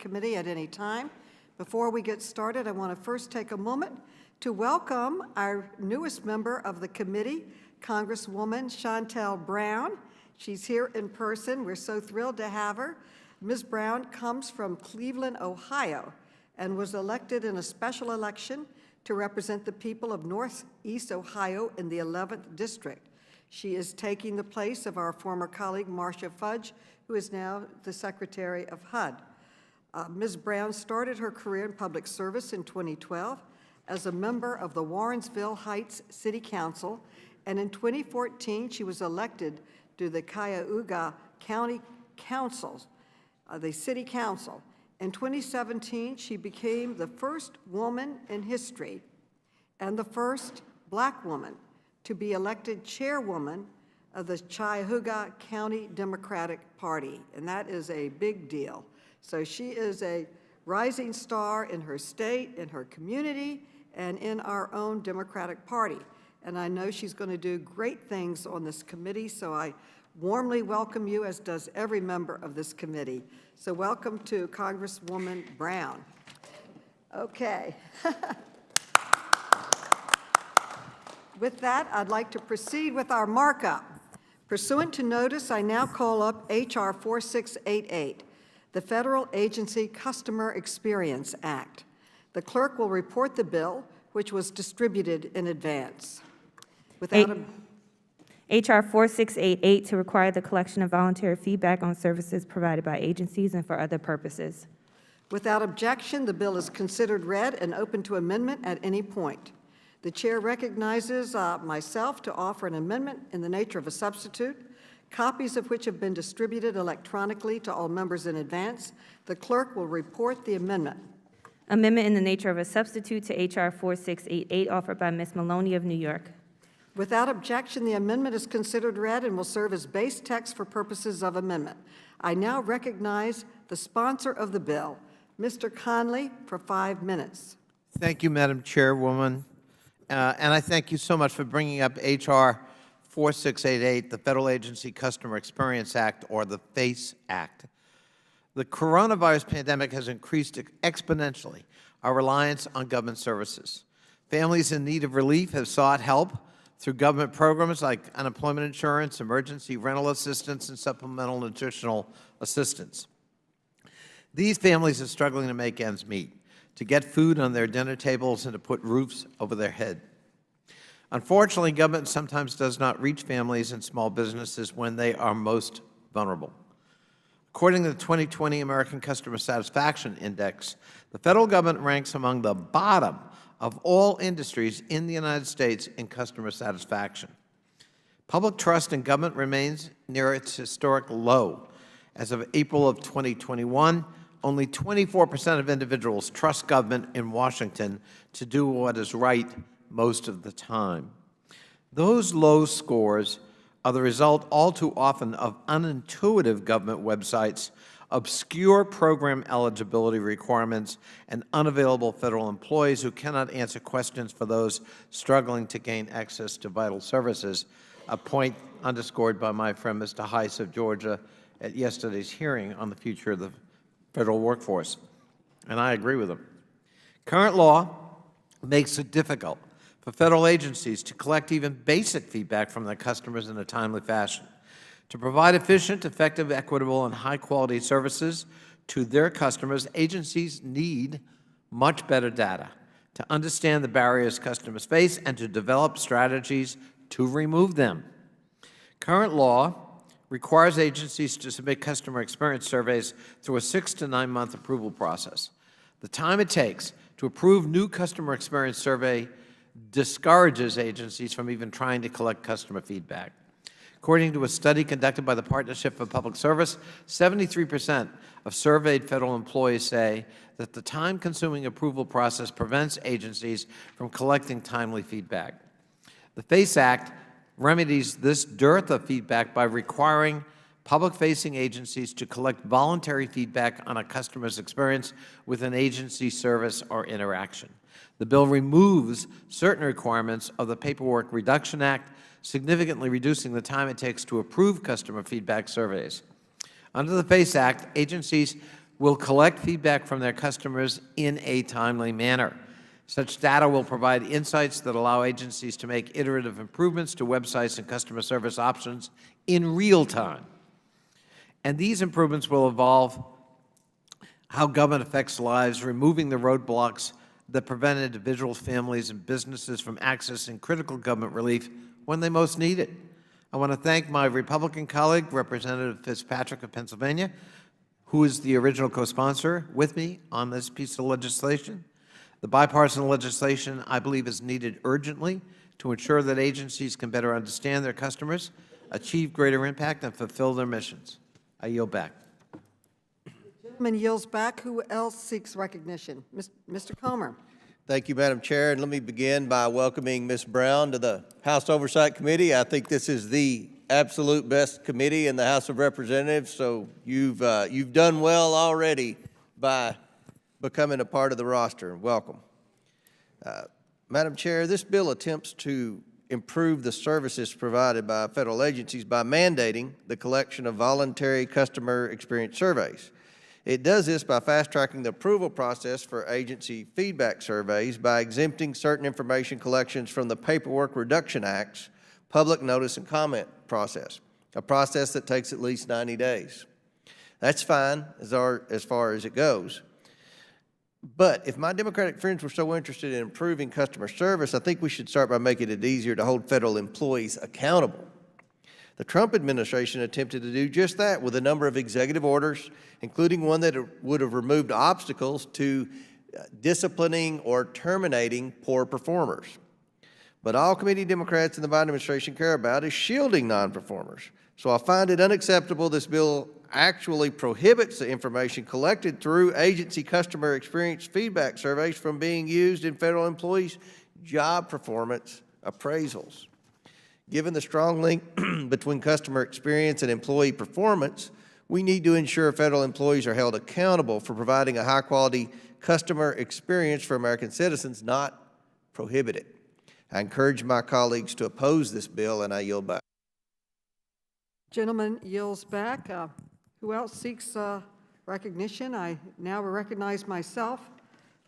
committee at any time. Before we get started, I want to first take a moment to welcome our newest member of the committee, Congresswoman Shontel Brown. She's here in person. We're so thrilled to have her. Ms. Brown comes from Cleveland, Ohio, and was elected in a special election to represent the people of Northeast Ohio in the 11th District. She is taking the place of our former colleague, Marcia Fudge, who is now the Secretary of HUD. Ms. Brown started her career in public service in 2012 as a member of the Warrensville Heights City Council, and in 2014, she was elected to the Cuyahoga County Council, the City Council. In 2017, she became the first woman in history and the first Black woman to be elected chairwoman of the Cuyahoga County Democratic Party, and that is a big deal. So she is a rising star in her state, in her community, and in our own Democratic Party. And I know she's going to do great things on this committee, so I warmly welcome you, as does every member of this committee. So welcome to Congresswoman Brown. Okay. With that, I'd like to proceed with our markup. Pursuant to notice, I now call up H.R. 4688, the Federal Agency Customer Experience Act. The clerk will report the bill, which was distributed in advance. H.R. 4688 to require the collection of voluntary feedback on services provided by agencies and for other purposes. Without objection, the bill is considered read and open to amendment at any point. The chair recognizes myself to offer an amendment in the nature of a substitute, copies of which have been distributed electronically to all members in advance. The clerk will report the amendment. Amendment in the nature of a substitute to H.R. 4688 offered by Ms. Maloney of New York. Without objection, the amendment is considered read and will serve as base text for purposes of amendment. I now recognize the sponsor of the bill, Mr. Conley, for 5 minutes. Thank you, Madam Chairwoman. And I thank you so much for bringing up H.R. 4688, the Federal Agency Customer Experience Act, or the FACE Act. The coronavirus pandemic has increased exponentially our reliance on government services. Families in need of relief have sought help through government programs like unemployment insurance, emergency rental assistance, and supplemental nutritional assistance. These families are struggling to make ends meet, to get food on their dinner tables, and to put roofs over their head. Unfortunately, government sometimes does not reach families and small businesses when they are most vulnerable. According to the 2020 American Customer Satisfaction Index, the federal government ranks among the bottom of all industries in the United States in customer satisfaction. Public trust in government remains near its historic low. As of April of 2021, only 24% of individuals trust government in Washington to do what is right most of the time. Those low scores are the result all too often of unintuitive government websites, obscure program eligibility requirements, and unavailable federal employees who cannot answer questions for those struggling to gain access to vital services, a point underscored by my friend Mr. Heiss of Georgia at yesterday's hearing on the future of the federal workforce, and I agree with him. Current law makes it difficult for federal agencies to collect even basic feedback from their customers in a timely fashion. To provide efficient, effective, equitable, and high-quality services to their customers, agencies need much better data to understand the barriers customers face and to develop strategies to remove them. Current law requires agencies to submit customer experience surveys through a 6 to 9 month approval process. The time it takes to approve new customer experience survey discourages agencies from even trying to collect customer feedback. According to a study conducted by the Partnership for Public Service, 73% of surveyed federal employees say that the time-consuming approval process prevents agencies from collecting timely feedback. The FACE Act remedies this dearth of feedback by requiring public-facing agencies to collect voluntary feedback on a customer's experience with an agency service or interaction. The bill removes certain requirements of the Paperwork Reduction Act, significantly reducing the time it takes to approve customer feedback surveys. Under the FACE Act, agencies will collect feedback from their customers in a timely manner. Such data will provide insights that allow agencies to make iterative improvements to websites and customer service options in real time. And these improvements will involve how government affects lives, removing the roadblocks that prevent individuals, families, and businesses from accessing critical government relief when they most need it. I want to thank my Republican colleague, Representative Fitzpatrick of Pennsylvania, who is the original co-sponsor with me on this piece of legislation. The bipartisan legislation, I believe, is needed urgently to ensure that agencies can better understand their customers, achieve greater impact, and fulfill their missions. I yield back. The gentleman yields back. Who else seeks recognition? Mr. Comer. Thank you, Madam Chair, and let me begin by welcoming Ms. Brown to the House Oversight Committee. I think this is the absolute best committee in the House of Representatives, so you've done well already by becoming a part of the roster. Welcome. Madam Chair, this bill attempts to improve the services provided by federal agencies by mandating the collection of voluntary customer experience surveys. It does this by fast-tracking the approval process for agency feedback surveys by exempting certain information collections from the Paperwork Reduction Act's public notice and comment process, a process that takes at least 90 days. That's fine as far as it goes. But if my Democratic friends were so interested in improving customer service, I think we should start by making it easier to hold federal employees accountable. The Trump administration attempted to do just that with a number of executive orders, including one that would have removed obstacles to disciplining or terminating poor performers. But all committee Democrats in the Biden administration care about is shielding non-performers. So I find it unacceptable this bill actually prohibits the information collected through agency customer experience feedback surveys from being used in federal employees' job performance appraisals. Given the strong link between customer experience and employee performance, we need to ensure federal employees are held accountable for providing a high-quality customer experience for American citizens, not prohibit it. I encourage my colleagues to oppose this bill, and I yield back. Gentleman yields back. Who else seeks recognition? I now recognize myself,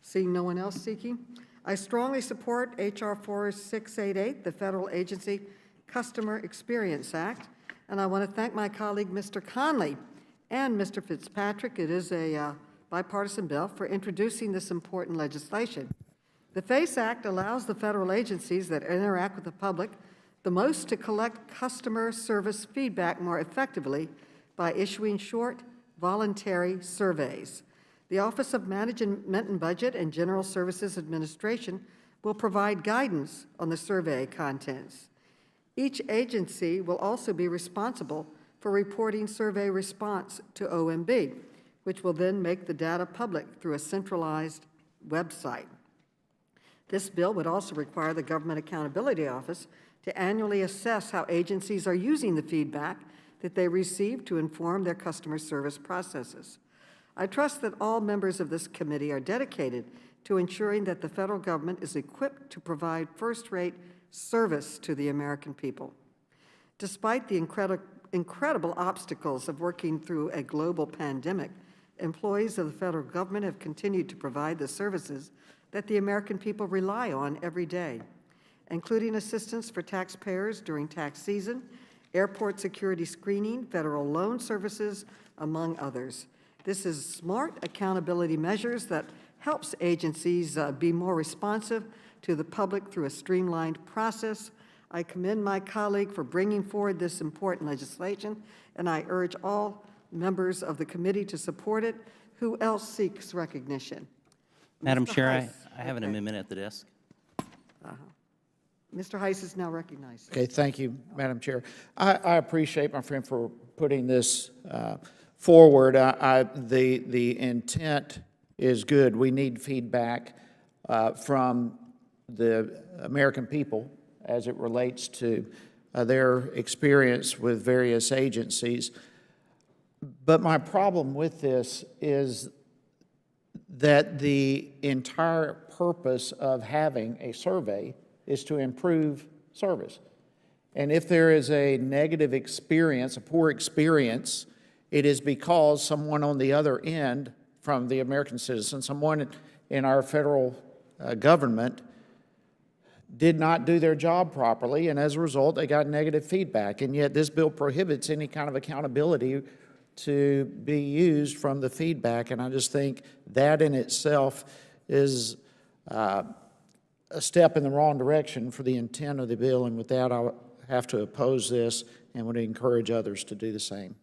seeing no one else seeking. I strongly support H.R. 4688, the Federal Agency Customer Experience Act, and I want to thank my colleague, Mr. Conley, and Mr. Fitzpatrick. It is a bipartisan bill for introducing this important legislation. The FACE Act allows the federal agencies that interact with the public the most to collect customer service feedback more effectively by issuing short, voluntary surveys. The Office of Management and Budget and General Services Administration will provide guidance on the survey contents. Each agency will also be responsible for reporting survey response to OMB, which will then make the data public through a centralized website. This bill would also require the Government Accountability Office to annually assess how agencies are using the feedback that they receive to inform their customer service processes. I trust that all members of this committee are dedicated to ensuring that the federal government is equipped to provide first-rate service to the American people. Despite the incredible obstacles of working through a global pandemic, employees of the federal government have continued to provide the services that the American people rely on every day, including assistance for taxpayers during tax season, airport security screening, federal loan services, among others. This is smart accountability measures that helps agencies be more responsive to the public through a streamlined process. I commend my colleague for bringing forward this important legislation, and I urge all members of the committee to support it. Who else seeks recognition? Madam Mr. Chair, Heiss. I have an amendment at the desk. Mr. Heiss is now recognized. Okay, thank you, Madam Chair. I appreciate my friend for putting this forward. The intent is good. We need feedback from the American people as it relates to their experience with various agencies. But my problem with this is that the entire purpose of having a survey is to improve service. And if there is a negative experience, a poor experience, it is because someone on the other end from the American citizens. Someone in our federal government did not do their job properly, and as a result, they got negative feedback. And yet this bill prohibits any kind of accountability to be used from the feedback. And I just think that in itself is a step in the wrong direction for the intent of the bill. And with that, I have to oppose this and would encourage others to do the same.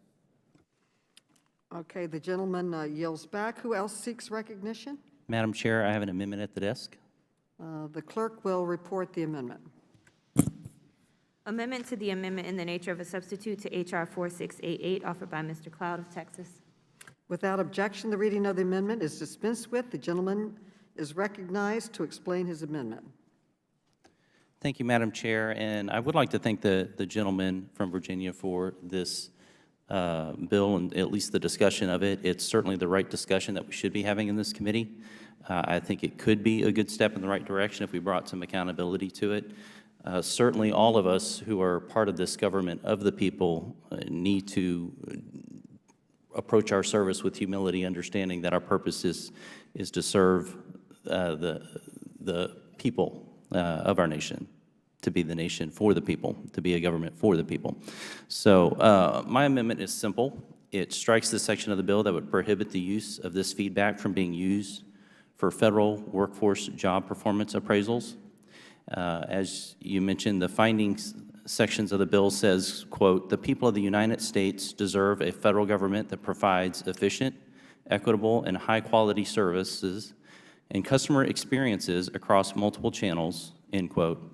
Okay, the gentleman yields back. Who else seeks recognition? Madam Chair, I have an amendment at the desk. The clerk will report the amendment. Amendment to the amendment in the nature of a substitute to H.R. 4688, offered by Mr. Cloud of Texas. Without objection, the reading of the amendment is dispensed with. The gentleman is recognized to explain his amendment. Thank you, Madam Chair, and I would like to thank the gentleman from Virginia for this bill and at least the discussion of it. It's certainly the right discussion that we should be having in this committee. I think it could be a good step in the right direction if we brought some accountability to it. Certainly all of us who are part of this government of the people need to approach our service with humility, understanding that our purpose is to serve the people of our nation, to be the nation for the people, to be a government for the people. So my amendment is simple. It strikes the section of the bill that would prohibit the use of this feedback from being used for federal workforce job performance appraisals. As you mentioned, the findings sections of the bill says, quote, "The people of the United States deserve a federal government that provides efficient, equitable, and high-quality services and customer experiences across multiple channels," end quote.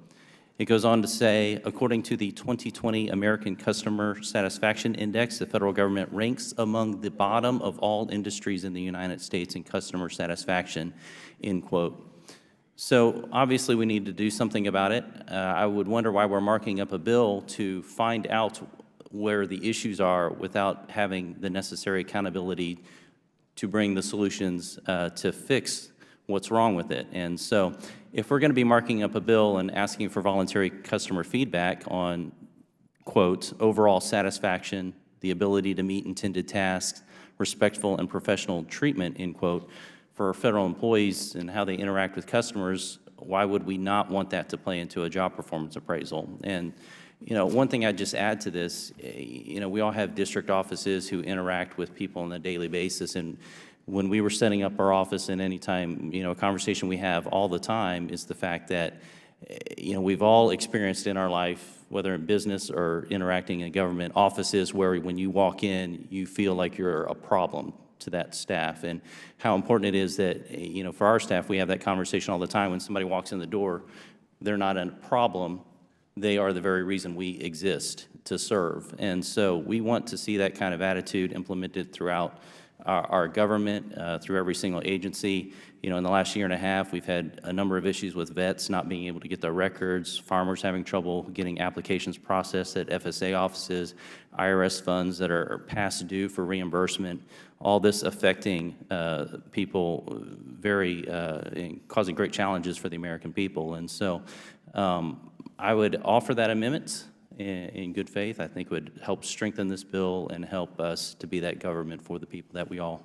It goes on to say, according to the 2020 American Customer Satisfaction Index, the federal government ranks among the bottom of all industries in the United States in customer satisfaction, end quote. So obviously we need to do something about it. I would wonder why we're marking up a bill to find out where the issues are without having the necessary accountability to bring the solutions to fix what's wrong with it. And so if we're going to be marking up a bill and asking for voluntary customer feedback on, quote, overall satisfaction, the ability to meet intended tasks, respectful and professional treatment, end quote, for federal employees and how they interact with customers, why would we not want that to play into a job performance appraisal? And, you know, one thing I'd just add to this, you know, we all have district offices who interact with people on a daily basis, and when we were setting up our office, and anytime, you know, a conversation we have all the time is the fact that, you know, we've all experienced in our life, whether in business or interacting in government, offices where when you walk in, you feel like you're a problem to that staff, and how important it is that, you know, for our staff, we have that conversation all the time. When somebody walks in the door, they're not a problem. They are the very reason we exist, to serve. And so we want to see that kind of attitude implemented throughout our government, through every single agency. You know, in the last year and a half, we've had a number of issues with vets not being able to get their records, farmers having trouble getting applications processed at FSA offices, IRS funds that are past due for reimbursement, all this affecting people very, causing great challenges for the American people. And so I would offer that amendment in good faith. I think would help strengthen this bill and help us to be that government for the people that we all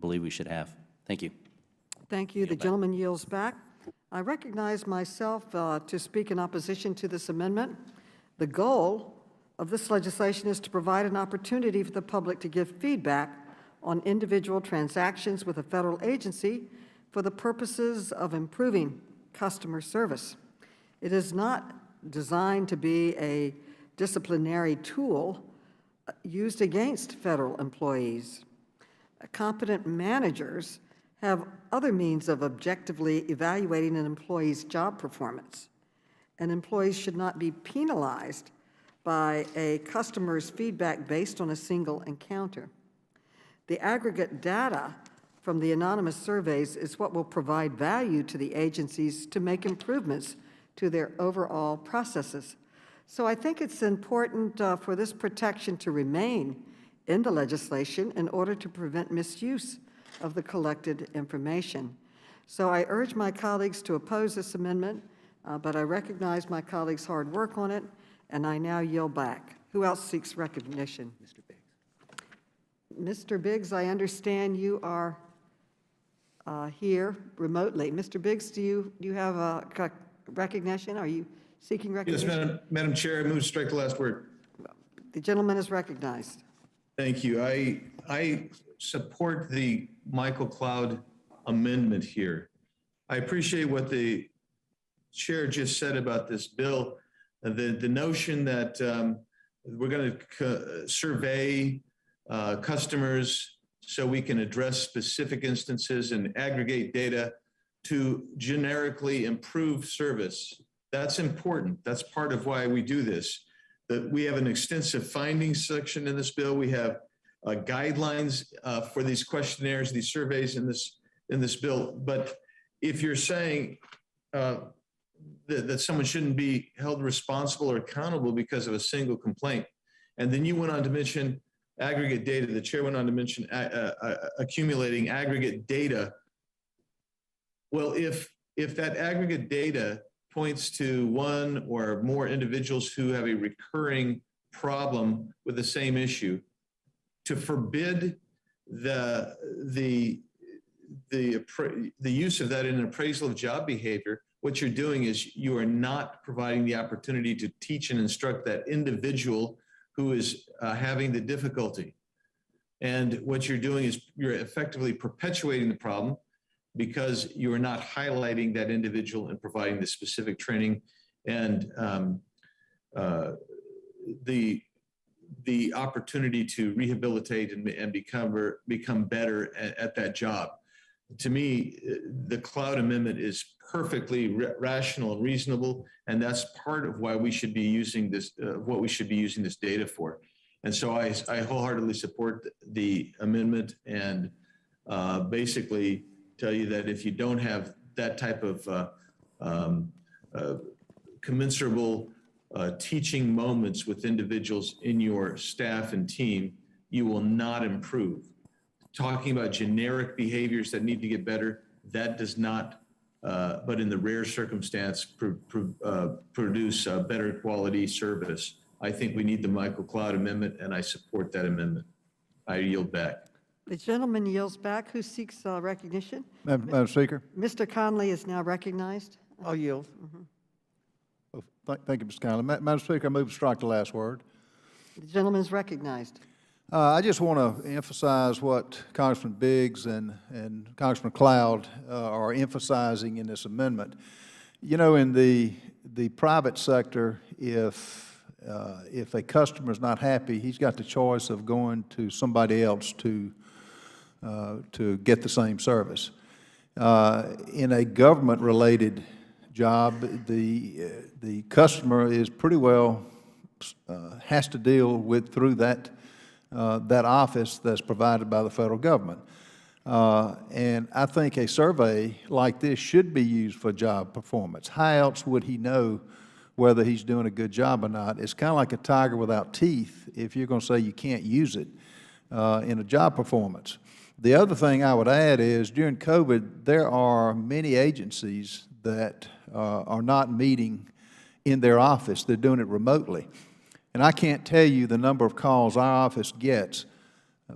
believe we should have. Thank you. Thank you. The gentleman yields back. I recognize myself to speak in opposition to this amendment. The goal of this legislation is to provide an opportunity for the public to give feedback on individual transactions with a federal agency for the purposes of improving customer service. It is not designed to be a disciplinary tool used against federal employees. Competent managers have other means of objectively evaluating an employee's job performance, and employees should not be penalized by a customer's feedback based on a single encounter. The aggregate data from the anonymous surveys is what will provide value to the agencies to make improvements to their overall processes. So I think it's important for this protection to remain in the legislation in order to prevent misuse of the collected information. So I urge my colleagues to oppose this amendment, but I recognize my colleagues' hard work on it, and I now yield back. Who else seeks recognition? Mr. Biggs, I understand you are here remotely. Mr. Biggs, do you have a recognition? Are you seeking Yes, recognition? Madam Chair, I move to strike the last word. The gentleman is recognized. Thank you. I support the Michael Cloud amendment here. I appreciate what the chair just said about this bill. The notion that we're going to survey customers so we can address specific instances and aggregate data to generically improve service. That's important. That's part of why we do this. That we have an extensive findings section in this bill. We have guidelines for these questionnaires, these surveys in this bill. But if you're saying that someone shouldn't be held responsible or accountable because of a single complaint, and then you went on to mention aggregate data, the chair went on to mention accumulating aggregate data. Well, if that aggregate data points to one or more individuals who have a recurring problem with the same issue, to forbid the use of that in an appraisal of job behavior, what you're doing is you are not providing the opportunity to teach and instruct that individual who is having the difficulty. And what you're doing is you're effectively perpetuating the problem because you are not highlighting that individual and providing the specific training and the opportunity to rehabilitate and become better at that job. To me, the Cloud Amendment is perfectly rational and reasonable, and that's part of why we should be using this, what we should be using this data for. And so I wholeheartedly support the amendment and basically tell you that if you don't have that type of commensurable teaching moments with individuals in your staff and team, you will not improve. Talking about generic behaviors that need to get better, that does not, but in the rare circumstance, produce better quality service. I think we need the Michael Cloud Amendment, and I support that amendment. I yield back. The gentleman yields back. Who seeks recognition? Madam Speaker. Mr. Conley is now recognized. I'll yield. Oh, thank you, Mr. Conley. Madam Speaker, I move to strike the last word. The gentleman is recognized. I just want to emphasize what Congressman Biggs and Congressman Cloud are emphasizing in this amendment. You know, in the private sector, if a customer is not happy, he's got the choice of going to somebody else to get the same service. In a government-related job, the customer is pretty well has to deal with through that office that's provided by the federal government. And I think a survey like this should be used for job performance. How else would he know whether he's doing a good job or not? It's kind of like a tiger without teeth if you're going to say you can't use it in a job performance. The other thing I would add is during COVID, there are many agencies that are not meeting in their office. They're doing it remotely. And I can't tell you the number of calls our office gets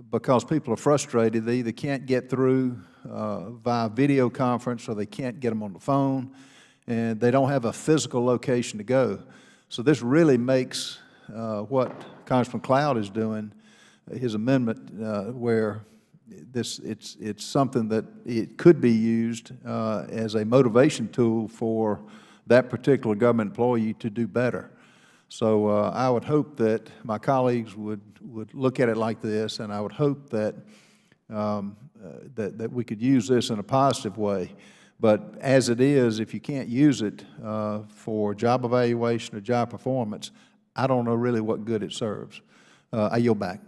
because people are frustrated. They either can't get through via video conference or they can't get them on the phone, and they don't have a physical location to go. So this really makes what Congressman Cloud is doing, his amendment, where it's something that it could be used as a motivation tool for that particular government employee to do better. So I would hope that my colleagues would look at it like this, and I would hope that that we could use this in a positive way. But as it is, if you can't use it for job evaluation or job performance, I don't know really what good it serves. I yield back.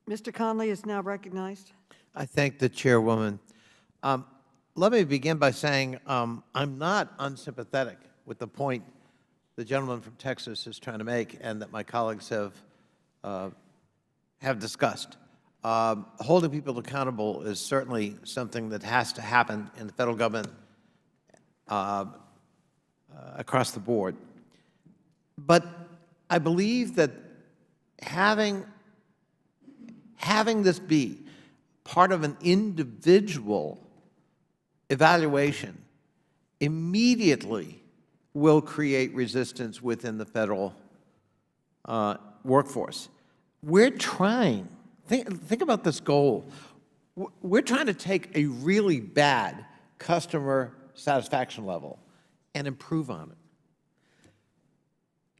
Mr. Conley is now recognized. I thank the chairwoman. Let me begin by saying I'm not unsympathetic with the point the gentleman from Texas is trying to make and that my colleagues have discussed. Holding people accountable is certainly something that has to happen in the federal government across the board. But I believe that having having this be part of an individual evaluation immediately will create resistance within the federal workforce. We're trying, think about this goal. We're trying to take a really bad customer satisfaction level and improve on it.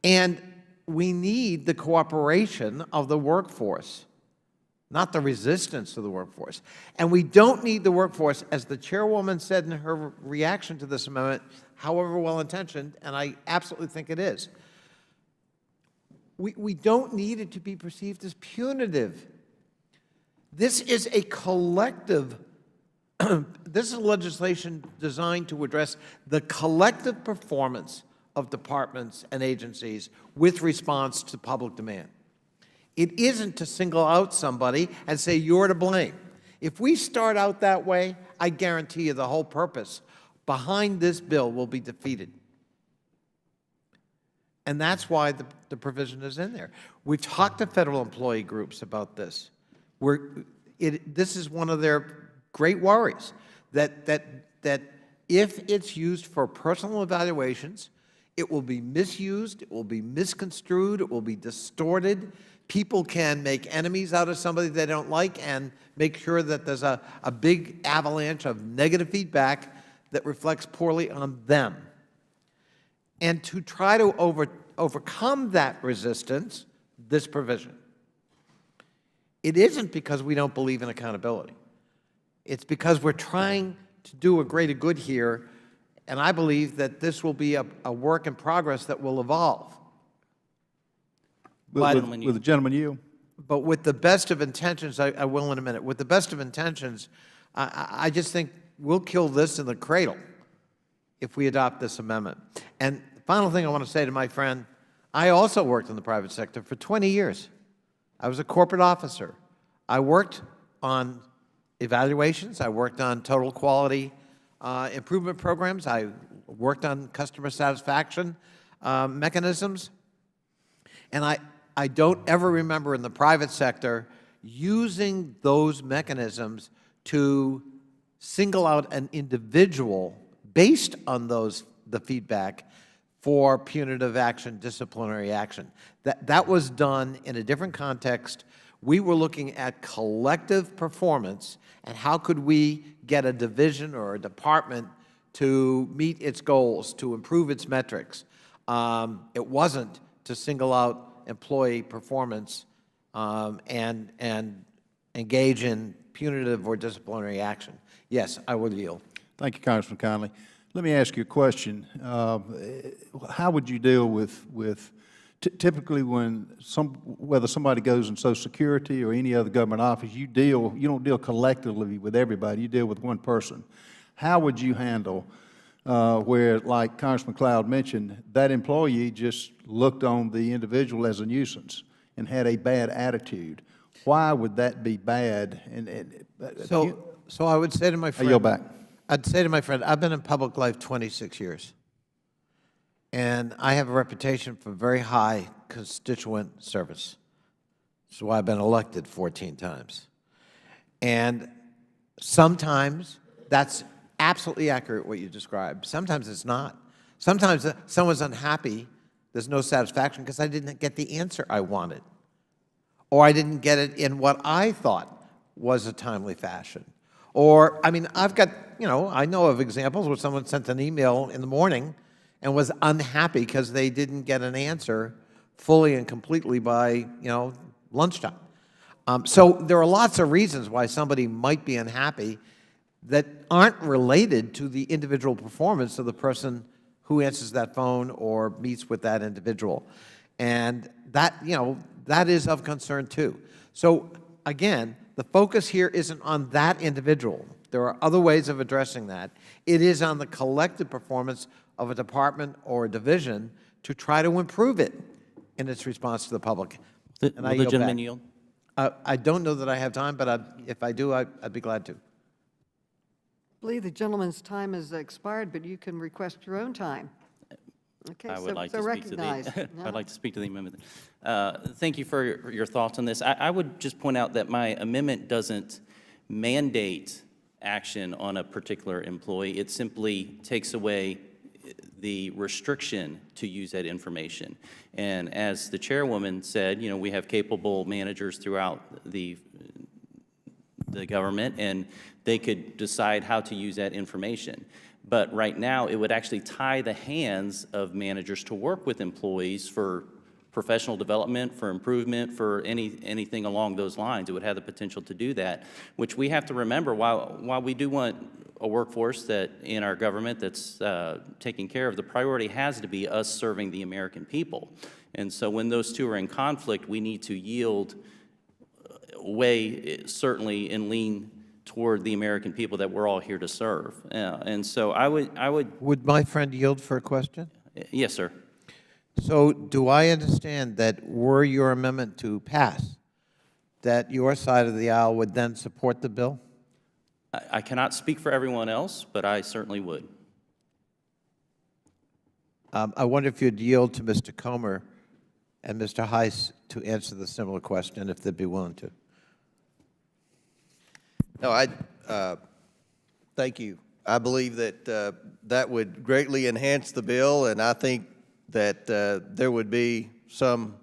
And we need the cooperation of the workforce, not the resistance of the workforce. And we don't need the workforce, as the chairwoman said in her reaction to this amendment, however well-intentioned, and I absolutely think it is. We don't need it to be perceived as punitive. This is a collective, this is legislation designed to address the collective performance of departments and agencies with response to public demand. It isn't to single out somebody and say, you're to blame. If we start out that way, I guarantee you the whole purpose behind this bill will be defeated. And that's why the provision is in there. We've talked to federal employee groups about this. This is one of their great worries, that if it's used for personal evaluations, it will be misused, it will be misconstrued, it will be distorted. People can make enemies out of somebody they don't like and make sure that there's a big avalanche of negative feedback that reflects poorly on them. And to try to overcome that resistance, this provision. It isn't because we don't believe in accountability. It's because we're trying to do a greater good here, and I believe that this will be a work in progress that will evolve. Will the gentleman yield? But with the best of intentions, I will in a minute, with the best of intentions, I just think we'll kill this in the cradle if we adopt this amendment. And the final thing I want to say to my friend, I also worked in the private sector for 20 years. I was a corporate officer. I worked on evaluations. I worked on total quality improvement programs. I worked on customer satisfaction mechanisms. And I don't ever remember in the private sector using those mechanisms to single out an individual based on the feedback for punitive action, disciplinary action. That was done in a different context. We were looking at collective performance and how could we get a division or a department to meet its goals, to improve its metrics. It wasn't to single out employee performance and engage in punitive or disciplinary action. Yes, I will yield. Thank you, Congressman Conley. Let me ask you a question. How would you deal with typically when whether somebody goes in Social Security or any other government office, you don't deal collectively with everybody, you deal with one person. How would you handle where, like Congressman Cloud mentioned, that employee just looked on the individual as a nuisance and had a bad attitude? Why would that be bad? So I would say to my friend, I yield back. I'd say to my friend, I've been in public life 26 years, and I have a reputation for very high constituent service. That's why I've been elected 14 times. And sometimes that's absolutely accurate what you described. Sometimes it's not. Sometimes someone's unhappy, there's no satisfaction because I didn't get the answer I wanted, or I didn't get it in what I thought was a timely fashion. Or, I mean, I know of examples where someone sent an email in the morning and was unhappy because they didn't get an answer fully and completely by, lunchtime. So there are lots of reasons why somebody might be unhappy that aren't related to the individual performance of the person who answers that phone or meets with that individual. And that is of concern too. So again, the focus here isn't on that individual. There are other ways of addressing that. It is on the collective performance of a department or a division to try to improve it in its response to the public. Will the gentleman yield? I don't know that I have time, but if I do, I'd be glad to. I believe the gentleman's time has expired, but you can request your own time. Okay, I would like so to speak to recognized. the, No. I'd like to speak to the amendment. Thank you for your thoughts on this. I would just point out that my amendment doesn't mandate action on a particular employee. It simply takes away the restriction to use that information. And as the chairwoman said, you know, we have capable managers throughout the government, and they could decide how to use that information. But right now, it would actually tie the hands of managers to work with employees for professional development, for improvement, for anything along those lines. It would have the potential to do that, which we have to remember. While we do want a workforce that in our government that's taking care of, the priority has to be us serving the American people. And so when those two are in conflict, we need to yield way, certainly, and lean toward the American people that we're all here to serve. And so I would. Would my friend yield for a question? Yes, sir. So do I understand that were your amendment to pass, that your side of the aisle would then support the bill? I cannot speak for everyone else, but I certainly would. I wonder if you'd yield to Mr. Comer and Mr. Heiss to answer the similar question, if they'd be willing to. No, thank you. I believe that that would greatly enhance the bill, and I think that there would be some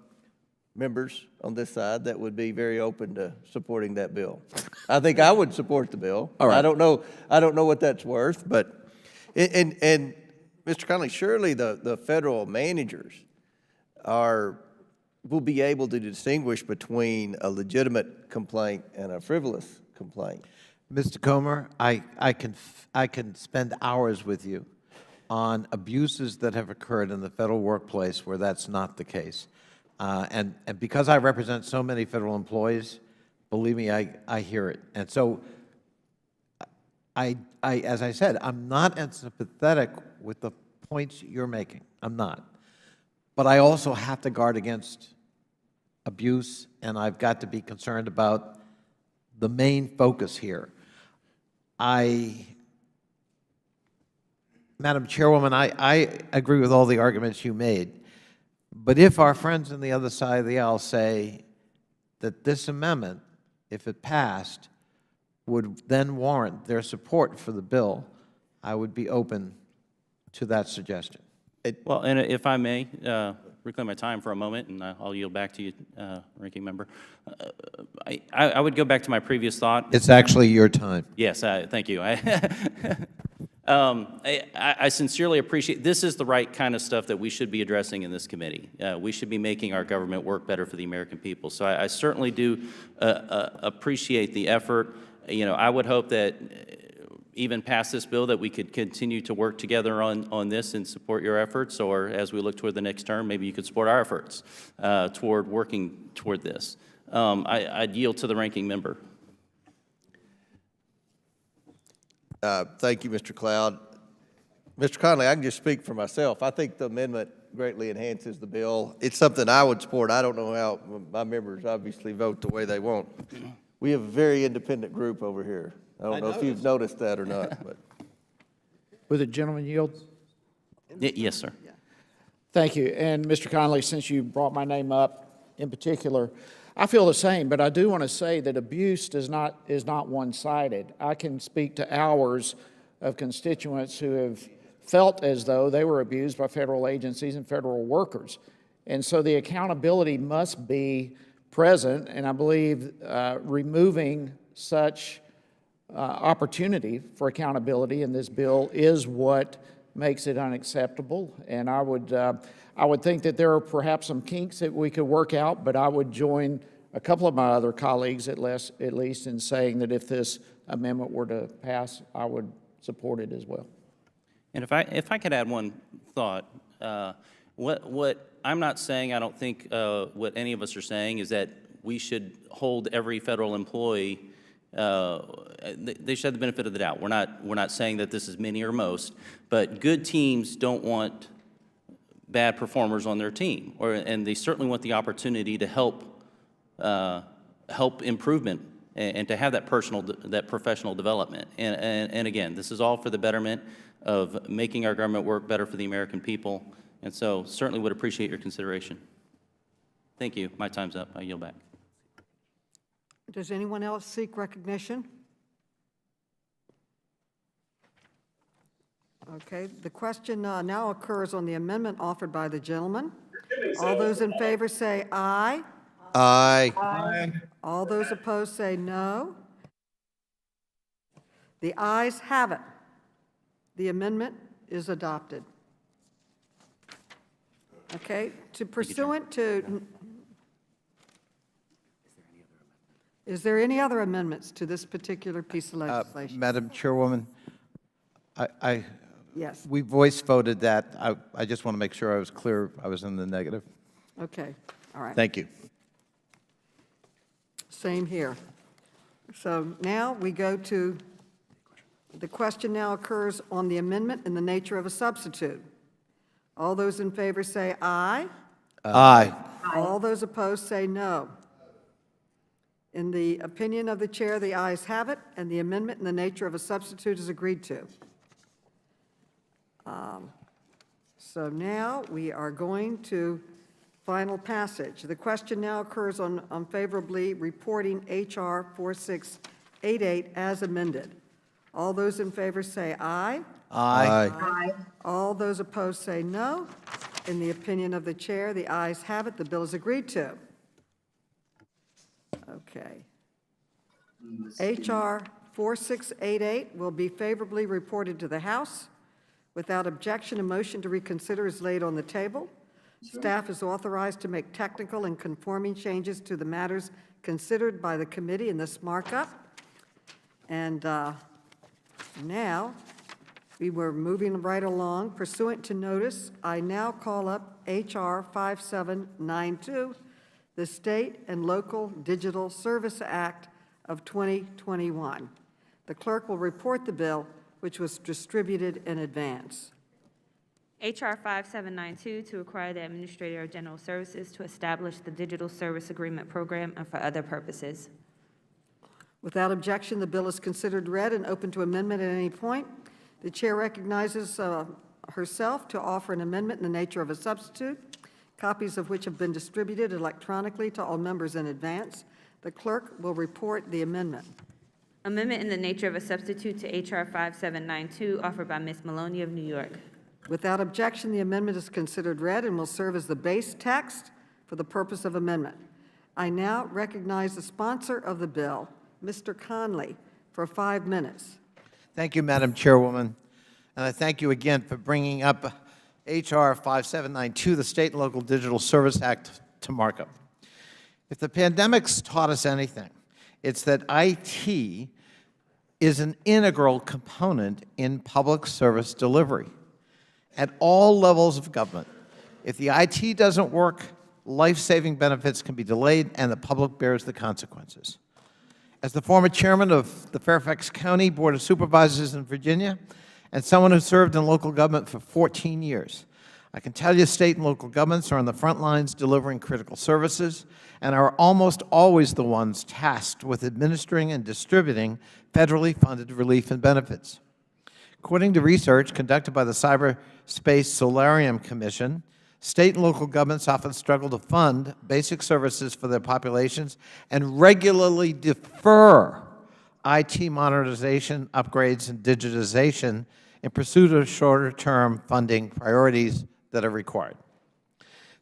members on this side that would be very open to supporting that bill. I think I would support the bill. All right. I don't know what that's worth, but and Mr. Connolly, surely the federal managers will be able to distinguish between a legitimate complaint and a frivolous complaint. Mr. Comer, I can spend hours with you on abuses that have occurred in the federal workplace where that's not the case. And because I represent so many federal employees, believe me, I hear it. And so, as I said, I'm not as sympathetic with the points you're making. I'm not. But I also have to guard against abuse, and I've got to be concerned about the main focus here. Madam Chairwoman, I agree with all the arguments you made. But if our friends on the other side of the aisle say that this amendment, if it passed, would then warrant their support for the bill, I would be open to that suggestion. Well, and if I may, reclaim my time for a moment, and I'll yield back to you, Ranking Member. I would go back to my previous thought. It's actually your time. Yes, thank you. I sincerely appreciate, this is the right kind of stuff that we should be addressing in this committee. We should be making our government work better for the American people. So I certainly do appreciate the effort. You know, I would hope that even past this bill that we could continue to work together on this and support your efforts, or as we look toward the next term, maybe you could support our efforts toward working toward this. I'd yield to the Ranking Member. Thank you, Mr. Cloud. Mr. Connolly, I can just speak for myself. I think the amendment greatly enhances the bill. It's something I would support. I don't know how my members obviously vote the way they want. We have a very independent group over here. I don't know if you've noticed that or not, but. Would the gentleman yield? Yes, sir. Thank you. And Mr. Connolly, since you brought my name up in particular, I feel the same, but I do want to say that abuse is not one-sided. I can speak to hours of constituents who have felt as though they were abused by federal agencies and federal workers. And so the accountability must be present, and I believe removing such opportunity for accountability in this bill is what makes it unacceptable. And I would think that there are perhaps some kinks that we could work out, but I would join a couple of my other colleagues at least in saying that if this amendment were to pass, I would support it as well. And if I could add one thought, what I'm not saying, I don't think what any of us are saying is that we should hold every federal employee, they should have the benefit of the doubt. We're not saying that this is many or most, but good teams don't want bad performers on their team, and they certainly want the opportunity to help improvement and to have that professional development. And again, this is all for the betterment of making our government work better for the American people. And so certainly would appreciate your consideration. Thank you. My time's up. I yield back. Does anyone else seek recognition? Okay, the question now occurs on the amendment offered by the gentleman. All those in favor say aye. Aye. All those opposed say no. The ayes have it. The amendment is adopted. Okay, to pursuant to, is there any other amendments to this particular piece of legislation? Madam Chairwoman, Yes, we voice voted that. I just want to make sure I was clear I was in the negative. okay, all right. Thank you. Same here. So now we go to, the question now occurs on the amendment in the nature of a substitute. All those in favor say aye. Aye. All those opposed say no. In the opinion of the chair, the ayes have it, and the amendment in the nature of a substitute is agreed to. So now we are going to final passage. The question now occurs on favorably reporting H.R. 4688 as amended. All those in favor say aye. Aye. All those opposed say no. In the opinion of the chair, the ayes have it. The bill is agreed to. Okay. H.R. 4688 will be favorably reported to the House. Without objection, a motion to reconsider is laid on the table. Staff is authorized to make technical and conforming changes to the matters considered by the committee in this markup. And now, we were moving right along. Pursuant to notice, I now call up H.R. 5792, the State and Local Digital Service Act of 2021. The clerk will report the bill, which was distributed in advance. H.R. 5792 to require the Administrator of General Services to establish the Digital Service Agreement Program and for other purposes. Without objection, the bill is considered read and open to amendment at any point. The chair recognizes herself to offer an amendment in the nature of a substitute, copies of which have been distributed electronically to all members in advance. The clerk will report the amendment. Amendment in the nature of a substitute to H.R. 5792 offered by Ms. Maloney of New York. Without objection, the amendment is considered read and will serve as the base text for the purpose of amendment. I now recognize the sponsor of the bill, Mr. Conley, for 5 minutes. Thank you, Madam Chairwoman. And I thank you again for bringing up H.R. 5792, the State and Local Digital Service Act, to markup. If the pandemic's taught us anything, it's that IT is an integral component in public service delivery at all levels of government. If the IT doesn't work, life-saving benefits can be delayed and the public bears the consequences. As the former chairman of the Fairfax County Board of Supervisors in Virginia and someone who served in local government for 14 years, I can tell you state and local governments are on the front lines delivering critical services and are almost always the ones tasked with administering and distributing federally funded relief and benefits. According to research conducted by the Cyberspace Solarium Commission, state and local governments often struggle to fund basic services for their populations and regularly defer IT modernization, upgrades, and digitization in pursuit of shorter-term funding priorities that are required.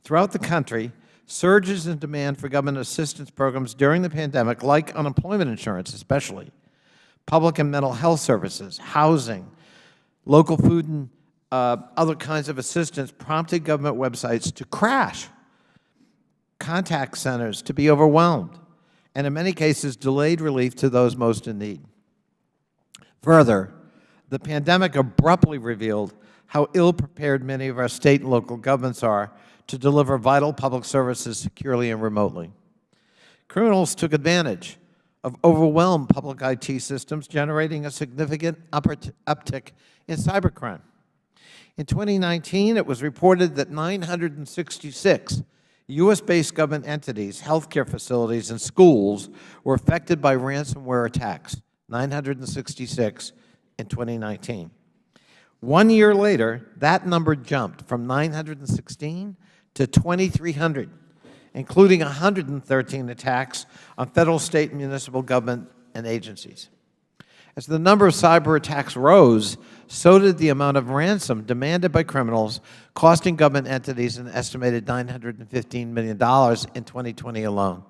Throughout the country, surges in demand for government assistance programs during the pandemic, like unemployment insurance especially, public and mental health services, housing, local food and other kinds of assistance prompted government websites to crash, contact centers to be overwhelmed, and in many cases delayed relief to those most in need. Further, the pandemic abruptly revealed how ill-prepared many of our state and local governments are to deliver vital public services securely and remotely. Criminals took advantage of overwhelmed public IT systems, generating a significant uptick in cybercrime. In 2019, it was reported that 966 U.S.-based government entities, healthcare facilities, and schools were affected by ransomware attacks, 966 in 2019. 1 year later, that number jumped from 916 to 2,300, including 113 attacks on federal, state, and municipal government and agencies. As the number of cyber attacks rose, so did the amount of ransom demanded by criminals, costing government entities an estimated $915 million in 2020 alone.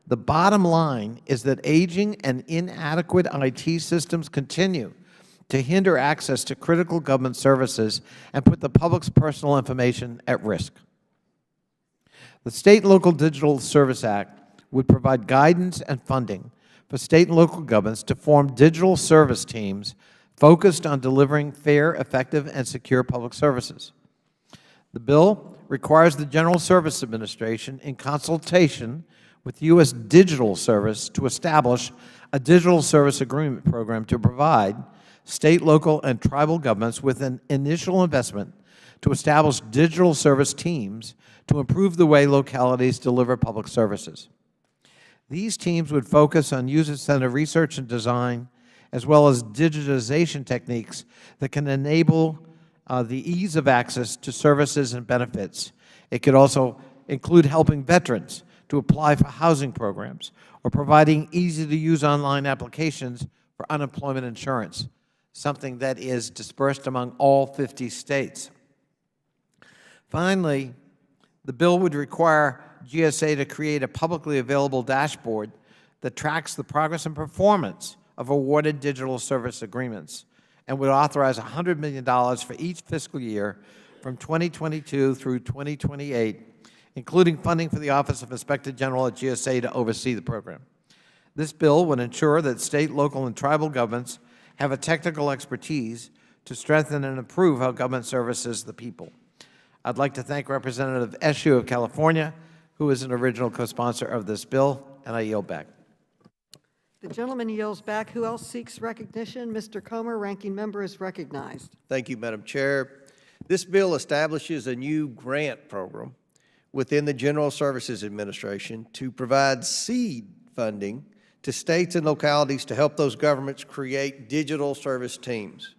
The bottom line is that aging and inadequate IT systems continue to hinder access to critical government services and put the public's personal information at risk. The State and Local Digital Service Act would provide guidance and funding for state and local governments to form digital service teams focused on delivering fair, effective, and secure public services. The bill requires the General Services Administration, in consultation with the U.S. Digital Service, to establish a digital service agreement program to provide state, local, and tribal governments with an initial investment to establish digital service teams to improve the way localities deliver public services. These teams would focus on user-centered research and design, as well as digitization techniques that can enable the ease of access to services and benefits. It could also include helping veterans to apply for housing programs or providing easy-to-use online applications for unemployment insurance, something that is dispersed among all 50 states. Finally, the bill would require GSA to create a publicly available dashboard that tracks the progress and performance of awarded digital service agreements, and would authorize $100 million for each fiscal year from 2022 through 2028, including funding for the Office of Inspector General at GSA to oversee the program. This bill would ensure that state, local, and tribal governments have a technical expertise to strengthen and improve how government services the people. I'd like to thank Representative Eshoo of California, who is an original co-sponsor of this bill, and I yield back. The gentleman yields back. Who else seeks recognition? Mr. Comer, ranking member, is recognized. Thank you, Madam Chair. This bill establishes a new grant program within the General Services Administration to provide seed funding to states and localities to help those governments create digital service teams.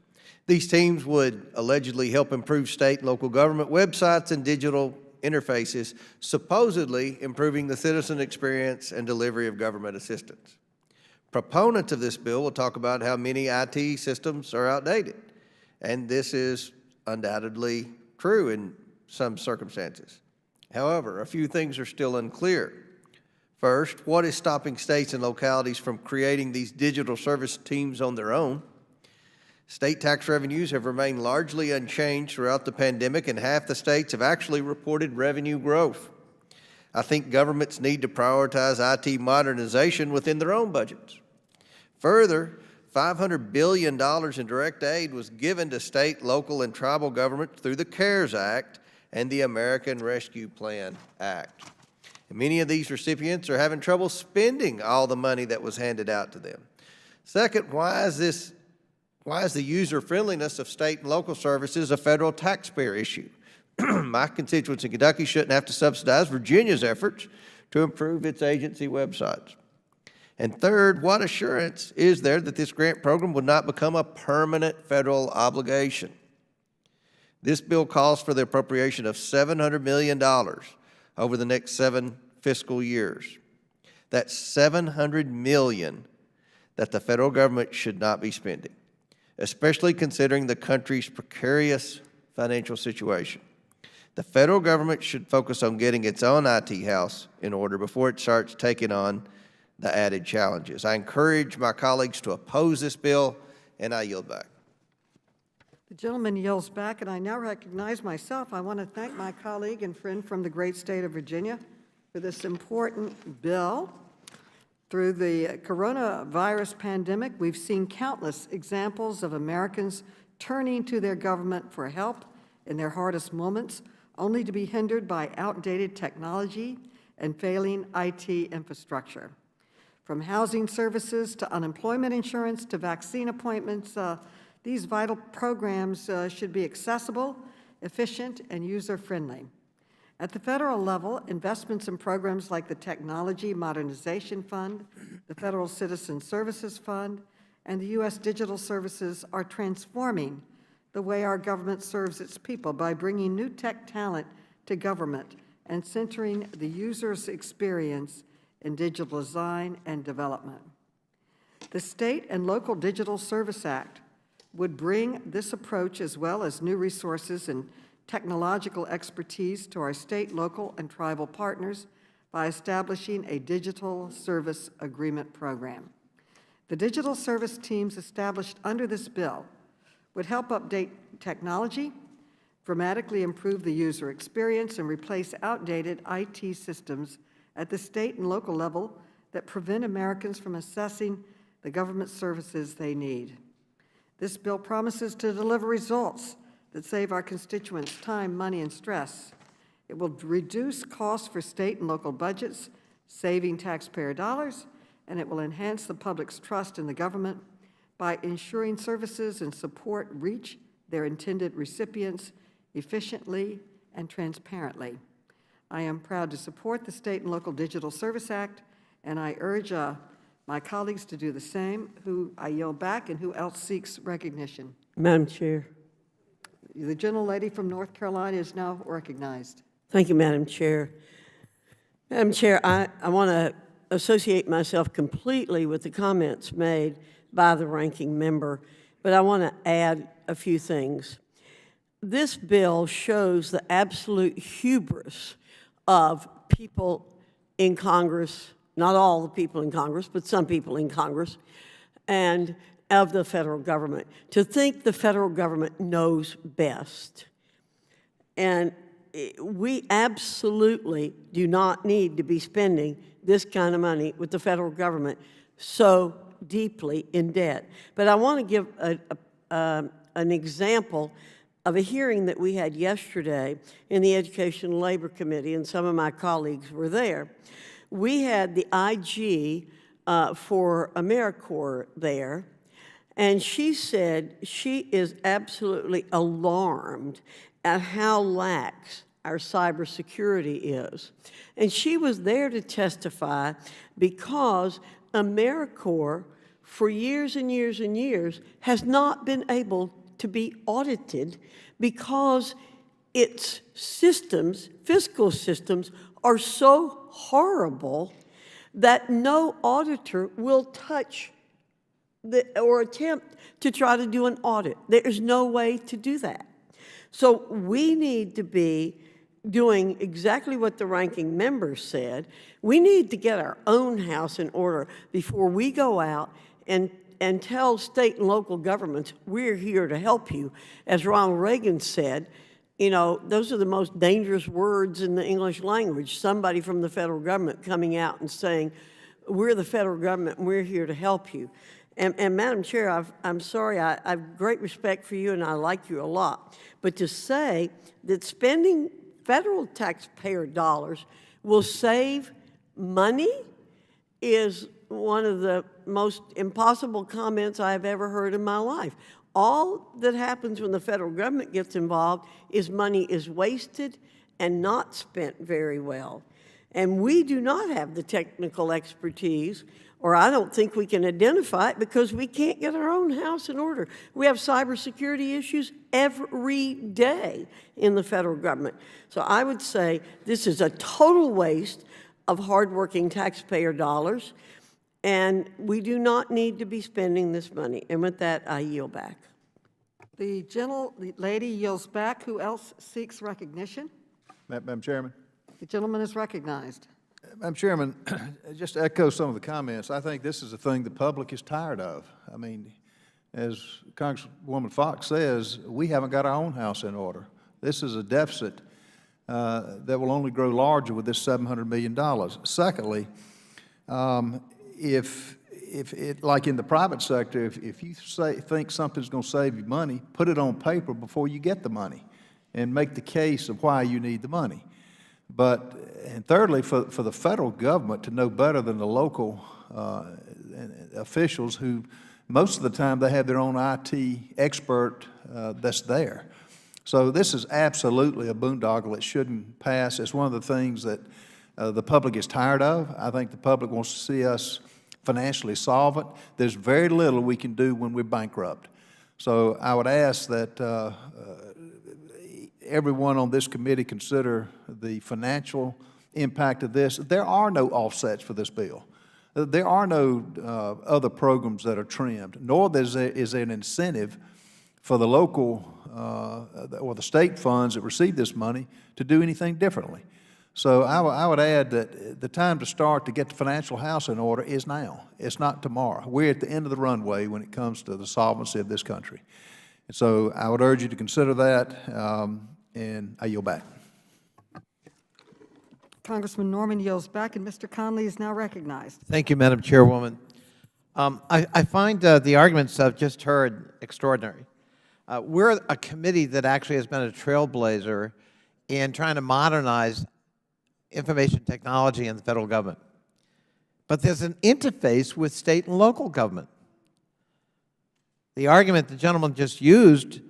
These teams would allegedly help improve state and local government websites and digital interfaces, supposedly improving the citizen experience and delivery of government assistance. Proponents of this bill will talk about how many IT systems are outdated, and this is undoubtedly true in some circumstances. However, a few things are still unclear. First, what is stopping states and localities from creating these digital service teams on their own? State tax revenues have remained largely unchanged throughout the pandemic, and half the states have actually reported revenue growth. I think governments need to prioritize IT modernization within their own budgets. Further, $500 billion in direct aid was given to state, local, and tribal governments through the CARES Act and the American Rescue Plan Act. And many of these recipients are having trouble spending all the money that was handed out to them. Second, why is the user-friendliness of state and local services a federal taxpayer issue? My constituents in Kentucky shouldn't have to subsidize Virginia's efforts to improve its agency websites. And third, what assurance is there that this grant program will not become a permanent federal obligation? This bill calls for the appropriation of $700 million over the next 7 fiscal years. That's $700 million that the federal government should not be spending, especially considering the country's precarious financial situation. The federal government should focus on getting its own IT house in order before it starts taking on the added challenges. I encourage my colleagues to oppose this bill, and I yield back. The gentleman yields back, and I now recognize myself. I want to thank my colleague and friend from the great state of Virginia for this important bill. Through the coronavirus pandemic, we've seen countless examples of Americans turning to their government for help in their hardest moments, only to be hindered by outdated technology and failing IT infrastructure. From housing services to unemployment insurance to vaccine appointments, these vital programs should be accessible, efficient, and user-friendly. At the federal level, investments in programs like the Technology Modernization Fund, the Federal Citizen Services Fund, and the U.S. Digital Services are transforming the way our government serves its people by bringing new tech talent to government and centering the user's experience in digital design and development. The State and Local Digital Service Act would bring this approach as well as new resources and technological expertise to our state, local, and tribal partners by establishing a digital service agreement program. The digital service teams established under this bill would help update technology, dramatically improve the user experience, and replace outdated IT systems at the state and local level that prevent Americans from accessing the government services they need. This bill promises to deliver results that save our constituents time, money, and stress. It will reduce costs for state and local budgets, saving taxpayer dollars, and it will enhance the public's trust in the government by ensuring services and support reach their intended recipients efficiently and transparently. I am proud to support the State and Local Digital Service Act, and I urge my colleagues to do the same. Who I yield back, and who else seeks recognition? Madam Chair. The gentlelady from North Carolina is now recognized. Thank you, Madam Chair. Madam Chair, I want to associate myself completely with the comments made by the ranking member, but I want to add a few things. This bill shows the absolute hubris of people in Congress, not all the people in Congress, but some people in Congress, and of the federal government, to think the federal government knows best. And we absolutely do not need to be spending this kind of money with the federal government so deeply in debt. But I want to give an example of a hearing that we had yesterday in the Education and Labor Committee, and some of my colleagues were there. We had the IG for AmeriCorps there, and she said she is absolutely alarmed at how lax our cybersecurity is. And she was there to testify because AmeriCorps, for years and years and years, has not been able to be audited because its systems, fiscal systems, are so horrible that no auditor will touch or attempt to try to do an audit. There is no way to do that. So we need to be doing exactly what the ranking member said. We need to get our own house in order before we go out and tell state and local governments, we're here to help you. As Ronald Reagan said, you know, those are the most dangerous words in the English language. Somebody from the federal government coming out and saying, we're the federal government and we're here to help you. And Madam Chair, I'm sorry, I have great respect for you and I like you a lot. But to say that spending federal taxpayer dollars will save money is one of the most impossible comments I've ever heard in my life. All that happens when the federal government gets involved is money is wasted and not spent very well. And we do not have the technical expertise, or I don't think we can identify it because we can't get our own house in order. We have cybersecurity issues every day in the federal government. So I would say this is a total waste of hardworking taxpayer dollars, and we do not need to be spending this money. And with that, I yield back. The gentlelady yields back. Who else seeks recognition? Madam Chairman. The gentleman is recognized. Madam Chairman, just to echo some of the comments, I think this is a thing the public is tired of. I mean, as Congresswoman Fox says, we haven't got our own house in order. This is a deficit that will only grow larger with this $700 million. Secondly, if it, like in the private sector, if you think something's going to save you money, put it on paper before you get the money and make the case of why you need the money. And thirdly, for the federal government to know better than the local officials who, most of the time, they have their own IT expert that's there. So this is absolutely a boondoggle. It shouldn't pass. It's one of the things that the public is tired of. I think the public wants to see us financially solvent. There's very little we can do when we're bankrupt. So I would ask that everyone on this committee consider the financial impact of this. There are no offsets for this bill. There are no other programs that are trimmed, nor is there an incentive for the local or the state funds that receive this money to do anything differently. So I would add that the time to start to get the financial house in order is now. It's not tomorrow. We're at the end of the runway when it comes to the solvency of this country. And so I would urge you to consider that, and I yield back. Congressman Norman yields back, and Mr. Conley is now recognized. Thank you, Madam Chairwoman. I find the arguments I've just heard extraordinary. We're a committee that actually has been a trailblazer in trying to modernize information technology in the federal government. But there's an interface with state and local government. The argument the gentleman just used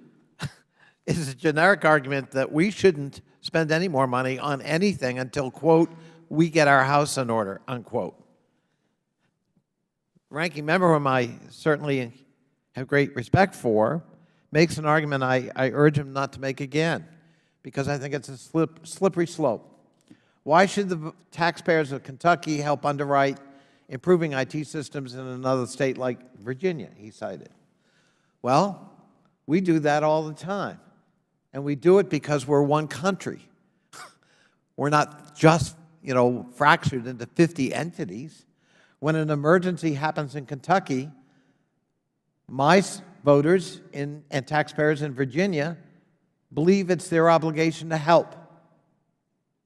is a generic argument that we shouldn't spend any more money on anything until, quote, we get our house in order, unquote. Ranking member, whom I certainly have great respect for, makes an argument I urge him not to make again, because I think it's a slippery slope. Why should the taxpayers of Kentucky help underwrite improving IT systems in another state like Virginia, he cited? Well, we do that all the time, and we do it because we're one country. We're not just, fractured into 50 entities. When an emergency happens in Kentucky, my voters and taxpayers in Virginia believe it's their obligation to help.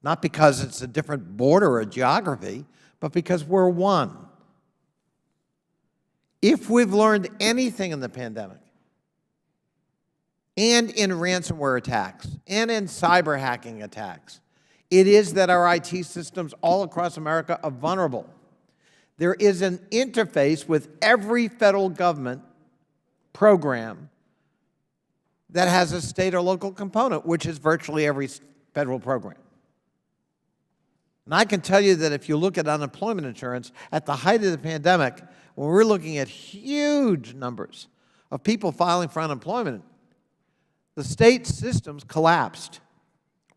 Not because it's a different border or geography, but because we're one. If we've learned anything in the pandemic, and in ransomware attacks, and in cyber hacking attacks, it is that our IT systems all across America are vulnerable. There is an interface with every federal government program that has a state or local component, which is virtually every federal program. And I can tell you that if you look at unemployment insurance, at the height of the pandemic, when we're looking at huge numbers of people filing for unemployment, the state systems collapsed.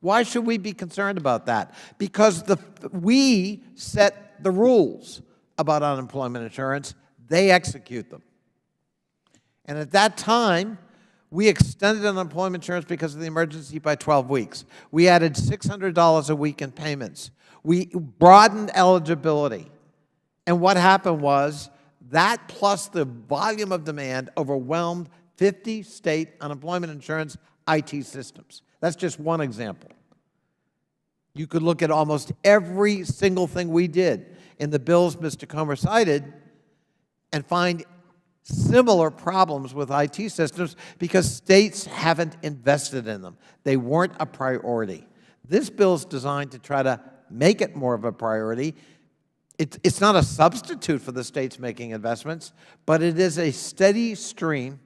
Why should we be concerned about that? Because we set the rules about unemployment insurance, they execute them. And at that time, we extended unemployment insurance because of the emergency by 12 weeks. We added $600 a week in payments. We broadened eligibility. And what happened was that plus the volume of demand overwhelmed 50 state unemployment insurance IT systems. That's just one example. You could look at almost every single thing we did in the bills Mr. Comer cited and find similar problems with IT systems because states haven't invested in them. They weren't a priority. This bill is designed to try to make it more of a priority. It's not a substitute for the states making investments, but it is a steady stream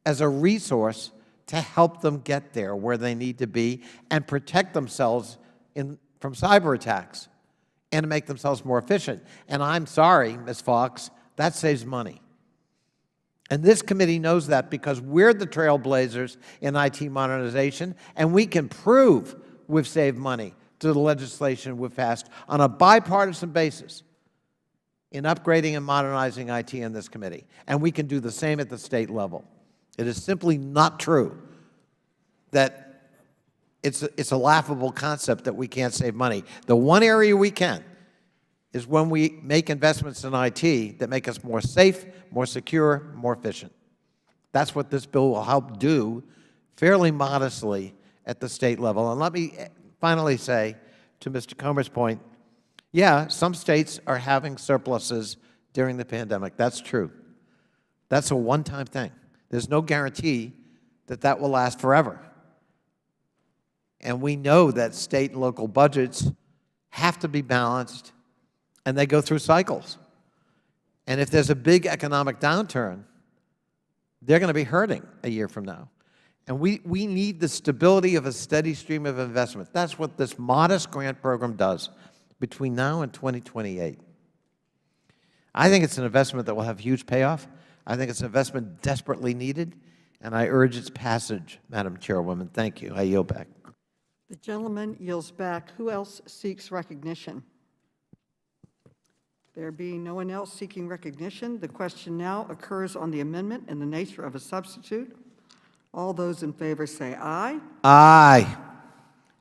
as a resource to help them get there where they need to be and protect themselves from cyber attacks and to make themselves more efficient. And I'm sorry, Ms. Fox, that saves money. And this committee knows that because we're the trailblazers in IT modernization, and we can prove we've saved money to the legislation we've passed on a bipartisan basis in upgrading and modernizing IT in this committee. And we can do the same at the state level. It is simply not true that it's a laughable concept that we can't save money. The one area we can is when we make investments in IT that make us more safe, more secure, more efficient. That's what this bill will help do fairly modestly at the state level. And let me finally say, to Mr. Comer's point, yeah, some states are having surpluses during the pandemic. That's true. That's a one-time thing. There's no guarantee that that will last forever. And we know that state and local budgets have to be balanced, and they go through cycles. And if there's a big economic downturn, they're going to be hurting a year from now. And we need the stability of a steady stream of investment. That's what this modest grant program does between now and 2028. I think it's an investment that will have huge payoff. I think it's an investment desperately needed, and I urge its passage, Madam Chairwoman. Thank you. I yield back. The gentleman yields back. Who else seeks recognition? There being no one else seeking recognition, the question now occurs on the amendment in the nature of a substitute. All those in favor say aye. Aye.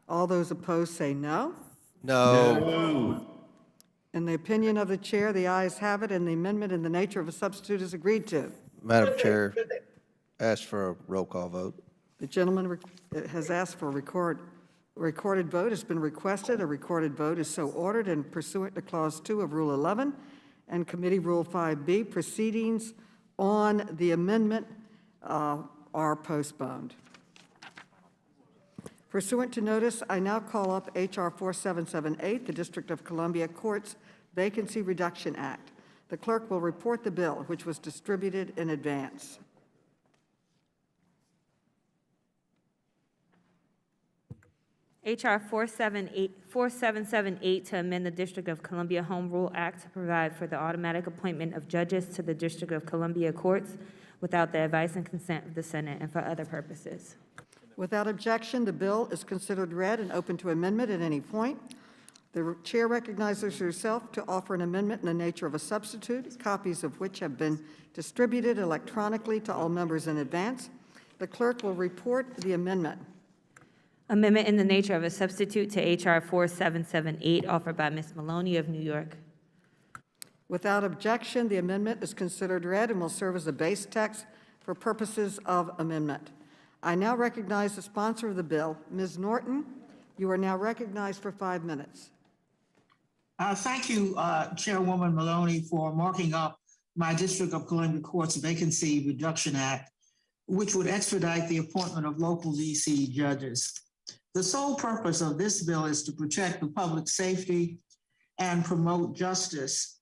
All those opposed say no. No. In the opinion of the chair, the ayes have it, and the amendment in the nature of a substitute is agreed to. Madam Chair, ask for a roll call vote. The gentleman has asked for a recorded vote. Has been requested. A recorded vote is so ordered and pursuant to Clause 2 of Rule 11 and Committee Rule 5B. Proceedings on the amendment are postponed. Pursuant to notice, I now call up H.R. 4778, the District of Columbia Courts Vacancy Reduction Act. The clerk will report the bill, which was distributed in advance. H.R. 4778 to amend the District of Columbia Home Rule Act to provide for the automatic appointment of judges to the District of Columbia courts without the advice and consent of the Senate and for other purposes. Without objection, the bill is considered read and open to amendment at any point. The chair recognizes herself to offer an amendment in the nature of a substitute, copies of which have been distributed electronically to all members in advance. The clerk will report the amendment. Amendment in the nature of a substitute to H.R. 4778 offered by Ms. Maloney of New York. Without objection, the amendment is considered read and will serve as a base text for purposes of amendment. I now recognize the sponsor of the bill, Ms. Norton. You are now recognized for 5 minutes. Thank you, Chairwoman Maloney, for marking up my District of Columbia Courts Vacancy Reduction Act, which would expedite the appointment of local DC judges. The sole purpose of this bill is to protect the public safety and promote justice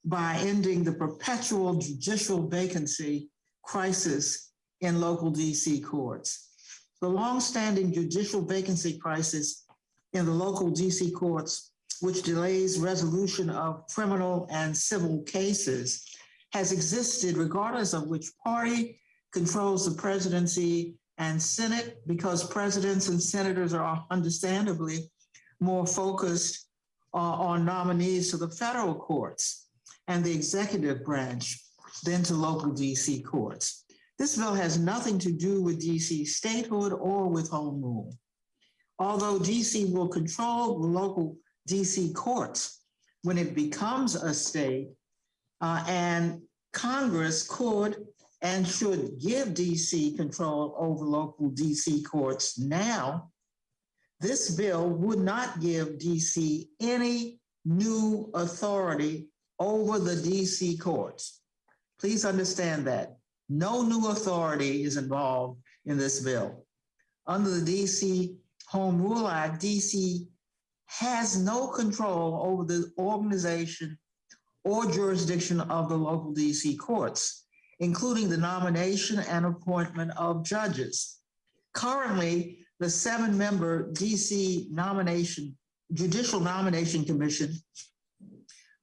by ending the perpetual judicial vacancy crisis in local DC courts. The longstanding judicial vacancy crisis in the local DC courts, which delays resolution of criminal and civil cases, has existed regardless of which party controls the presidency and Senate, because presidents and senators are understandably more focused on nominees to the federal courts and the executive branch than to local DC courts. This bill has nothing to do with DC statehood or with home rule. Although DC will control the local DC courts when it becomes a state, and Congress could and should give DC control over local DC courts now, this bill would not give DC any new authority over the DC courts. Please understand that. No new authority is involved in this bill. Under the DC Home Rule Act, DC has no control over the organization or jurisdiction of the local DC courts, including the nomination and appointment of judges. Currently, the 7-member DC Judicial Nomination Commission,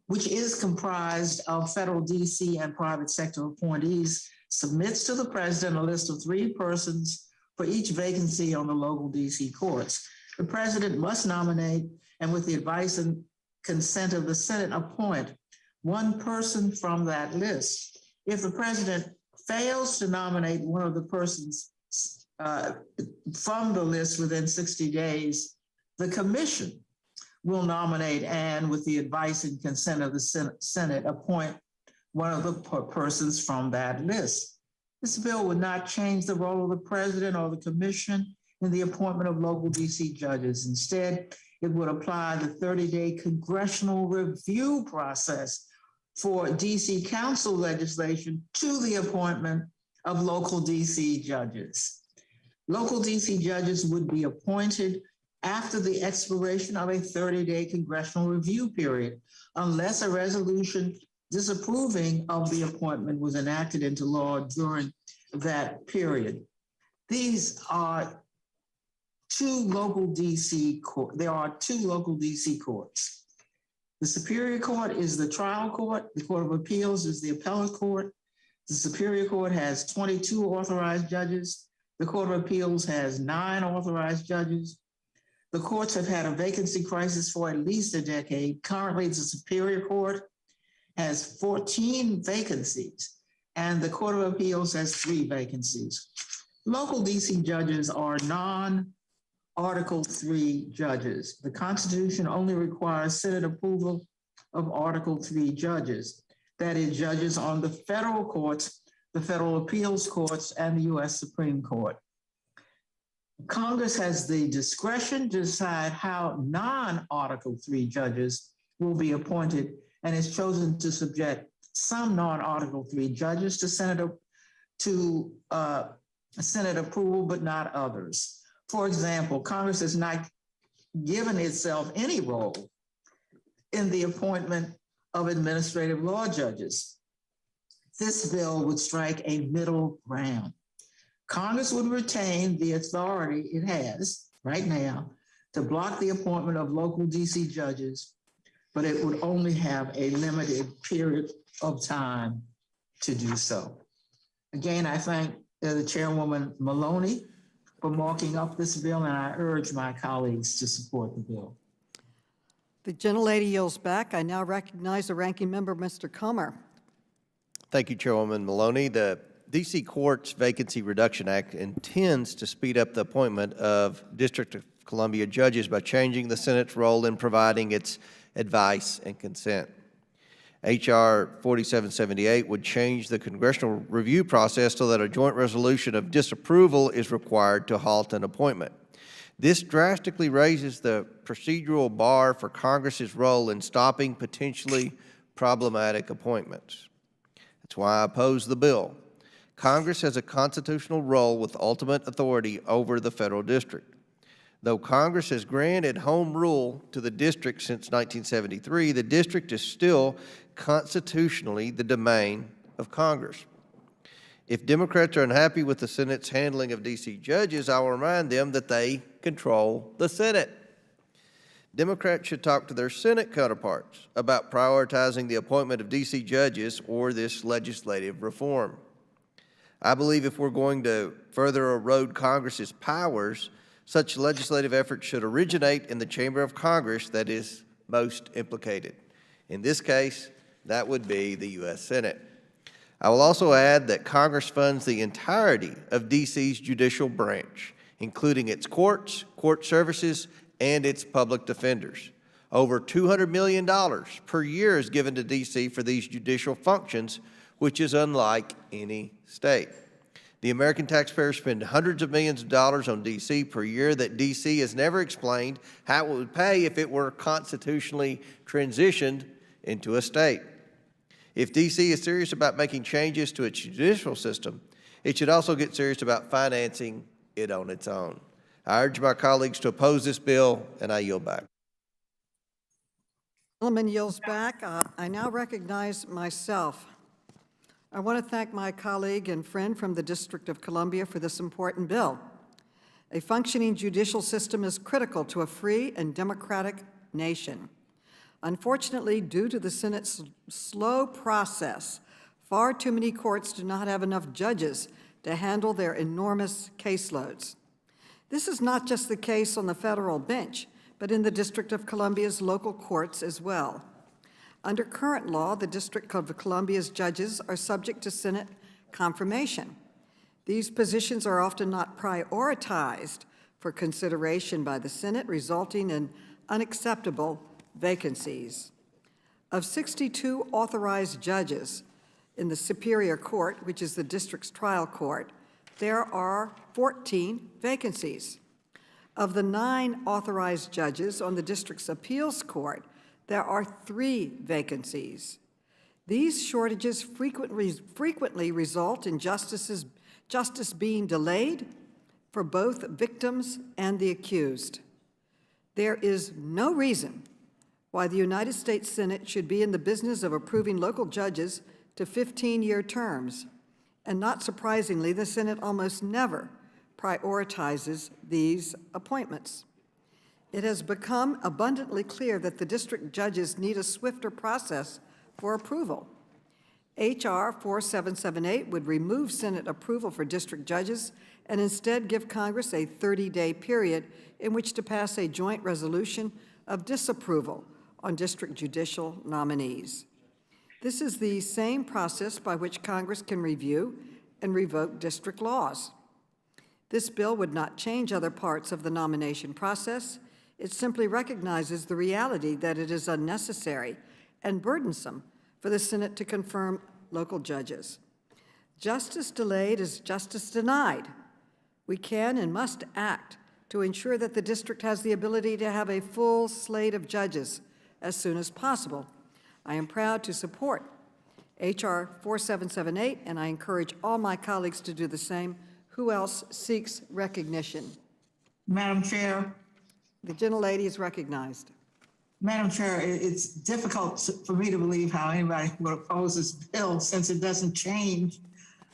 which is comprised of federal DC and private sector appointees, submits to the president a list of 3 persons for each vacancy on the local DC courts. The president must nominate and, with the advice and consent of the Senate, appoint 1 person from that list. If the president fails to nominate one of the persons from the list within 60 days, the commission will nominate and, with the advice and consent of the Senate, appoint one of the persons from that list. This bill would not change the role of the president or the commission in the appointment of local DC judges. Instead, it would apply the 30-day congressional review process for DC council legislation to the appointment of local DC judges. Local DC judges would be appointed after the expiration of a 30-day congressional review period, unless a resolution disapproving of the appointment was enacted into law during that period. These are 2 local DC courts. There are 2 local DC courts. The Superior Court is the trial court. The Court of Appeals is the appellate court. The Superior Court has 22 authorized judges. The Court of Appeals has 9 authorized judges. The courts have had a vacancy crisis for at least a decade. Currently, the Superior Court has 14 vacancies, and the Court of Appeals has 3 vacancies. Local DC judges are non-Article 3 judges. The Constitution only requires Senate approval of Article 3 judges. That is, judges on the federal courts, the federal appeals courts, and the U.S. Supreme Court. Congress has the discretion to decide how non-Article 3 judges will be appointed, and has chosen to subject some non-Article 3 judges to Senate approval, but not others. For example, Congress has not given itself any role in the appointment of administrative law judges. This bill would strike a middle ground. Congress would retain the authority it has right now to block the appointment of local DC judges, but it would only have a limited period of time to do so. Again, I thank the Chairwoman Maloney for marking up this bill, and I urge my colleagues to support the bill. The gentlelady yields back. I now recognize the ranking member, Mr. Comer. Thank you, Chairwoman Maloney. The D.C. Court's Vacancy Reduction Act intends to speed up the appointment of District of Columbia judges by changing the Senate's role in providing its advice and consent. H.R. 4778 would change the congressional review process so that a joint resolution of disapproval is required to halt an appointment. This drastically raises the procedural bar for Congress's role in stopping potentially problematic appointments. That's why I oppose the bill. Congress has a constitutional role with ultimate authority over the federal district. Though Congress has granted home rule to the district since 1973, the district is still constitutionally the domain of Congress. If Democrats are unhappy with the Senate's handling of D.C. judges, I will remind them that they control the Senate. Democrats should talk to their Senate counterparts about prioritizing the appointment of D.C. judges or this legislative reform. I believe if we're going to further erode Congress's powers, such legislative efforts should originate in the chamber of Congress that is most implicated. In this case, that would be the U.S. Senate. I will also add that Congress funds the entirety of D.C.'s judicial branch, including its courts, court services, and its public defenders. Over $200 million per year is given to D.C. for these judicial functions, which is unlike any state. The American taxpayers spend hundreds of millions of dollars on D.C. per year that D.C. has never explained how it would pay if it were constitutionally transitioned into a state. If D.C. is serious about making changes to its judicial system, it should also get serious about financing it on its own. I urge my colleagues to oppose this bill, and I yield back. Gentleman yields back. I now recognize myself. I want to thank my colleague and friend from the District of Columbia for this important bill. A functioning judicial system is critical to a free and democratic nation. Unfortunately, due to the Senate's slow process, far too many courts do not have enough judges to handle their enormous caseloads. This is not just the case on the federal bench, but in the District of Columbia's local courts as well. Under current law, the District of Columbia's judges are subject to Senate confirmation. These positions are often not prioritized for consideration by the Senate, resulting in unacceptable vacancies. Of 62 authorized judges in the Superior Court, which is the district's trial court, there are 14 vacancies. Of the 9 authorized judges on the district's appeals court, there are 3 vacancies. These shortages frequently result in justice being delayed for both victims and the accused. There is no reason why the United States Senate should be in the business of approving local judges to 15-year terms. And not surprisingly, the Senate almost never prioritizes these appointments. It has become abundantly clear that the district judges need a swifter process for approval. H.R. 4778 would remove Senate approval for district judges and instead give Congress a 30-day period in which to pass a joint resolution of disapproval on district judicial nominees. This is the same process by which Congress can review and revoke district laws. This bill would not change other parts of the nomination process. It simply recognizes the reality that it is unnecessary and burdensome for the Senate to confirm local judges. Justice delayed is justice denied. We can and must act to ensure that the district has the ability to have a full slate of judges as soon as possible. I am proud to support H.R. 4778, and I encourage all my colleagues to do the same. Who else seeks recognition? Madam Chair. The gentlelady is recognized. Madam Chair, it's difficult for me to believe how anybody would oppose this bill since it doesn't change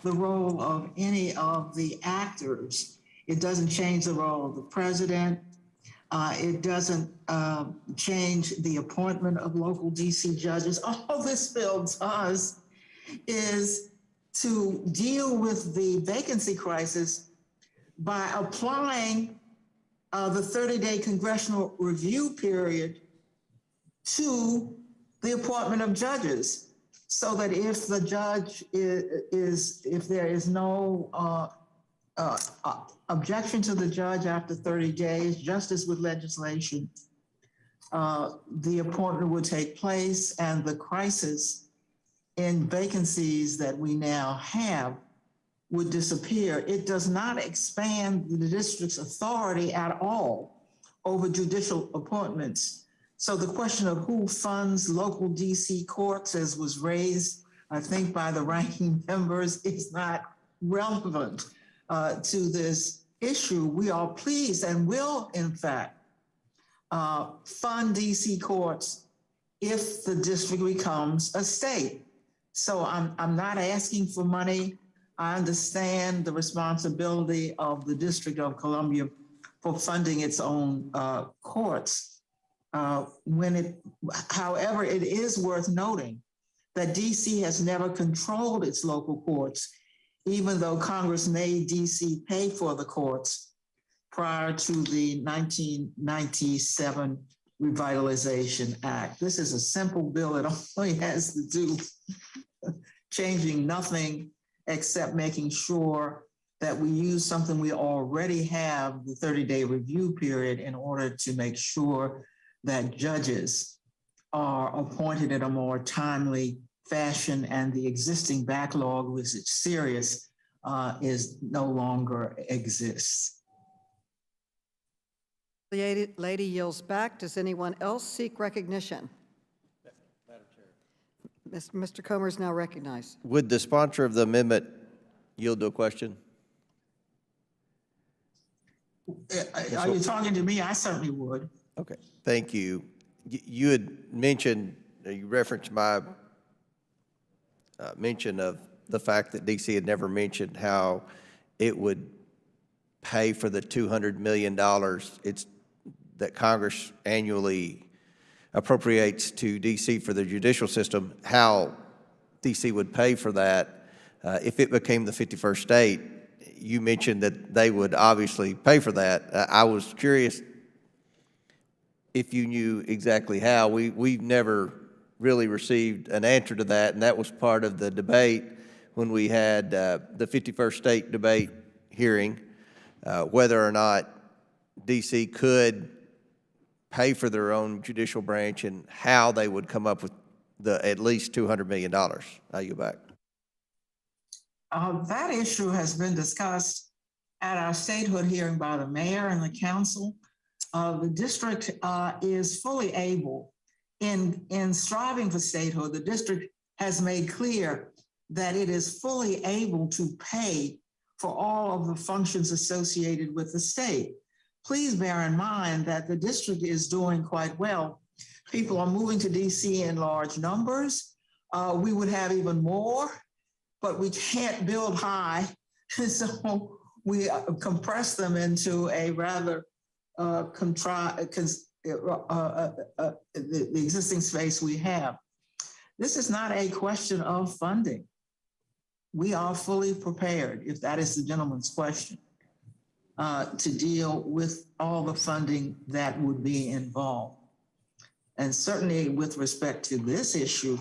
the role of any of the actors. It doesn't change the role of the president. It doesn't change the appointment of local DC judges. All this bill does is to deal with the vacancy crisis by applying the 30-day congressional review period to the appointment of judges, so that if the judge if there is no objection to the judge after 30 days, just as with legislation, the appointment would take place and the crisis in vacancies that we now have would disappear. It does not expand the district's authority at all over judicial appointments. So the question of who funds local DC courts, as was raised, I think, by the ranking members, is not relevant to this issue. We are pleased and will, in fact, fund DC courts if the district becomes a state. So I'm not asking for money. I understand the responsibility of the District of Columbia for funding its own courts. However, it is worth noting that DC has never controlled its local courts, even though Congress made DC pay for the courts prior to the 1997 Revitalization Act. This is a simple bill. It only has to do changing nothing except making sure that we use something we already have, the 30-day review period, in order to make sure that judges are appointed in a more timely fashion and the existing backlog, which is serious, is no longer exists. The lady yields back. Does anyone else seek recognition? Mr. Comer is now recognized. Would the sponsor of the amendment yield to a question? Are you talking to me? I certainly would. Okay, thank you. You had mentioned, you referenced my mention of the fact that DC had never mentioned how it would pay for the $200 million that Congress annually appropriates to DC for the judicial system, how DC would pay for that if it became the 51st state. You mentioned that they would obviously pay for that. I was curious if you knew exactly how. We've never really received an answer to that, and that was part of the debate when we had the 51st state debate hearing, whether or not DC could pay for their own judicial branch and how they would come up with the at least $200 million. I yield back. That issue has been discussed at our statehood hearing by the mayor and the council. The district is fully able, in striving for statehood, the district has made clear that it is fully able to pay for all of the functions associated with the state. Please bear in mind that the district is doing quite well. People are moving to DC in large numbers. We would have even more, but we can't build high. So we compress them into a rather the existing space we have. This is not a question of funding. We are fully prepared, if that is the gentleman's question, to deal with all the funding that would be involved. And certainly with respect to this issue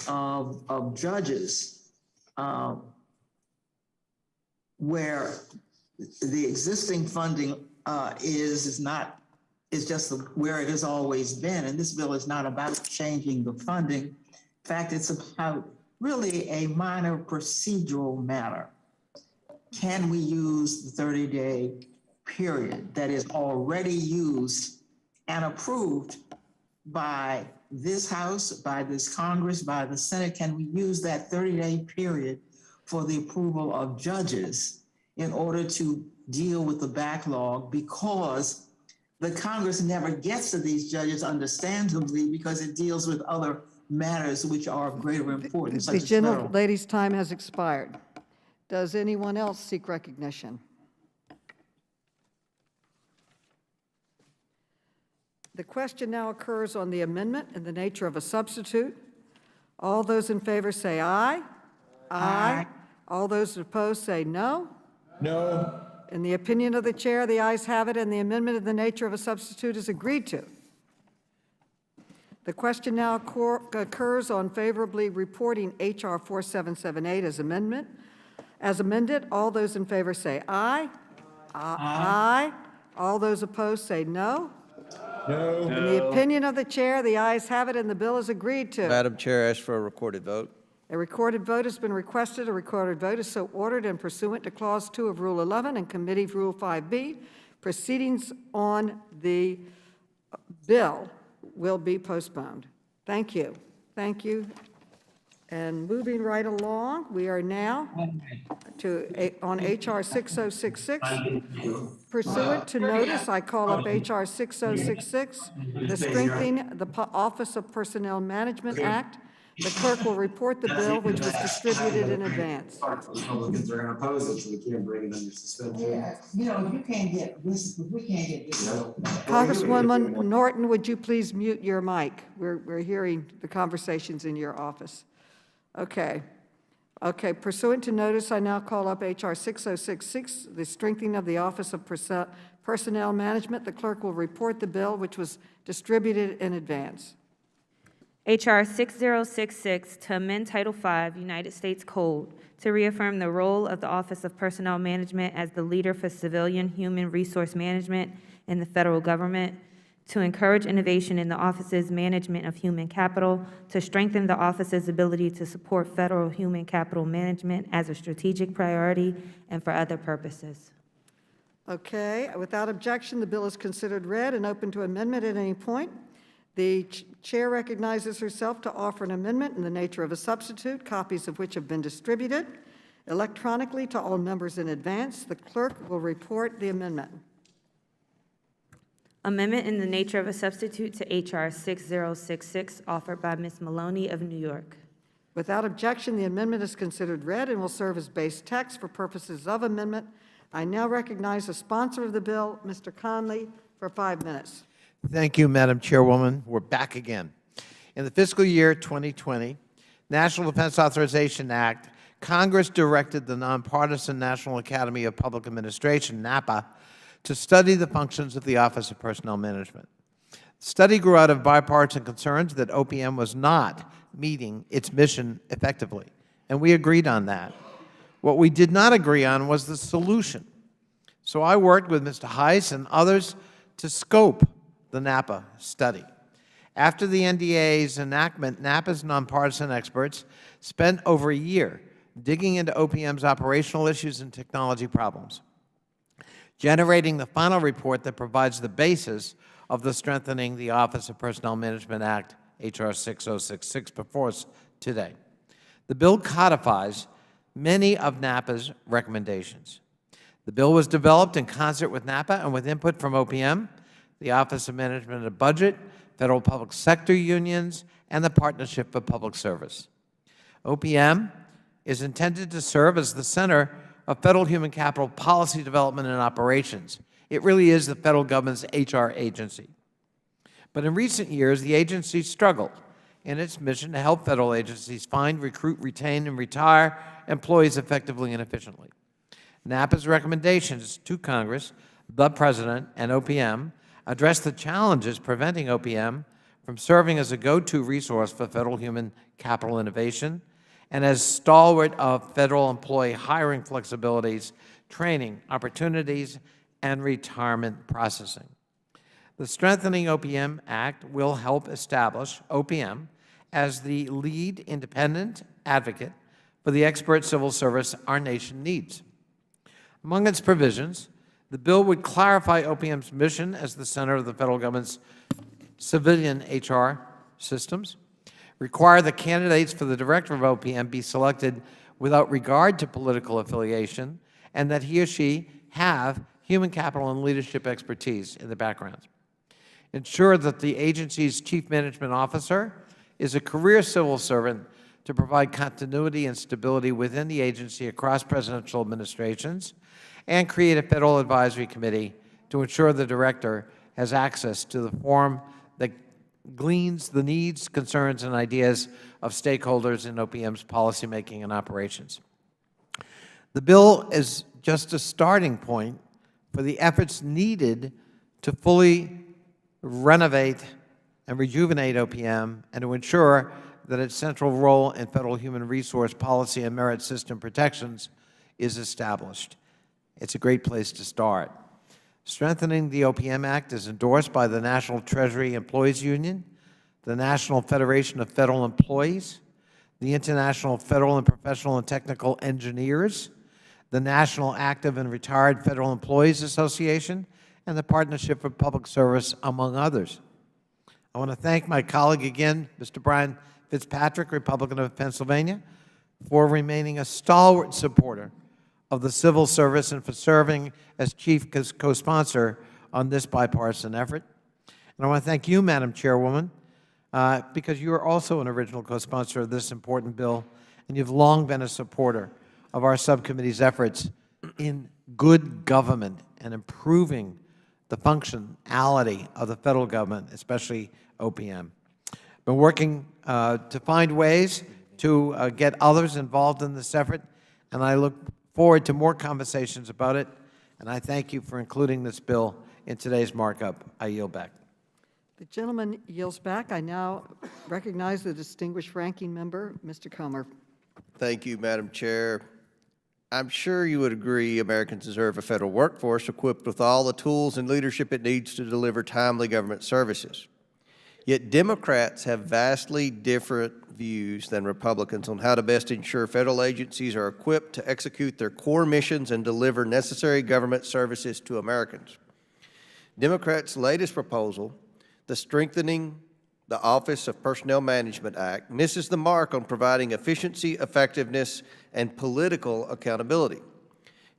of judges, where the existing funding is just where it has always been. And this bill is not about changing the funding. In fact, it's about really a minor procedural matter. Can we use the 30-day period that is already used and approved by this House, by this Congress, by the Senate? Can we use that 30-day period for the approval of judges in order to deal with the backlog? Because the Congress never gets to these judges, understandably, because it deals with other matters which are of greater importance, such The as federal. gentlelady's time has expired. Does anyone else seek recognition? The question now occurs on the amendment in the nature of a substitute. All those in favor say aye. Aye. All those opposed say no. No. In the opinion of the chair, the ayes have it, and the amendment in the nature of a substitute is agreed to. The question now occurs on favorably reporting H.R. 4778 as amended. All those in favor say aye. Aye. All those opposed say no. No. In the opinion of the chair, the ayes have it, and the bill is agreed to. Madam Chair, ask for a recorded vote. A recorded vote has been requested. A recorded vote is so ordered and pursuant to Clause 2 of Rule 11 and Committee Rule 5B. Proceedings on the bill will be postponed. Thank you. Thank you. And moving right along, we are now on H.R. 6066. Pursuant to notice, I call up H.R. 6066, the Strengthening the Office of Personnel Management Act. The clerk will report the bill, which was distributed in advance. Republicans are going to oppose it, so we can't bring it under suspension. Yeah, you know, you can't get this, we can't get this. Congresswoman Norton, would you please mute your mic? We're hearing the conversations in your office. Okay. Okay, pursuant to notice, I now call up H.R. 6066, the Strengthening of the Office of Personnel Management. The clerk will report the bill, which was distributed in advance. H.R. 6066 to amend Title V, United States Code, to reaffirm the role of the Office of Personnel Management as the leader for civilian human resource management in the federal government, to encourage innovation in the office's management of human capital, to strengthen the office's ability to support federal human capital management as a strategic priority, and for other purposes. Okay, without objection, the bill is considered read and open to amendment at any point. The chair recognizes herself to offer an amendment in the nature of a substitute, copies of which have been distributed electronically to all members in advance. The clerk will report the amendment. Amendment in the nature of a substitute to H.R. 6066, offered by Ms. Maloney of New York. Without objection, the amendment is considered read and will serve as base text for purposes of amendment. I now recognize the sponsor of the bill, Mr. Conley, for 5 minutes. Thank you, Madam Chairwoman. We're back again. In the fiscal year 2020 National Defense Authorization Act, Congress directed the nonpartisan National Academy of Public Administration, NAPA, to study the functions of the Office of Personnel Management. The study grew out of bipartisan concerns that OPM was not meeting its mission effectively, and we agreed on that. What we did not agree on was the solution. So I worked with Mr. Heiss and others to scope the NAPA study. After the NDA's enactment, NAPA's nonpartisan experts spent over a year digging into OPM's operational issues and technology problems, generating the final report that provides the basis of the Strengthening the Office of Personnel Management Act, H.R. 6066, before us today. The bill codifies many of NAPA's recommendations. The bill was developed in concert with NAPA and with input from OPM, the Office of Management and Budget, federal public sector unions, and the Partnership for Public Service. OPM is intended to serve as the center of federal human capital policy development and operations. It really is the federal government's HR agency. But in recent years, the agency struggled in its mission to help federal agencies find, recruit, retain, and retire employees effectively and efficiently. NAPA's recommendations to Congress, the President, and OPM address the challenges preventing OPM from serving as a go-to resource for federal human capital innovation and as stalwart of federal employee hiring flexibilities, training opportunities, and retirement processing. The Strengthening OPM Act will help establish OPM as the lead independent advocate for the expert civil service our nation needs. Among its provisions, the bill would clarify OPM's mission as the center of the federal government's civilian HR systems, require that candidates for the director of OPM be selected without regard to political affiliation, and that he or she have human capital and leadership expertise in the background. Ensure that the agency's chief management officer is a career civil servant to provide continuity and stability within the agency across presidential administrations, and create a federal advisory committee to ensure the director has access to the forum that gleans the needs, concerns, and ideas of stakeholders in OPM's policymaking and operations. The bill is just a starting point for the efforts needed to fully renovate and rejuvenate OPM and to ensure that its central role in federal human resource policy and merit system protections is established. It's a great place to start. Strengthening the OPM Act is endorsed by the National Treasury Employees Union, the National Federation of Federal Employees, the International Federal and Professional and Technical Engineers, the National Active and Retired Federal Employees Association, and the Partnership for Public Service, among others. I want to thank my colleague again, Mr. Brian Fitzpatrick, Republican of Pennsylvania, for remaining a stalwart supporter of the civil service and for serving as chief co-sponsor on this bipartisan effort. And I want to thank you, Madam Chairwoman, because you are also an original co-sponsor of this important bill, and you've long been a supporter of our subcommittee's efforts in good government and improving the functionality of the federal government, especially OPM. Been working to find ways to get others involved in this effort, and I look forward to more conversations about it, and I thank you for including this bill in today's markup. I yield back. The gentleman yields back. I now recognize the distinguished ranking member, Mr. Comer. Thank you, Madam Chair. I'm sure you would agree Americans deserve a federal workforce equipped with all the tools and leadership it needs to deliver timely government services. Yet Democrats have vastly different views than Republicans on how to best ensure federal agencies are equipped to execute their core missions and deliver necessary government services to Americans. Democrats' latest proposal, the Strengthening the Office of Personnel Management Act, misses the mark on providing efficiency, effectiveness, and political accountability.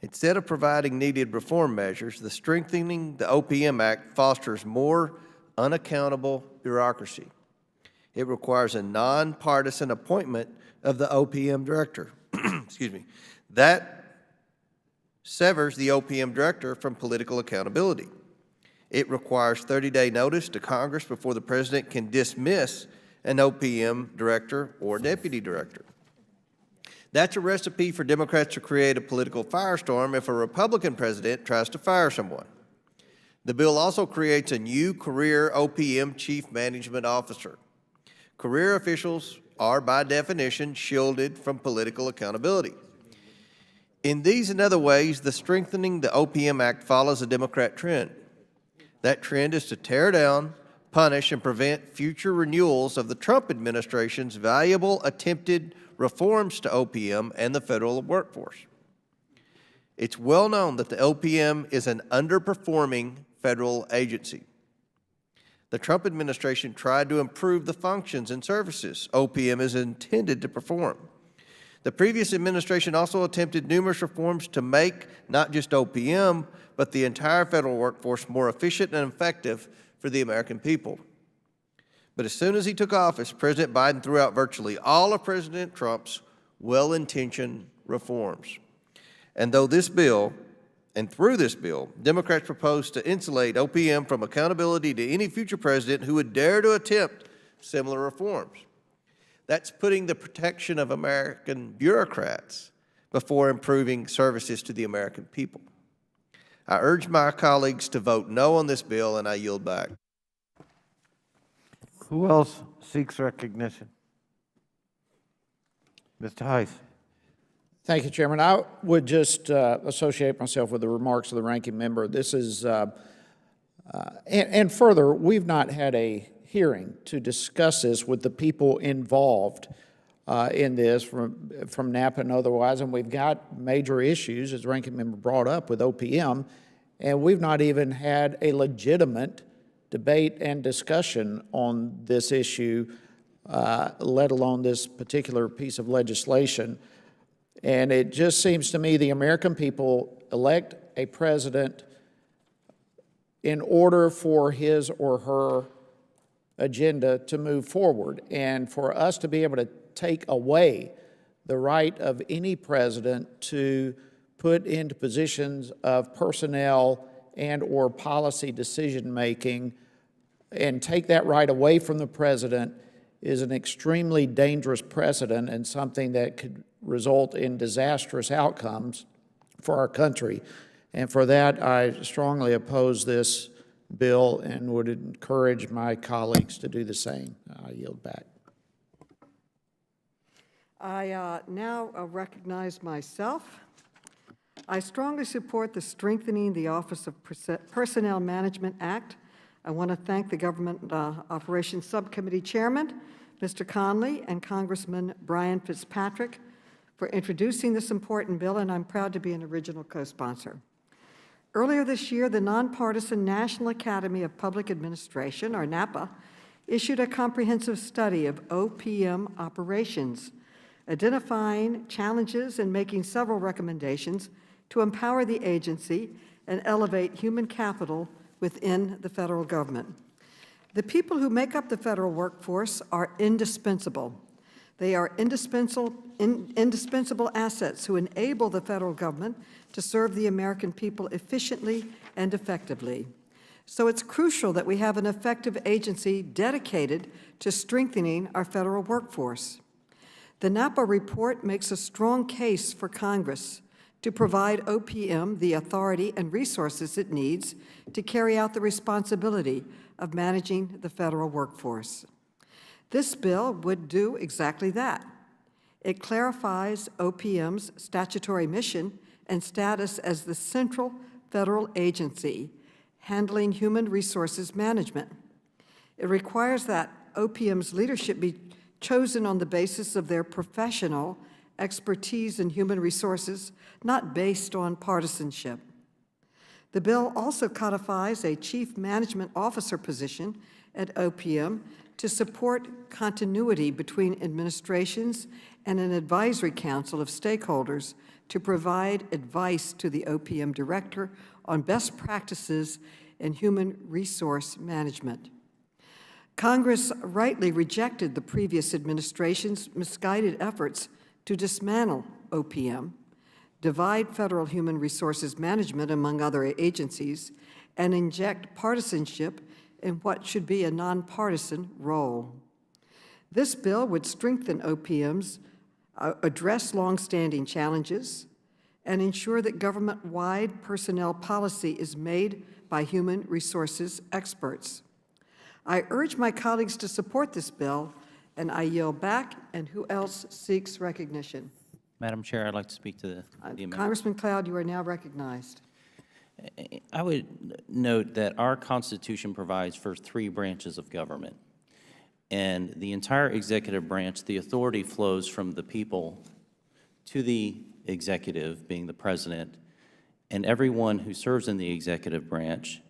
Instead of providing needed reform measures, the Strengthening the OPM Act fosters more unaccountable bureaucracy. It requires a nonpartisan appointment of the OPM director. Excuse me. That severs the OPM director from political accountability. It requires 30-day notice to Congress before the President can dismiss an OPM director or deputy director. That's a recipe for Democrats to create a political firestorm if a Republican president tries to fire someone. The bill also creates a new career OPM chief management officer. Career officials are, by definition, shielded from political accountability. In these and other ways, the Strengthening the OPM Act follows a Democrat trend. That trend is to tear down, punish, and prevent future renewals of the Trump administration's valuable attempted reforms to OPM and the federal workforce. It's well known that the OPM is an underperforming federal agency. The Trump administration tried to improve the functions and services OPM is intended to perform. The previous administration also attempted numerous reforms to make not just OPM, but the entire federal workforce more efficient and effective for the American people. But as soon as he took office, President Biden threw out virtually all of President Trump's well-intentioned reforms. And through this bill, Democrats propose to insulate OPM from accountability to any future president who would dare to attempt similar reforms. That's putting the protection of American bureaucrats before improving services to the American people. I urge my colleagues to vote no on this bill, and I yield back. Who else seeks recognition? Mr. Heiss. Thank you, Chairman. I would just associate myself with the remarks of the ranking member. This is, and further, we've not had a hearing to discuss this with the people involved in this from NAPA and otherwise, and we've got major issues, as the ranking member brought up, with OPM, and we've not even had a legitimate debate and discussion on this issue, let alone this particular piece of legislation. And it just seems to me the American people elect a president in order for his or her agenda to move forward. And for us to be able to take away the right of any president to put into positions of personnel and or policy decision-making and take that right away from the president is an extremely dangerous precedent and something that could result in disastrous outcomes for our country. And for that, I strongly oppose this bill and would encourage my colleagues to do the same. I yield back. I now recognize myself. I strongly support the Strengthening the Office of Personnel Management Act. I want to thank the Government Operations Subcommittee Chairman, Mr. Conley, and Congressman Brian Fitzpatrick for introducing this important bill, and I'm proud to be an original co-sponsor. Earlier this year, the nonpartisan National Academy of Public Administration, or NAPA, issued a comprehensive study of OPM operations, identifying challenges and making several recommendations to empower the agency and elevate human capital within the federal government. The people who make up the federal workforce are indispensable. They are indispensable assets who enable the federal government to serve the American people efficiently and effectively. So it's crucial that we have an effective agency dedicated to strengthening our federal workforce. The NAPA report makes a strong case for Congress to provide OPM the authority and resources it needs to carry out the responsibility of managing the federal workforce. This bill would do exactly that. It clarifies OPM's statutory mission and status as the central federal agency handling human resources management. It requires that OPM's leadership be chosen on the basis of their professional expertise in human resources, not based on partisanship. The bill also codifies a chief management officer position at OPM to support continuity between administrations and an advisory council of stakeholders to provide advice to the OPM director on best practices in human resource management. Congress rightly rejected the previous administration's misguided efforts to dismantle OPM, divide federal human resources management among other agencies, and inject partisanship in what should be a nonpartisan role. This bill would strengthen OPM's, address longstanding challenges, and ensure that government-wide personnel policy is made by human resources experts. I urge my colleagues to support this bill, and I yield back. And who else seeks recognition? Madam Chair, I'd like to speak to the amendment. Congressman Cloud, you are now recognized. I would note that our Constitution provides for 3 branches of government. And the entire executive branch, the authority flows from the people to the executive, being the president, and everyone who serves in the executive branch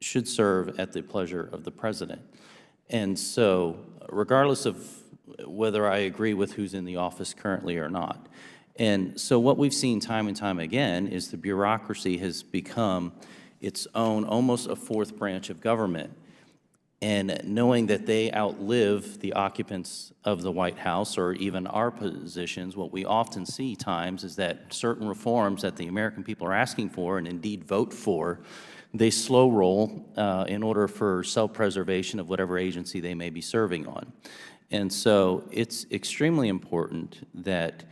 should serve at the pleasure of the president. And so, regardless of whether I agree with who's in the office currently or not. And so what we've seen time and time again is the bureaucracy has become its own, almost a 4th branch of government. And knowing that they outlive the occupants of the White House or even our positions, what we often see times is that certain reforms that the American people are asking for and indeed vote for, they slow roll in order for self-preservation of whatever agency they may be serving on. And so it's extremely important that,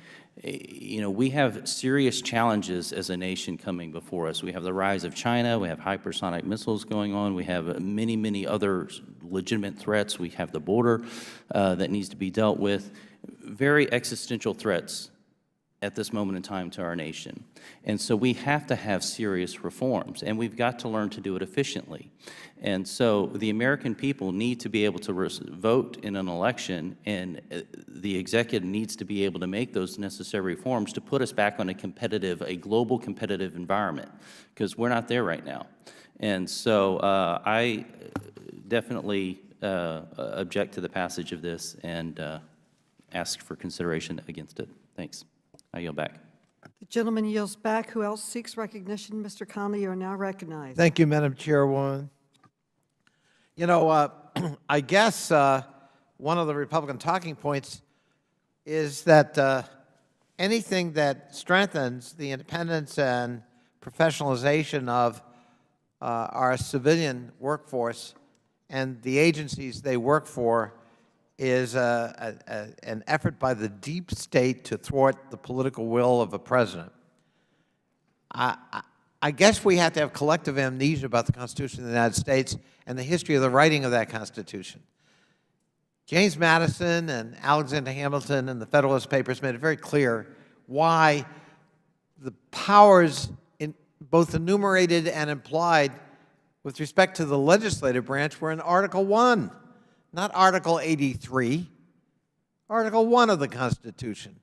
we have serious challenges as a nation coming before us. We have the rise of China, we have hypersonic missiles going on, we have many, many other legitimate threats, we have the border that needs to be dealt with, very existential threats at this moment in time to our nation. And so we have to have serious reforms, and we've got to learn to do it efficiently. And so the American people need to be able to vote in an election, and the executive needs to be able to make those necessary reforms to put us back on a global competitive environment, because we're not there right now. And so I definitely object to the passage of this and ask for consideration against it. Thanks. I yield back. The gentleman yields back. Who else seeks recognition? Mr. Conley, you are now recognized. Thank you, Madam Chairwoman. I guess one of the Republican talking points is that anything that strengthens the independence and professionalization of our civilian workforce and the agencies they work for is an effort by the deep state to thwart the political will of a president. I guess we have to have collective amnesia about the Constitution of the United States and the history of the writing of that Constitution. James Madison and Alexander Hamilton and the Federalist Papers made it very clear why the powers, both enumerated and implied, with respect to the legislative branch were in Article 1. Not Article 83, Article 1 of the Constitution,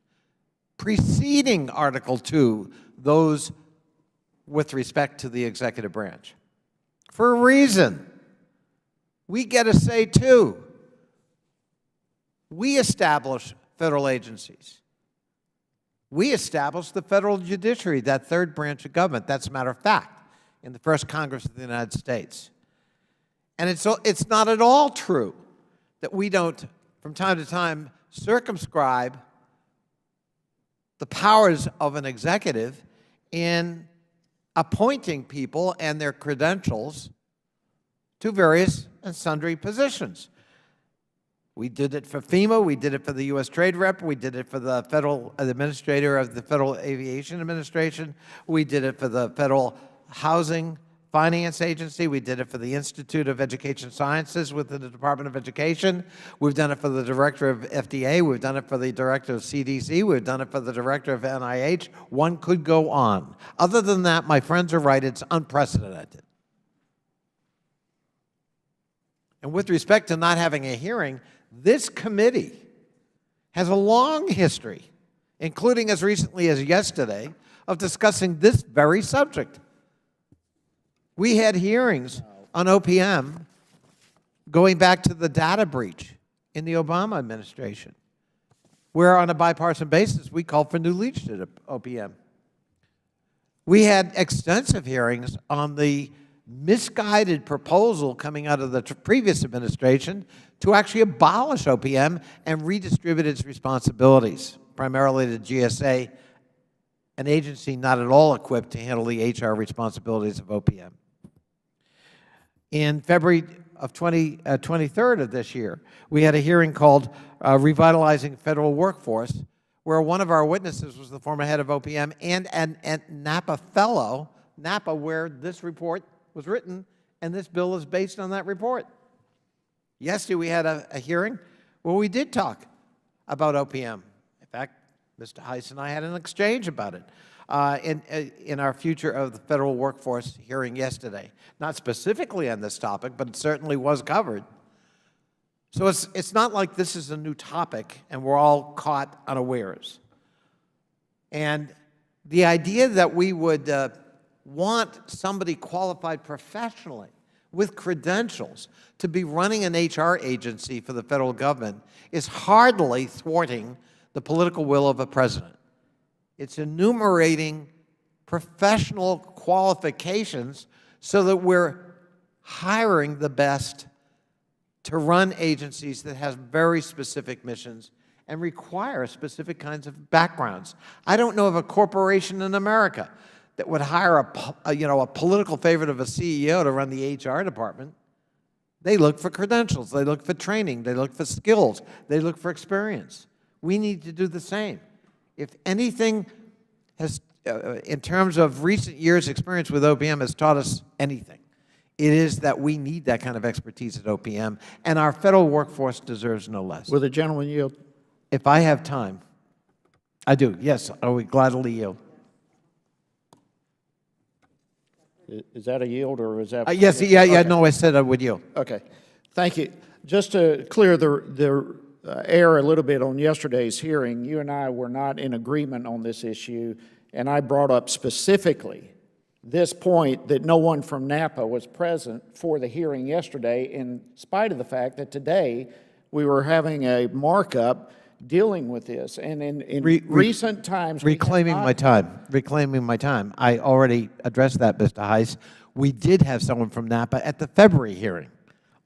preceding Article 2, those with respect to the executive branch. For a reason. We get a say too. We establish federal agencies. We established the federal judiciary, that third branch of government. That's a matter of fact in the first Congress of the United States. And it's not at all true that we don't, from time to time, circumscribe the powers of an executive in appointing people and their credentials to various and sundry positions. We did it for FEMA, we did it for the U.S. Trade Rep, we did it for the Federal Administrator of the Federal Aviation Administration, we did it for the Federal Housing Finance Agency, we did it for the Institute of Education Sciences within the Department of Education, we've done it for the Director of FDA, we've done it for the Director of CDC, we've done it for the Director of NIH. One could go on. Other than that, my friends are right, it's unprecedented. And with respect to not having a hearing, this committee has a long history, including as recently as yesterday, of discussing this very subject. We had hearings on OPM going back to the data breach in the Obama administration, where on a bipartisan basis we called for new leadership at OPM. We had extensive hearings on the misguided proposal coming out of the previous administration to actually abolish OPM and redistribute its responsibilities, primarily to GSA, an agency not at all equipped to handle the HR responsibilities of OPM. In February of 23rd of this year, we had a hearing called Revitalizing Federal Workforce, where one of our witnesses was the former head of OPM and NAPA fellow, NAPA, where this report was written, and this bill is based on that report. Yesterday we had a hearing where we did talk about OPM. In fact, Mr. Heiss and I had an exchange about it in our Future of the Federal Workforce hearing yesterday. Not specifically on this topic, but it certainly was covered. So it's not like this is a new topic and we're all caught unawares. And the idea that we would want somebody qualified professionally with credentials to be running an HR agency for the federal government is hardly thwarting the political will of a president. It's enumerating professional qualifications so that we're hiring the best to run agencies that have very specific missions and require specific kinds of backgrounds. I don't know of a corporation in America that would hire a political favorite of a CEO to run the HR department. They look for credentials, they look for training, they look for skills, they look for experience. We need to do the same. If anything has, in terms of recent years' experience with OPM, has taught us anything, it is that we need that kind of expertise at OPM, and our federal workforce deserves no less. Will the gentleman yield? If I have time, I do, yes, I would gladly yield. Is that a yield, or is that? Yes, yeah, Okay. no, I said I would yield. Okay, thank you. Just to clear the air a little bit on yesterday's hearing, you and I were not in agreement on this issue, and I brought up specifically this point that no one from Napa was present for the hearing yesterday, in spite of the fact that today we were having a markup dealing with this. And in recent times, we have Reclaiming not- my time. I already addressed that, Mr. Heiss. We did have someone from Napa at the February hearing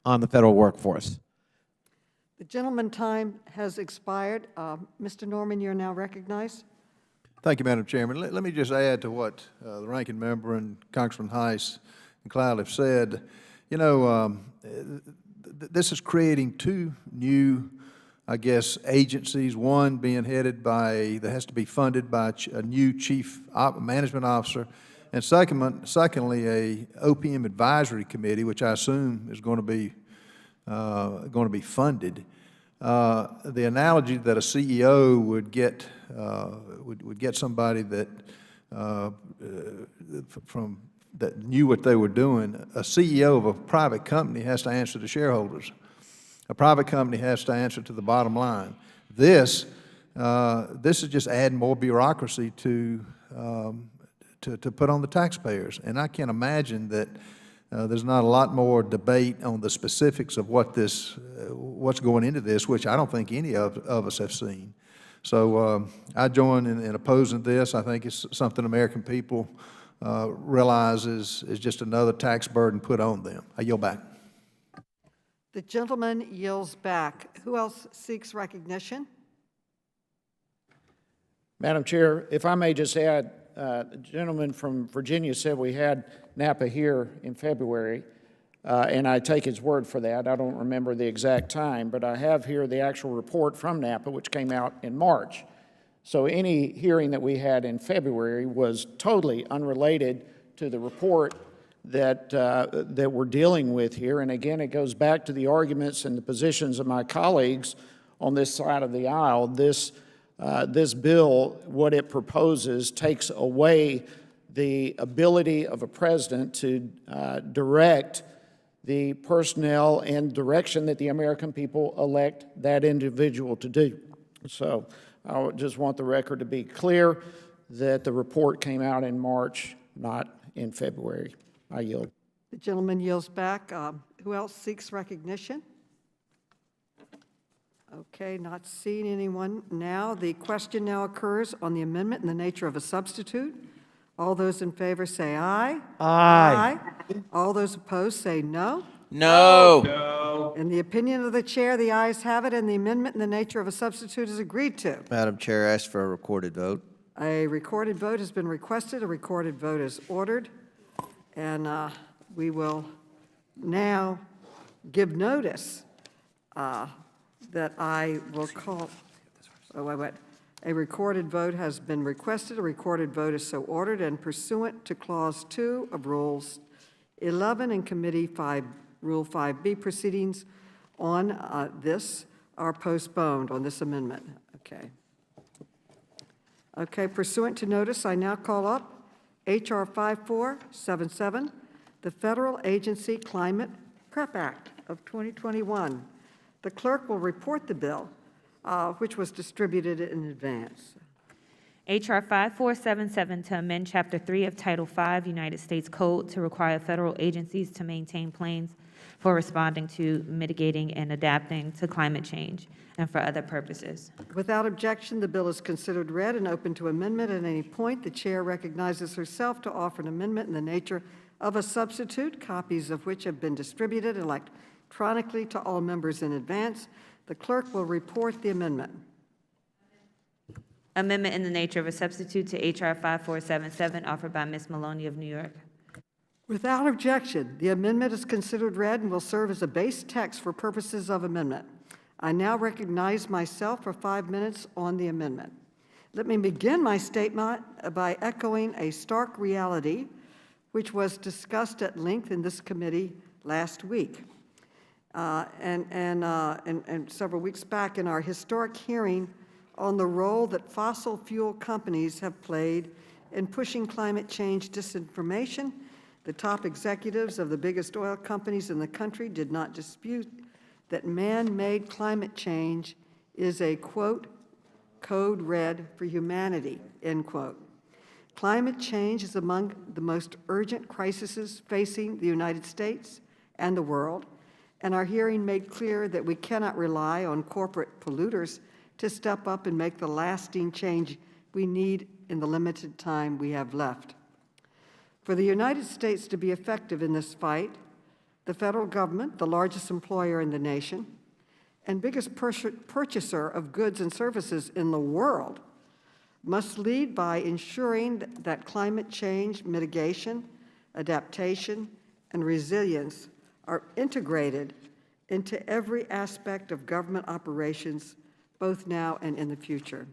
on the federal workforce. The gentleman time has expired. Mr. Norman, you're now recognized. Thank you, Madam Chairman. Let me just add to what the ranking member and Congressman Heiss and Cloud have said. You know, this is creating two new, I guess, agencies, one being headed by, that has to be funded by a new chief management officer, and secondly, a OPM advisory committee, which I assume is going to be funded. The analogy that a CEO would get somebody that that knew what they were doing. A CEO of a private company has to answer to shareholders. A private company has to answer to the bottom line. This is just adding more bureaucracy to put on the taxpayers. And I can't imagine that there's not a lot more debate on the specifics of what's going into this, which I don't think any of us have seen. So I join in opposing this. I think it's something American people realize is just another tax burden put on them. I yield back. The gentleman yields back. Who else seeks recognition? Madam Chair, if I may just add, the gentleman from Virginia said we had Napa here in February, and I take his word for that. I don't remember the exact time, but I have here the actual report from Napa, which came out in March. So any hearing that we had in February was totally unrelated to the report that we're dealing with here. And again, it goes back to the arguments and the positions of my colleagues on this side of the aisle. This bill, what it proposes, takes away the ability of a president to direct the personnel and direction that the American people elect that individual to do. So I just want the record to be clear that the report came out in March, not in February. I yield. The gentleman yields back. Who else seeks recognition? Okay, not seeing anyone now. The question now occurs on the amendment in the nature of a substitute. All those in favor say aye. Aye. All those opposed say no. No. In the opinion of the chair, the ayes have it, and the amendment in the nature of a substitute is agreed to. Madam Chair, I ask for a recorded vote. A recorded vote has been requested. A recorded vote is ordered. And we will now give notice that I will call. A recorded vote has been requested. A recorded vote is so ordered, and pursuant to Clause 2 of Rules 11 and Committee 5, Rule 5B, proceedings on this are postponed on this amendment. Okay. Okay, pursuant to notice, I now call up H.R. 5477, the Federal Agency Climate Prep Act of 2021. The clerk will report the bill, which was distributed in advance. H.R. 5477 to amend Chapter 3 of Title 5 United States Code to require federal agencies to maintain plans for responding to, mitigating, and adapting to climate change, and for other purposes. Without objection, the bill is considered read and open to amendment at any point. The chair recognizes herself to offer an amendment in the nature of a substitute, copies of which have been distributed electronically to all members in advance. The clerk will report the amendment. Amendment in the nature of a substitute to H.R. 5477, offered by Ms. Maloney of New York. Without objection, the amendment is considered read and will serve as a base text for purposes of amendment. I now recognize myself for 5 minutes on the amendment. Let me begin my statement by echoing a stark reality which was discussed at length in this committee last week and several weeks back in our historic hearing on the role that fossil fuel companies have played in pushing climate change disinformation. The top executives of the biggest oil companies in the country did not dispute that man-made climate change is a, quote, code red for humanity, end quote. Climate change is among the most urgent crises facing the United States and the world, and our hearing made clear that we cannot rely on corporate polluters to step up and make the lasting change we need in the limited time we have left. For the United States to be effective in this fight, the federal government, the largest employer in the nation and biggest purchaser of goods and services in the world, must lead by ensuring that climate change mitigation, adaptation, and resilience are integrated into every aspect of government operations, both now and in the future.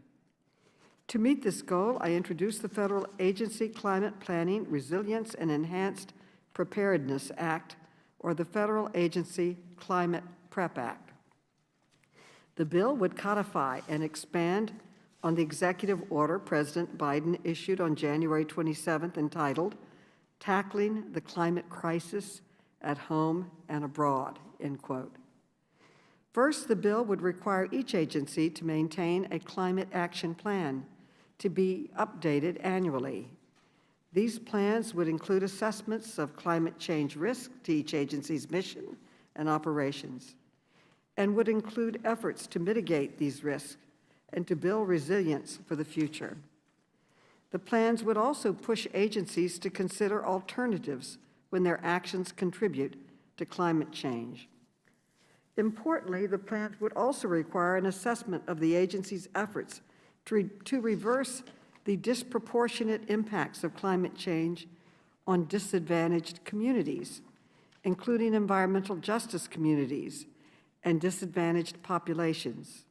To meet this goal, I introduced the Federal Agency Climate Planning, Resilience, and Enhanced Preparedness Act, or the Federal Agency Climate Prep Act. The bill would codify and expand on the executive order President Biden issued on January 27th entitled, Tackling the Climate Crisis at Home and Abroad, end quote. First, the bill would require each agency to maintain a climate action plan to be updated annually. These plans would include assessments of climate change risk to each agency's mission and operations, and would include efforts to mitigate these risks and to build resilience for the future. The plans would also push agencies to consider alternatives when their actions contribute to climate change. Importantly, the plans would also require an assessment of the agency's efforts to reverse the disproportionate impacts of climate change on disadvantaged communities, including environmental justice communities and disadvantaged populations.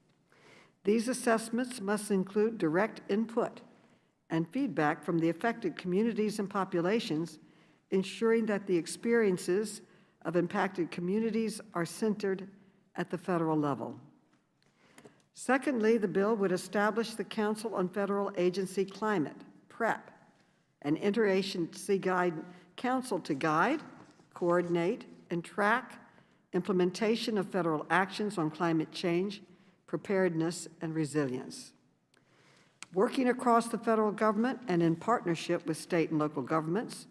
These assessments must include direct input and feedback from the affected communities and populations, ensuring that the experiences of impacted communities are centered at the federal level. Secondly, the bill would establish the Council on Federal Agency Climate, PREP, an interagency council to guide, coordinate, and track implementation of federal actions on climate change, preparedness, and resilience. Working across the federal government and in partnership with state and local governments,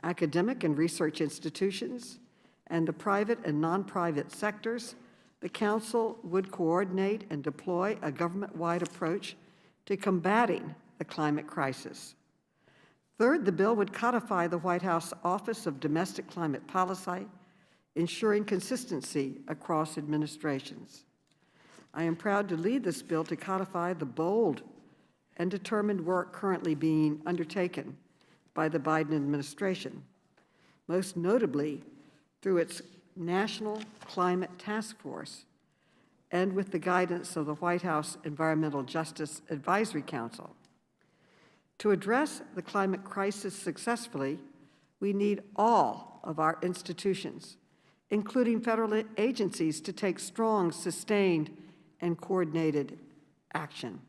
academic and research institutions, and the private and non-private sectors, the Council would coordinate and deploy a government-wide approach to combating the climate crisis. Third, the bill would codify the White House Office of Domestic Climate Policy, ensuring consistency across administrations. I am proud to lead this bill to codify the bold and determined work currently being undertaken by the Biden administration, most notably through its National Climate Task Force and with the guidance of the White House Environmental Justice Advisory Council. To address the climate crisis successfully, we need all of our institutions, including federal agencies, to take strong, sustained, and coordinated action.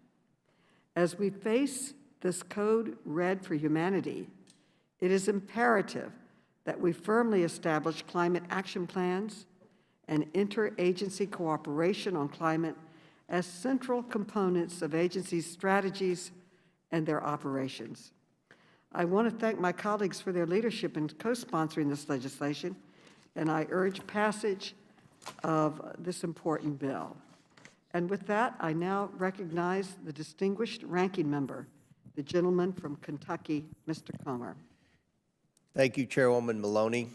As we face this code red for humanity, it is imperative that we firmly establish climate action plans and interagency cooperation on climate as central components of agencies' strategies and their operations. I want to thank my colleagues for their leadership in co-sponsoring this legislation, and I urge passage of this important bill. And with that, I now recognize the distinguished ranking member, the gentleman from Kentucky, Mr. Comer. Thank you, Chairwoman Maloney.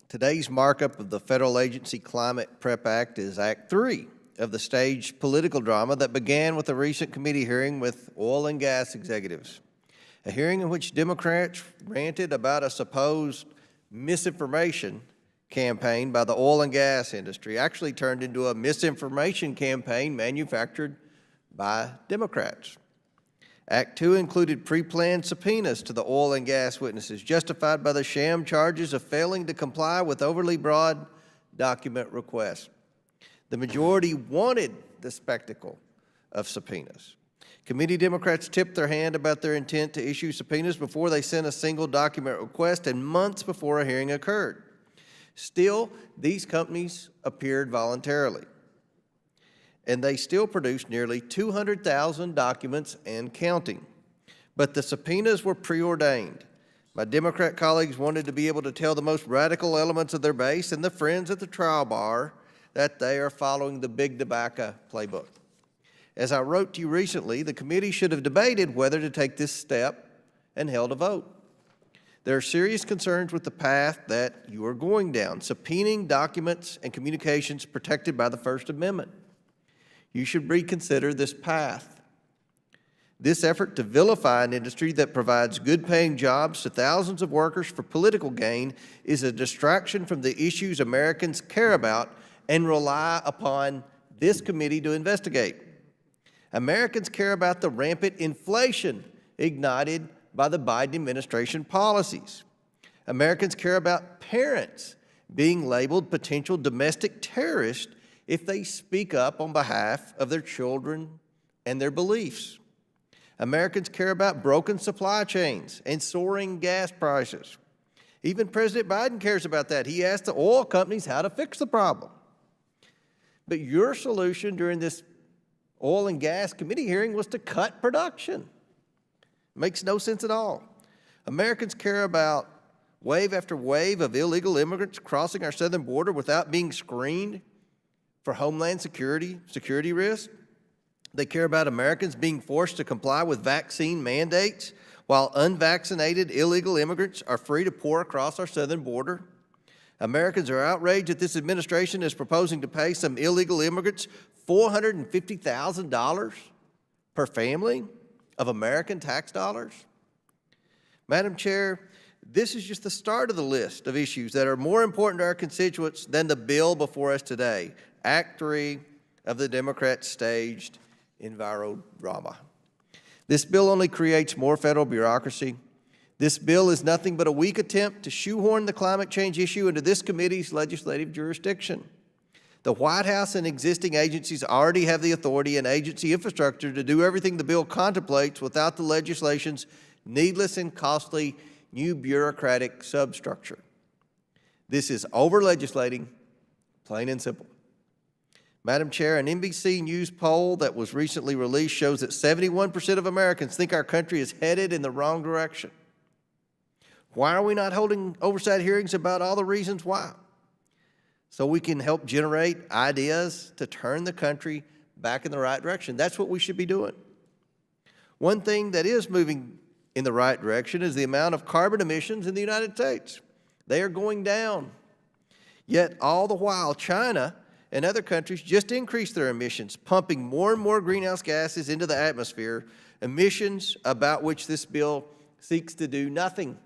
Today's markup of the Federal Agency Climate Prep Act is Act 3 of the staged political drama that began with a recent committee hearing with oil and gas executives, a hearing in which Democrats ranted about a supposed misinformation campaign by the oil and gas industry actually turned into a misinformation campaign manufactured by Democrats. Act 2 included pre-planned subpoenas to the oil and gas witnesses, justified by the sham charges of failing to comply with overly broad document requests. The majority wanted the spectacle of subpoenas. Committee Democrats tipped their hand about their intent to issue subpoenas before they sent a single document request and months before a hearing occurred. Still, these companies appeared voluntarily, and they still produced nearly 200,000 documents and counting. But the subpoenas were preordained. My Democrat colleagues wanted to be able to tell the most radical elements of their base and the friends at the trial bar that they are following the big tobacco playbook. As I wrote to you recently, the committee should have debated whether to take this step and held a vote. There are serious concerns with the path that you are going down, subpoenaing documents and communications protected by the First Amendment. You should reconsider this path. This effort to vilify an industry that provides good-paying jobs to thousands of workers for political gain is a distraction from the issues Americans care about and rely upon this committee to investigate. Americans care about the rampant inflation ignited by the Biden administration policies. Americans care about parents being labeled potential domestic terrorists if they speak up on behalf of their children and their beliefs. Americans care about broken supply chains and soaring gas prices. Even President Biden cares about that. He asked the oil companies how to fix the problem. But your solution during this oil and gas committee hearing was to cut production. Makes no sense at all. Americans care about wave after wave of illegal immigrants crossing our southern border without being screened for homeland security risks. They care about Americans being forced to comply with vaccine mandates while unvaccinated illegal immigrants are free to pour across our southern border. Americans are outraged that this administration is proposing to pay some illegal immigrants $450,000 per family of American tax dollars. Madam Chair, this is just the start of the list of issues that are more important to our constituents than the bill before us today, Act 3 of the Democrats' staged enviro drama. This bill only creates more federal bureaucracy. This bill is nothing but a weak attempt to shoehorn the climate change issue into this committee's legislative jurisdiction. The White House and existing agencies already have the authority and agency infrastructure to do everything the bill contemplates without the legislation's needless and costly new bureaucratic substructure. This is over-legislating, plain and simple. Madam Chair, an NBC News poll that was recently released shows that 71% of Americans think our country is headed in the wrong direction. Why are we not holding oversight hearings about all the reasons why? So we can help generate ideas to turn the country back in the right direction. That's what we should be doing. One thing that is moving in the right direction is the amount of carbon emissions in the United States. They are going down. Yet all the while, China and other countries just increased their emissions, pumping more and more greenhouse gases into the atmosphere, emissions about which this bill seeks to do nothing.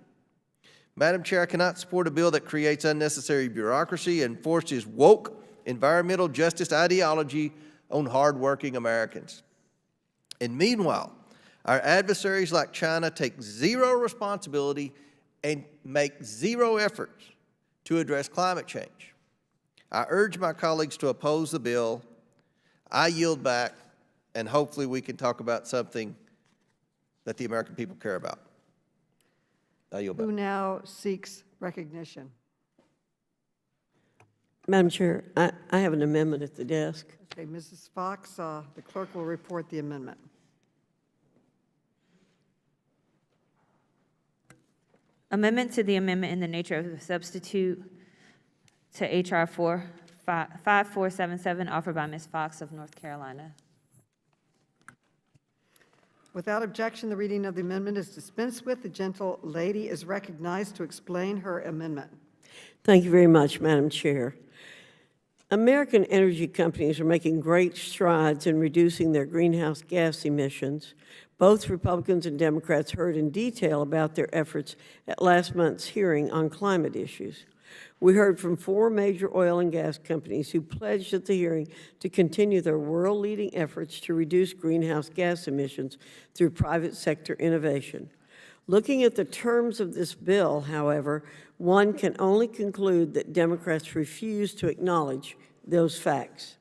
Madam Chair, I cannot support a bill that creates unnecessary bureaucracy and forces woke environmental justice ideology on hardworking Americans. And meanwhile, our adversaries like China take zero responsibility and make zero efforts to address climate change. I urge my colleagues to oppose the bill. I yield back, and hopefully we can talk about something that the American people care about. I yield back. Who now seeks recognition? Madam Chair, I have an amendment at the desk. Okay, Mrs. Fox, the clerk will report the amendment. Amendment to the amendment in the nature of a substitute to H.R. 5477, offered by Ms. Fox of North Carolina. Without objection, the reading of the amendment is dispensed with. The gentle lady is recognized to explain her amendment. Thank you very much, Madam Chair. American energy companies are making great strides in reducing their greenhouse gas emissions Both Republicans and Democrats heard in detail about their efforts at last month's hearing on climate issues. We heard from 4 major oil and gas companies who pledged at the hearing to continue their world-leading efforts to reduce greenhouse gas emissions through private sector innovation. Looking at the terms of this bill, however, one can only conclude that Democrats refuse to acknowledge those facts.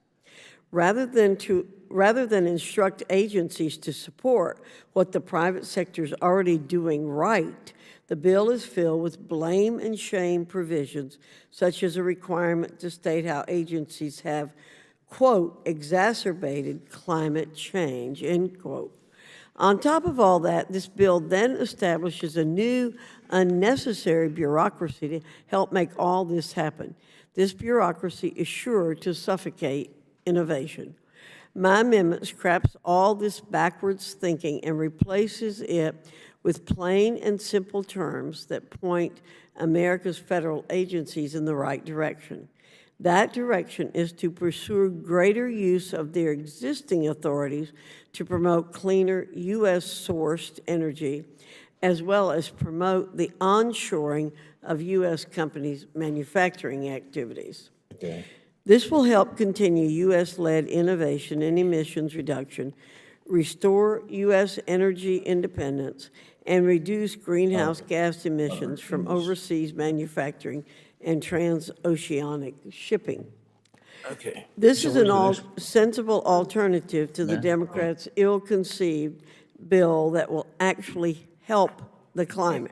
Rather than instruct agencies to support what the private sector is already doing right, the bill is filled with blame and shame provisions, such as a requirement to state how agencies have, quote, exacerbated climate change, end quote. On top of all that, this bill then establishes a new, unnecessary bureaucracy to help make all this happen. This bureaucracy is sure to suffocate innovation. My amendment scraps all this backwards thinking and replaces it with plain and simple terms that point America's federal agencies in the right direction. That direction is to pursue greater use of their existing authorities to promote cleaner U.S.-sourced energy, as well as promote the onshoring of U.S. companies' manufacturing activities. Okay. This will help continue U.S.-led innovation and emissions reduction, restore U.S. energy independence, and reduce greenhouse gas emissions from overseas manufacturing and transoceanic shipping. Okay. This is an sensible alternative to the Democrats' ill-conceived bill that will actually help the climate.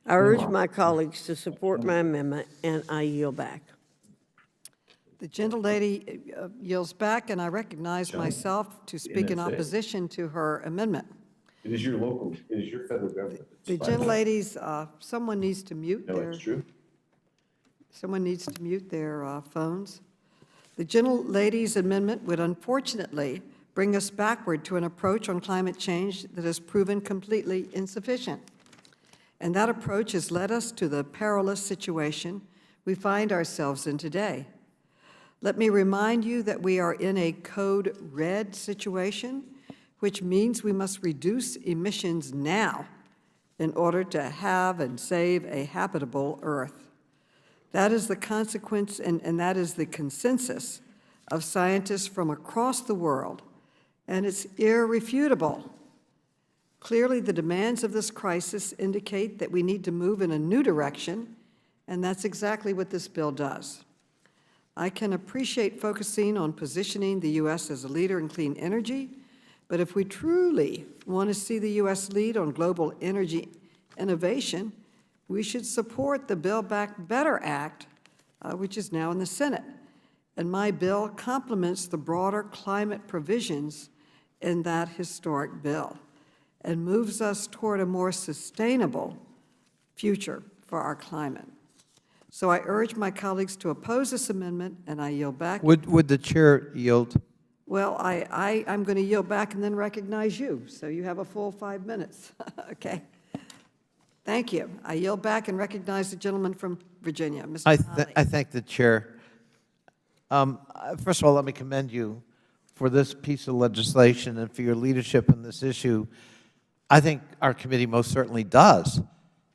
I urge my colleagues to support my amendment, and I yield back. The gentlelady yields back, and I recognize myself to speak in opposition to her amendment. It is your federal government. The gentlelady's, someone needs to mute No, their, it's true. someone needs to mute their phones. The gentlelady's amendment would unfortunately bring us backward to an approach on climate change that has proven completely insufficient. And that approach has led us to the perilous situation we find ourselves in today. Let me remind you that we are in a code red situation, which means we must reduce emissions now in order to have and save a habitable Earth. That is the consequence, and that is the consensus of scientists from across the world, and it's irrefutable. Clearly, the demands of this crisis indicate that we need to move in a new direction, and that's exactly what this bill does. I can appreciate focusing on positioning the U.S. as a leader in clean energy, but if we truly want to see the U.S. lead on global energy innovation, we should support the Build Back Better Act, which is now in the Senate. And my bill complements the broader climate provisions in that historic bill and moves us toward a more sustainable future for our climate. So I urge my colleagues to oppose this amendment, and I yield back. Would the chair yield? Well, I'm going to yield back and then recognize you, so you have a full 5 minutes. Okay. Thank you. I yield back and recognize the gentleman from Virginia, Mr. I thank the chair. First of all, let me commend you for this piece of legislation and for your leadership in this issue. I think our committee most certainly does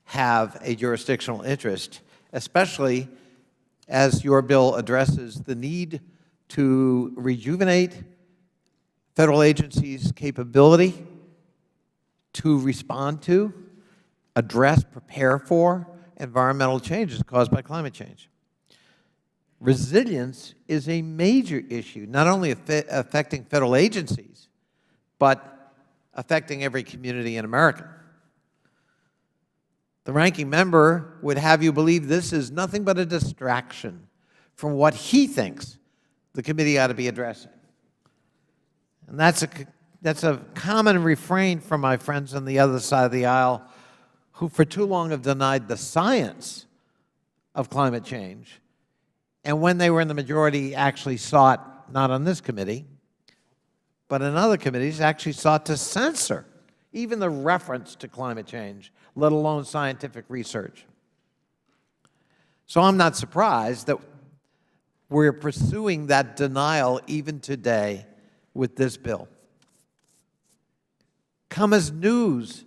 have a jurisdictional interest, especially as your bill addresses the need to rejuvenate federal agencies' capability to respond to, address, prepare for environmental changes caused by climate change. Resilience is a major issue, not only affecting federal agencies, but affecting every community in America. The ranking member would have you believe this is nothing but a distraction from what he thinks the committee ought to be addressing. And that's a common refrain from my friends on the other side of the aisle who for too long have denied the science of climate change, and when they were in the majority actually sought, not on this committee, but in other committees, actually sought to censor even the reference to climate change, let alone scientific research. So I'm not surprised that we're pursuing that denial even today with this bill. come as news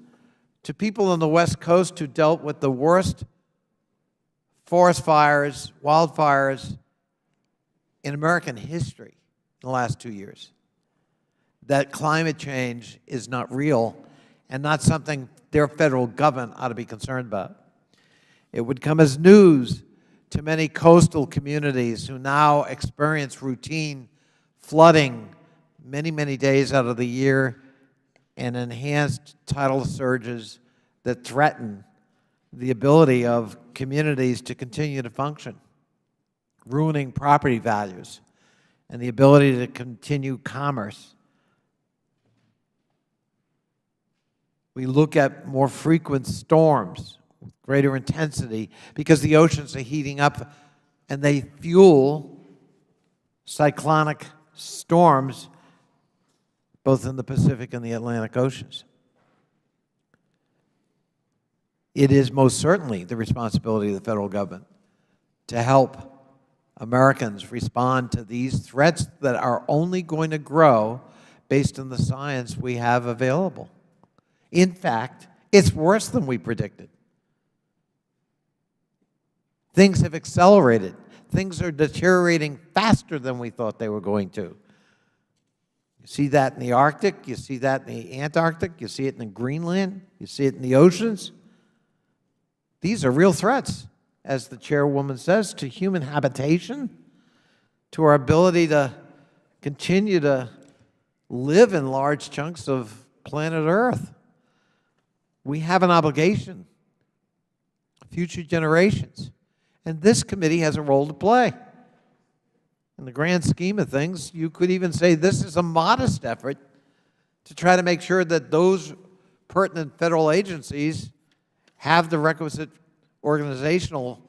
to people on the West Coast who dealt with the worst forest fires, wildfires in American history in the last 2 years, that climate change is not real and not something their federal government ought to be concerned about. It would come as news to many coastal communities who now experience routine flooding many, many days out of the year and enhanced tidal surges that threaten the ability of communities to continue to function, ruining property values and the ability to continue commerce. We look at more frequent storms, greater intensity, because the oceans are heating up and they fuel cyclonic storms both in the Pacific and the Atlantic Oceans. It is most certainly the responsibility of the federal government to help Americans respond to these threats that are only going to grow based on the science we have available. In fact, it's worse than we predicted. Things have accelerated. Things are deteriorating faster than we thought they were going to. You see that in the Arctic, you see that in the Antarctic, you see it in Greenland, you see it in the oceans. These are real threats, as the chairwoman says, to human habitation, to our ability to continue to live in large chunks of planet Earth. We have an obligation, future generations, and this committee has a role to play. In the grand scheme of things, you could even say this is a modest effort to try to make sure that those pertinent federal agencies have the requisite organizational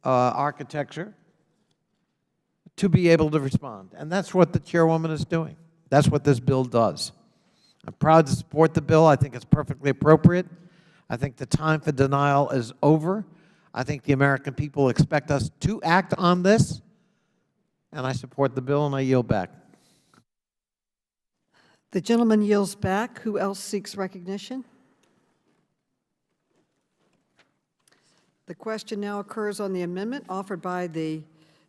architecture to be able to respond. And that's what the chairwoman is doing. That's what this bill does. I'm proud to support the bill. I think it's perfectly appropriate. I think the time for denial is over. I think the American people expect us to act on this, and I support the bill, and I yield back. The gentleman yields back. Who else seeks recognition? The question now occurs on the amendment offered by the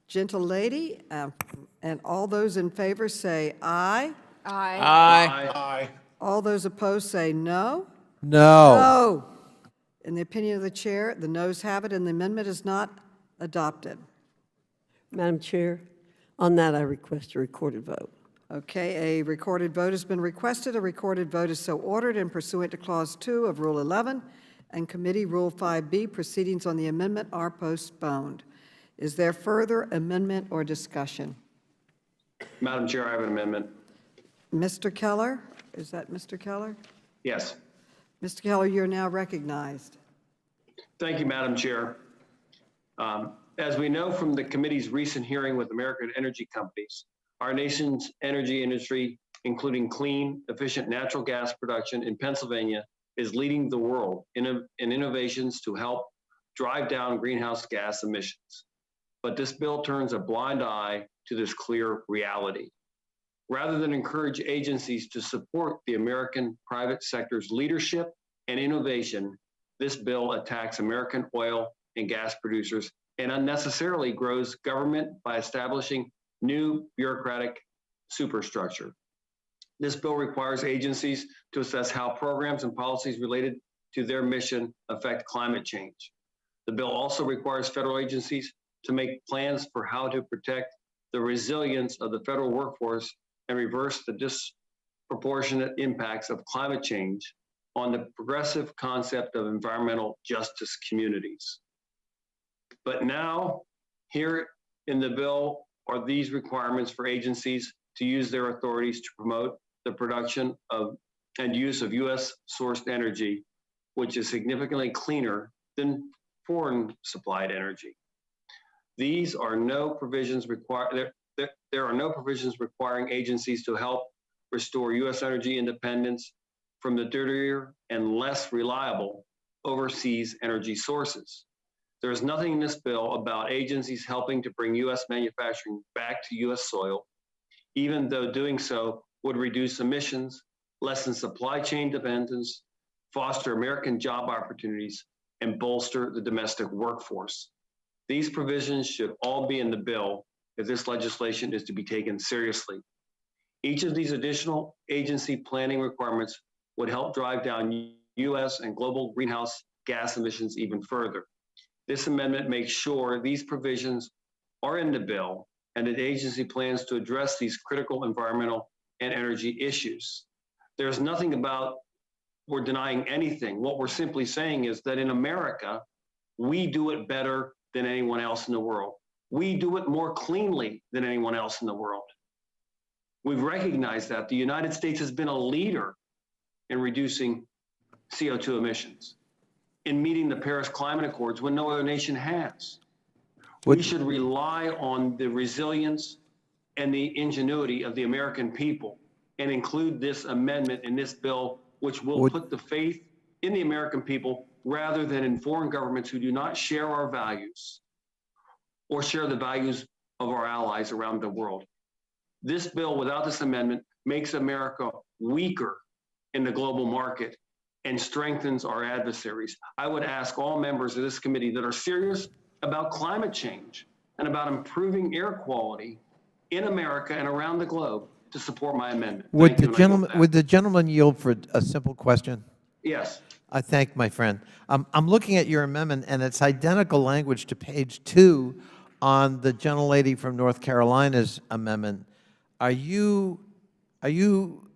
gentle lady, and all those in favor say aye. Aye. Aye. All those opposed say no. No. No. In the opinion of the chair, the noes have it, and the amendment is not adopted. Madam Chair, on that I request a recorded vote. Okay, a recorded vote has been requested. A recorded vote is so ordered and pursuant to Clause 2 of Rule 11 and Committee Rule 5B, proceedings on the amendment are postponed. Is there further amendment or discussion? Madam Chair, I have an amendment. Mr. Keller, is that Mr. Keller? Yes. Mr. Keller, you're now recognized. Thank you, Madam Chair. As we know from the committee's recent hearing with American energy companies, our nation's energy industry, including clean, efficient natural gas production in Pennsylvania, is leading the world in innovations to help drive down greenhouse gas emissions. But this bill turns a blind eye to this clear reality. Rather than encourage agencies to support the American private sector's leadership and innovation, this bill attacks American oil and gas producers and unnecessarily grows government by establishing new bureaucratic superstructure. This bill requires agencies to assess how programs and policies related to their mission affect climate change. The bill also requires federal agencies to make plans for how to protect the resilience of the federal workforce and reverse the disproportionate impacts of climate change on the progressive concept of environmental justice communities. But now, here in the bill are these requirements for agencies to use their authorities to promote the production of and use of U.S.-sourced energy, which is significantly cleaner than foreign supplied energy. These are no provisions there are no provisions requiring agencies to help restore U.S. energy independence from the dirtier and less reliable overseas energy sources. There is nothing in this bill about agencies helping to bring U.S. manufacturing back to U.S. soil, even though doing so would reduce emissions lessen supply chain dependence, foster American job opportunities, and bolster the domestic workforce. These provisions should all be in the bill if this legislation is to be taken seriously. Each of these additional agency planning requirements would help drive down U.S. and global greenhouse gas emissions even further. This amendment makes sure these provisions are in the bill and that the agency plans to address these critical environmental and energy issues. There's nothing about we're denying anything. What we're simply saying is that in America, we do it better than anyone else in the world. We do it more cleanly than anyone else in the world. We've recognized that the United States has been a leader in reducing CO2 emissions, in meeting the Paris Climate Accords when no other nation has. We should rely on the resilience and the ingenuity of the American people and include this amendment in this bill, which will put the faith in the American people rather than in foreign governments who do not share our values or share the values of our allies around the world. This bill, without this amendment, makes America weaker in the global market and strengthens our adversaries. I would ask all members of this committee that are serious about climate change and about improving air quality in America and around the globe to support my amendment. Would Thank you, and I yield back. would the gentleman yield for a simple question? Yes. I thank my friend. I'm looking at your amendment, and it's identical language to page 2 on the gentlelady from North Carolina's amendment. Are you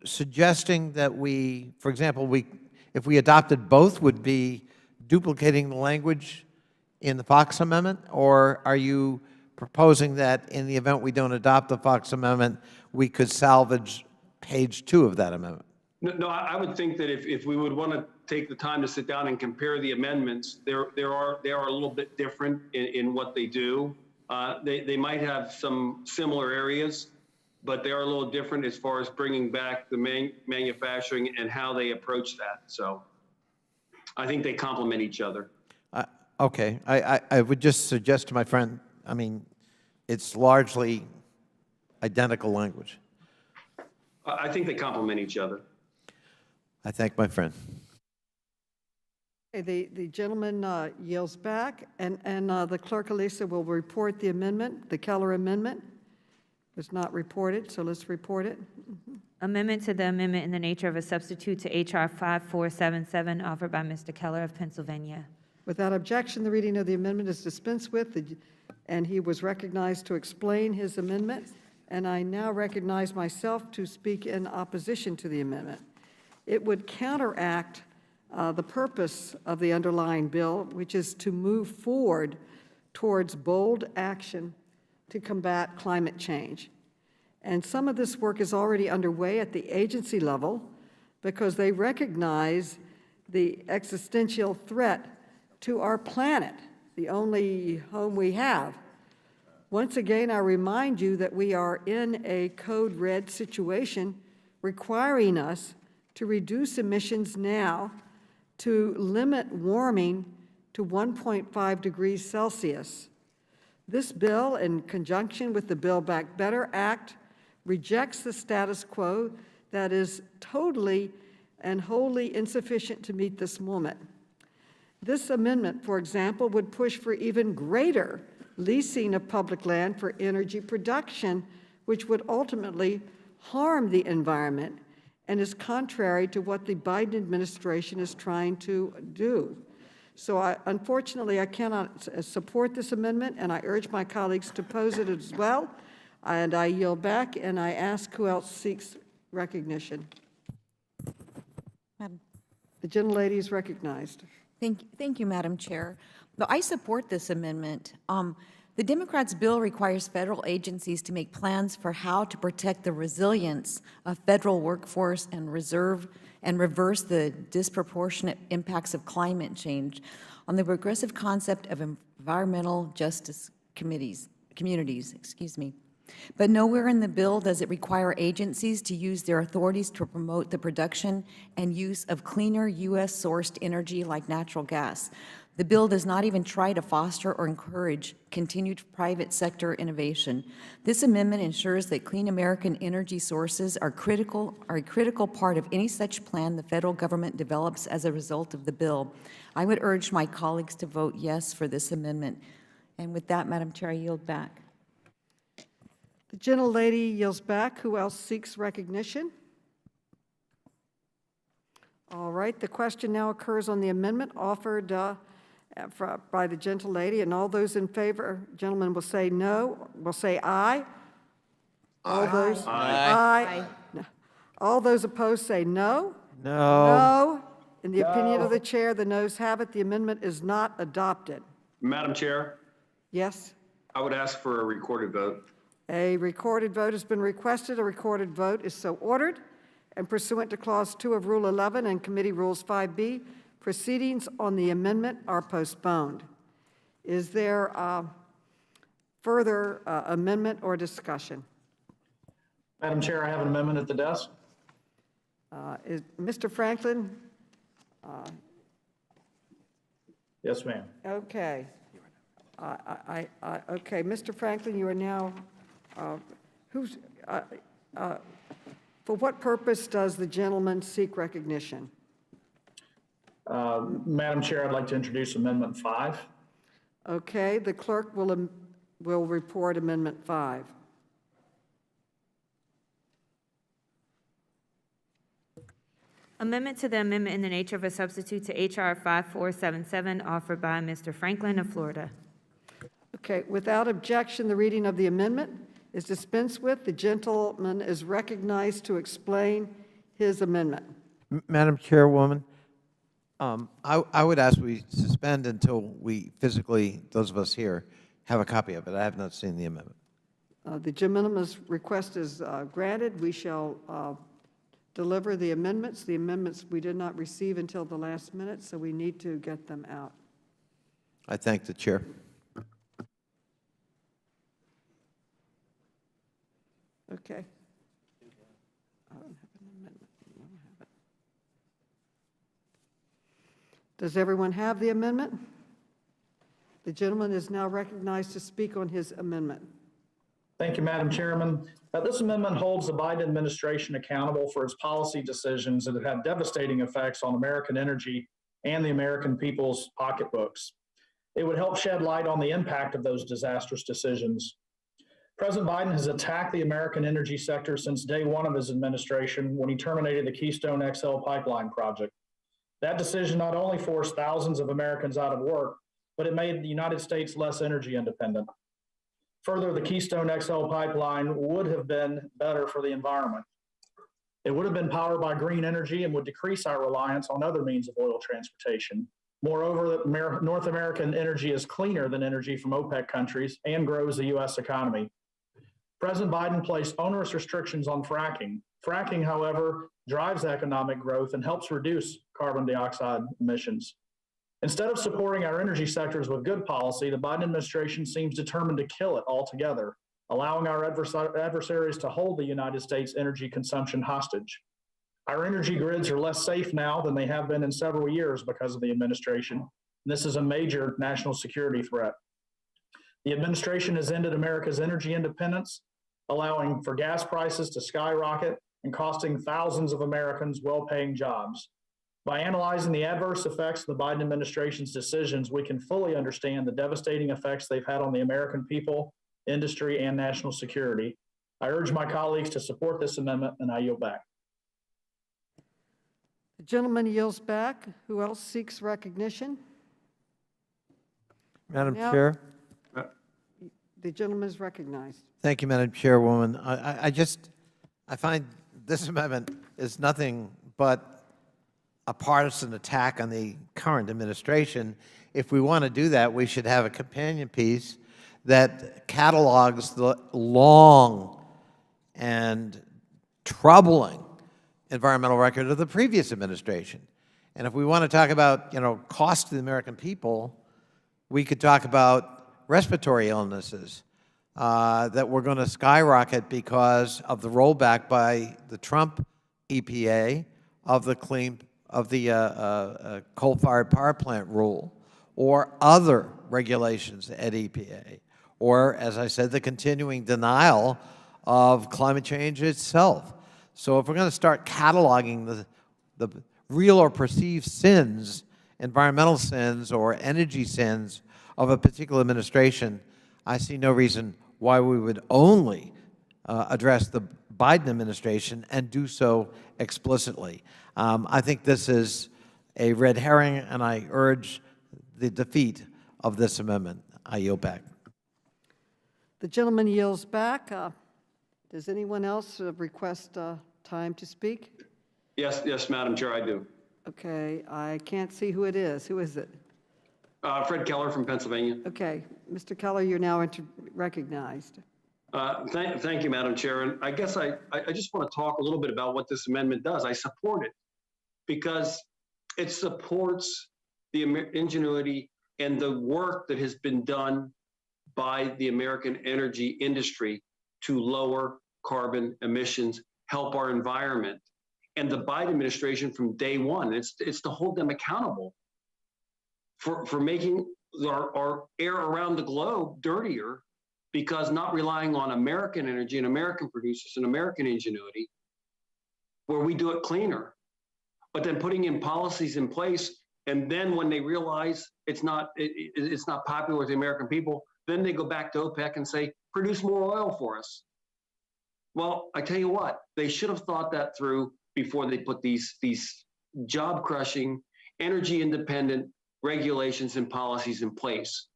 suggesting that we, for example, if we adopted both, would be duplicating the language in the Fox Amendment, or are you proposing that in the event we don't adopt the Fox Amendment, we could salvage page 2 of that amendment? No, I would think that if we would want to take the time to sit down and compare the amendments, they are a little bit different in what they do. They might have some similar areas, but they are a little different as far as bringing back the manufacturing and how they approach that. So I think they complement each other. Okay, I would just suggest to my friend, I mean, it's largely identical language. I think they complement each other. I thank my friend. Okay, the gentleman yields back, and the clerk, Elisa, will report the amendment. The Keller amendment was not reported, so let's report it. Amendment to the amendment in the nature of a substitute to H.R. 5477, offered by Mr. Keller of Pennsylvania. Without objection, the reading of the amendment is dispensed with, and he was recognized to explain his amendment, and I now recognize myself to speak in opposition to the amendment. It would counteract the purpose of the underlying bill, which is to move forward towards bold action to combat climate change. And some of this work is already underway at the agency level because they recognize the existential threat to our planet, the only home we have. Once again, I remind you that we are in a code red situation requiring us to reduce emissions now to limit warming to 1.5 degrees Celsius. This bill, in conjunction with the Build Back Better Act, rejects the status quo that is totally and wholly insufficient to meet this moment. This amendment, for example, would push for even greater leasing of public land for energy production, which would ultimately harm the environment and is contrary to what the Biden administration is trying to do. So unfortunately, I cannot support this amendment, and I urge my colleagues to oppose it as well. And I yield back, and I ask who else seeks recognition. Madam. The gentlelady is recognized. Thank you, Madam Chair. Though I support this amendment, the Democrats' bill requires federal agencies to make plans for how to protect the resilience of federal workforce and reverse the disproportionate impacts of climate change on the progressive concept of environmental justice communities. But nowhere in the bill does it require agencies to use their authorities to promote the production and use of cleaner U.S.-sourced energy like natural gas. The bill does not even try to foster or encourage continued private sector innovation. This amendment ensures that clean American energy sources are a critical part of any such plan the federal government develops as a result of the bill. I would urge my colleagues to vote yes for this amendment. And with that, Madam Chair, I yield back. The gentlelady yields back. Who else seeks recognition? All right, the question now occurs on the amendment offered by the gentlelady, and all those in favor, gentlemen, will say no, will say aye. All those, aye. No. All those opposed say no. No. No. In the opinion of the chair, the noes have it. The amendment is not adopted. Madam Chair, Yes? I would ask for a recorded vote. A recorded vote has been requested. A recorded vote is so ordered. And pursuant to Clause 2 of Rule 11 and Committee Rules 5B, proceedings on the amendment are postponed. Is there further amendment or discussion? Madam Chair, I have an amendment at the desk. Mr. Franklin? Yes, ma'am. Okay. Okay, Mr. Franklin, you are now, for what purpose does the gentleman seek recognition? Madam Chair, I'd like to introduce Amendment 5. Okay, the clerk will report Amendment 5. Amendment to the amendment in the nature of a substitute to H.R. 5477, offered by Mr. Franklin of Florida. Okay, without objection, the reading of the amendment is dispensed with. The gentleman is recognized to explain his amendment. Madam Chairwoman, I would ask we suspend until we physically, those of us here, have a copy of it. I have not seen the amendment. The gentleman's request is granted. We shall deliver the amendments. The amendments we did not receive until the last minute, so we need to get them out. I thank the chair. Okay. I don't have an amendment. I don't have it. Does everyone have the amendment? The gentleman is now recognized to speak on his amendment. Thank you, Madam Chairman. This amendment holds the Biden administration accountable for its policy decisions that have had devastating effects on American energy and the American people's pocketbooks. It would help shed light on the impact of those disastrous decisions. President Biden has attacked the American energy sector since day one of his administration when he terminated the Keystone XL pipeline project. That decision not only forced thousands of Americans out of work, but it made the United States less energy independent. Further, the Keystone XL pipeline would have been better for the environment. It would have been powered by green energy and would decrease our reliance on other means of oil transportation. Moreover, North American energy is cleaner than energy from OPEC countries and grows the U.S. economy. President Biden placed onerous restrictions on fracking. Fracking, however, drives economic growth and helps reduce carbon dioxide emissions. Instead of supporting our energy sectors with good policy, the Biden administration seems determined to kill it altogether, allowing our adversaries to hold the United States energy consumption hostage. Our energy grids are less safe now than they have been in several years because of the administration. And this is a major national security threat. The administration has ended America's energy independence, allowing for gas prices to skyrocket and costing thousands of Americans well-paying jobs. By analyzing the adverse effects of the Biden administration's decisions, we can fully understand the devastating effects they've had on the American people, industry, and national security. I urge my colleagues to support this amendment, and I yield back. The gentleman yields back. Who else seeks recognition? Madam Now- Chair. The gentleman is recognized. Thank you, Madam Chairwoman. I find this amendment is nothing but a partisan attack on the current administration. If we want to do that, we should have a companion piece that catalogs the long and troubling environmental record of the previous administration. And if we want to talk about, cost to the American people, we could talk about respiratory illnesses that were going to skyrocket because of the rollback by the Trump EPA of the coal-fired power plant rule, or other regulations at EPA, or, as I said, the continuing denial of climate change itself. So if we're going to start cataloging the real or perceived sins, environmental sins or energy sins of a particular administration, I see no reason why we would only address the Biden administration and do so explicitly. I think this is a red herring, and I urge the defeat of this amendment. I yield back. The gentleman yields back. Does anyone else request time to speak? Yes, Madam Chair, I do. Okay, I can't see who it is. Who is it? Fred Keller from Pennsylvania. Okay, Mr. Keller, you're now recognized. Thank you, Madam Chair. And I guess I just want to talk a little bit about what this amendment does. I support it because it supports the ingenuity and the work that has been done by the American energy industry to lower carbon emissions, help our environment. And the Biden administration from day one, it's to hold them accountable for making our air around the globe dirtier, because not relying on American energy and American producers and American ingenuity, where we do it cleaner, but then putting in policies in place, and then when they realize it's not popular with the American people, then they go back to OPEC and say, produce more oil for us. Well, I tell you what, they should have thought that through before they put these job-crushing, energy-independent regulations and policies in place.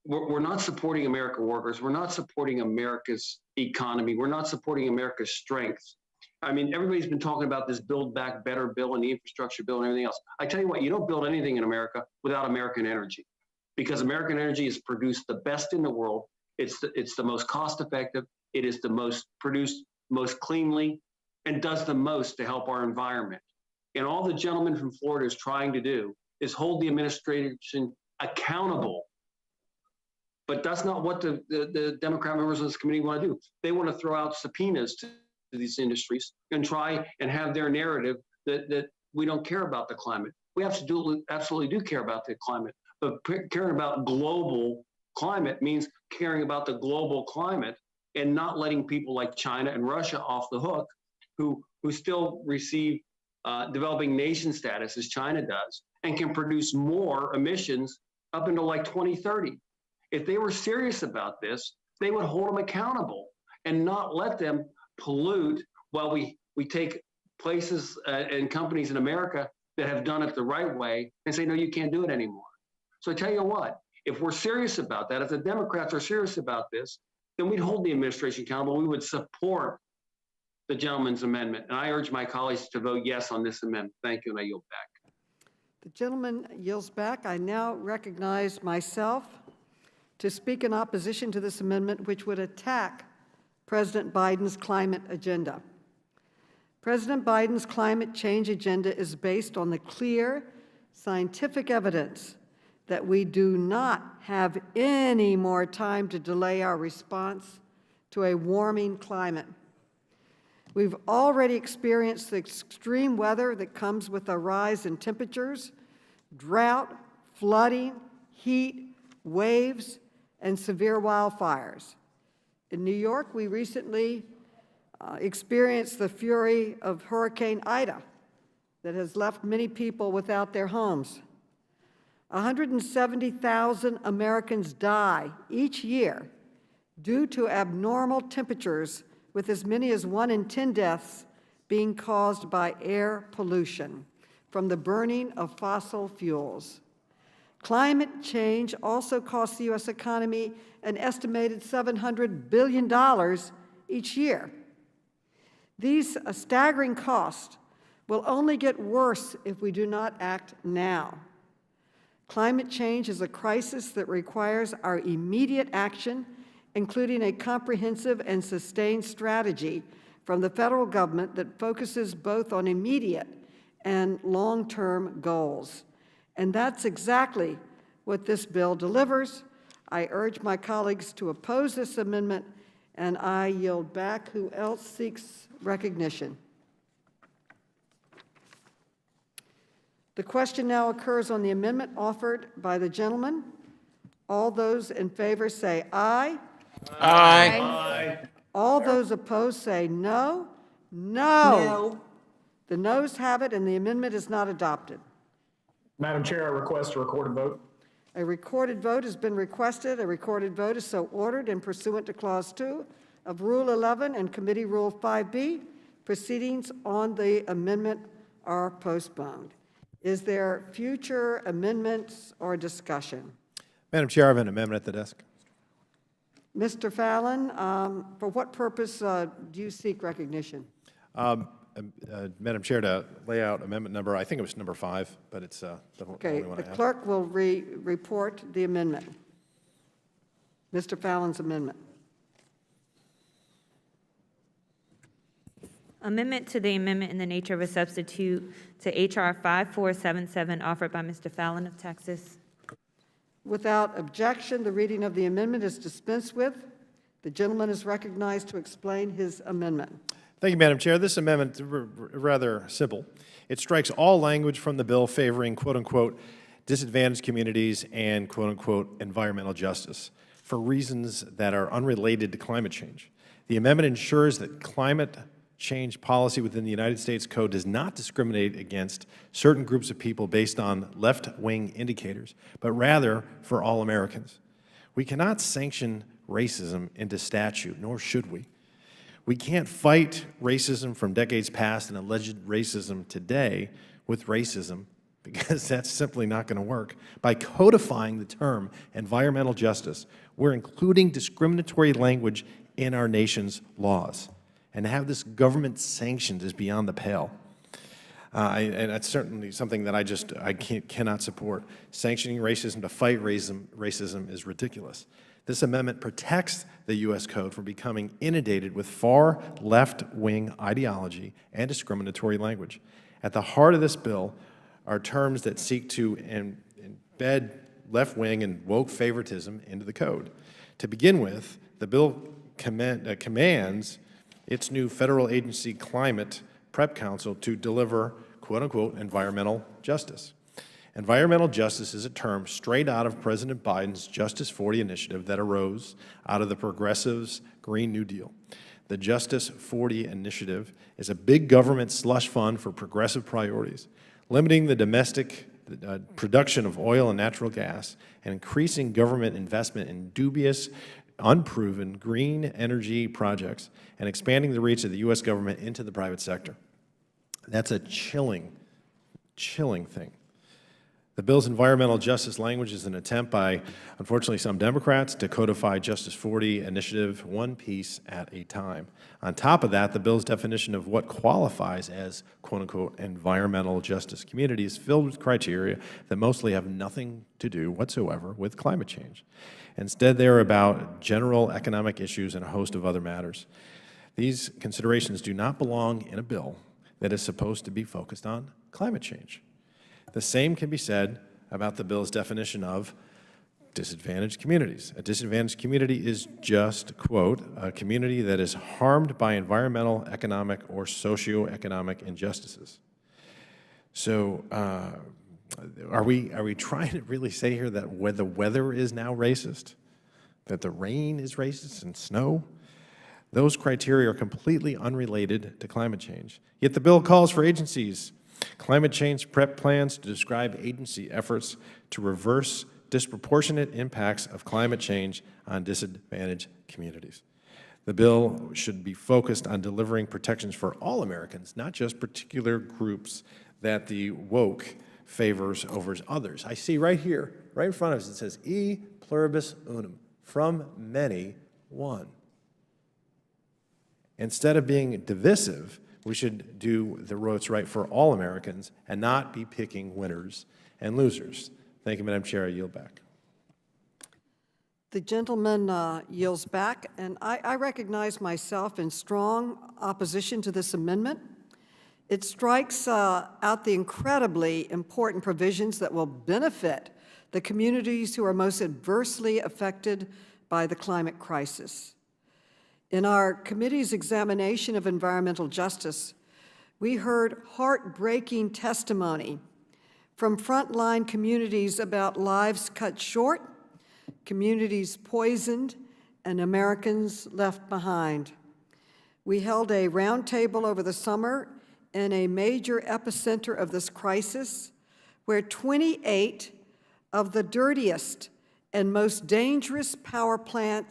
We're not supporting American workers. We're not supporting America's economy. We're not supporting America's strength. I mean, everybody's been talking about this Build Back Better bill and the infrastructure bill and everything else. I tell you what, you don't build anything in America without American energy, because American energy has produced the best in the world. It's the most cost effective. It is the most produced most cleanly and does the most to help our environment. And all the gentleman from Florida is trying to do is hold the administration accountable. But that's not what the Democrat members of this committee want to do. They want to throw out subpoenas to these industries and try and have their narrative that we don't care about the climate. We absolutely do care about the climate, but caring about global climate means caring about the global climate and not letting people like China and Russia off the hook, who still receive developing nation status as China does and can produce more emissions up until like 2030. If they were serious about this, they would hold them accountable and not let them pollute while we take places and companies in America that have done it the right way and say, no, you can't do it anymore. So I tell you what, if we're serious about that, if the Democrats are serious about this, then we'd hold the administration accountable. We would support the gentleman's amendment. And I urge my colleagues to vote yes on this amendment. Thank you, and I yield back. The gentleman yields back. I now recognize myself to speak in opposition to this amendment, which would attack President Biden's climate agenda. President Biden's climate change agenda is based on the clear scientific evidence that we do not have any more time to delay our response to a warming climate. We've already experienced the extreme weather that comes with a rise in temperatures, drought, flooding, heat, waves, and severe wildfires. In New York, we recently experienced the fury of Hurricane Ida that has left many people without their homes. 170,000 Americans die each year due to abnormal temperatures, with as many as 1 in 10 deaths being caused by air pollution from the burning of fossil fuels. Climate change also costs the U.S. economy an estimated $700 billion each year. These staggering costs will only get worse if we do not act now. Climate change is a crisis that requires our immediate action, including a comprehensive and sustained strategy from the federal government that focuses both on immediate and long-term goals. And that's exactly what this bill delivers. I urge my colleagues to oppose this amendment, and I yield back. Who else seeks recognition? The question now occurs on the amendment offered by the gentleman. All those in favor say aye. Aye. All those opposed say no. No. The noes have it, and the amendment is not adopted. Madam Chair, I request a recorded vote. A recorded vote has been requested. A recorded vote is so ordered and pursuant to Clause 2 of Rule 11 and Committee Rule 5B. Proceedings on the amendment are postponed. Is there future amendments or discussion? Madam Chair, I have an amendment at the desk. Mr. Fallon, for what purpose do you seek recognition? Madam Chair, to lay out amendment number, I think it was number 5, but it's the Okay, only one the I have. clerk will report the amendment. Mr. Fallon's amendment. Amendment to the amendment in the nature of a substitute to H.R. 5477 offered by Mr. Fallon of Texas. Without objection, the reading of the amendment is dispensed with. The gentleman is recognized to explain his amendment. Thank you, Madam Chair. This amendment is rather simple. It strikes all language from the bill favoring quote-unquote disadvantaged communities and quote-unquote environmental justice for reasons that are unrelated to climate change. The amendment ensures that climate change policy within the United States Code does not discriminate against certain groups of people based on left-wing indicators, but rather for all Americans. We cannot sanction racism into statute, nor should we. We can't fight racism from decades past and alleged racism today with racism, because that's simply not going to work. By codifying the term environmental justice, we're including discriminatory language in our nation's laws. And to have this government sanctioned is beyond the pale. And that's certainly something that I cannot support. Sanctioning racism to fight racism is ridiculous. This amendment protects the U.S. Code from becoming inundated with far left-wing ideology and discriminatory language. At the heart of this bill are terms that seek to embed left-wing and woke favoritism into the code. To begin with, the bill commands its new federal agency Climate Prep Council to deliver, quote-unquote, environmental justice. Environmental justice is a term straight out of President Biden's Justice 40 initiative that arose out of the progressives' Green New Deal. The Justice 40 initiative is a big government slush fund for progressive priorities, limiting the domestic production of oil and natural gas and increasing government investment in dubious, unproven green energy projects and expanding the reach of the U.S. government into the private sector. That's a chilling thing. The bill's environmental justice language is an attempt by, unfortunately, some Democrats to codify Justice 40 initiative one piece at a time. On top of that, the bill's definition of what qualifies as, quote-unquote, environmental justice community is filled with criteria that mostly have nothing to do whatsoever with climate change. Instead, they're about general economic issues and a host of other matters. These considerations do not belong in a bill that is supposed to be focused on climate change. The same can be said about the bill's definition of disadvantaged communities. A disadvantaged community is just, quote, a community that is harmed by environmental, economic, or socioeconomic injustices. So are we trying to really say here that the weather is now racist? That the rain is racist and snow? Those criteria are completely unrelated to climate change. Yet the bill calls for agencies' climate change prep plans to describe agency efforts to reverse disproportionate impacts of climate change on disadvantaged communities. The bill should be focused on delivering protections for all Americans, not just particular groups that the woke favors over others. I see right here, right in front of us, it says e pluribus unum, from many, one. Instead of being divisive, we should do the what's right for all Americans and not be picking winners and losers. Thank you, Madam Chair. I yield back. The gentleman yields back, and I recognize myself in strong opposition to this amendment. It strikes out the incredibly important provisions that will benefit the communities who are most adversely affected by the climate crisis. In our committee's examination of environmental justice, we heard heartbreaking testimony from frontline communities about lives cut short, communities poisoned, and Americans left behind. We held a roundtable over the summer in a major epicenter of this crisis, where 28 of the dirtiest and most dangerous power plant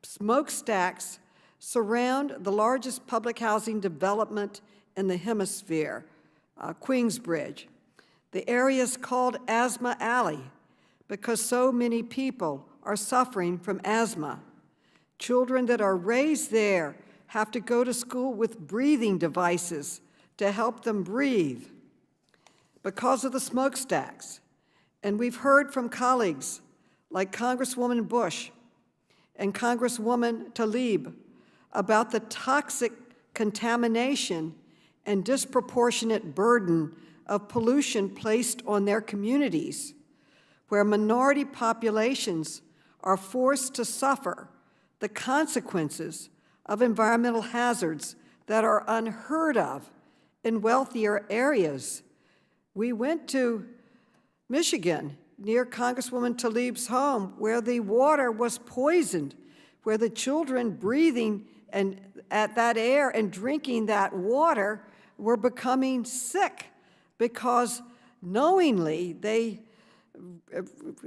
smokestacks surround the largest public housing development in the hemisphere, Queensbridge. The area is called Asthma Alley because so many people are suffering from asthma. Children that are raised there have to go to school with breathing devices to help them breathe because of the smokestacks. And we've heard from colleagues like Congresswoman Bush and Congresswoman Tlaib about the toxic contamination and disproportionate burden of pollution placed on their communities, where minority populations are forced to suffer the consequences of environmental hazards that are unheard of in wealthier areas. We went to Michigan, near Congresswoman Tlaib's home, where the water was poisoned, where the children breathing and at that air and drinking that water were becoming sick because knowingly they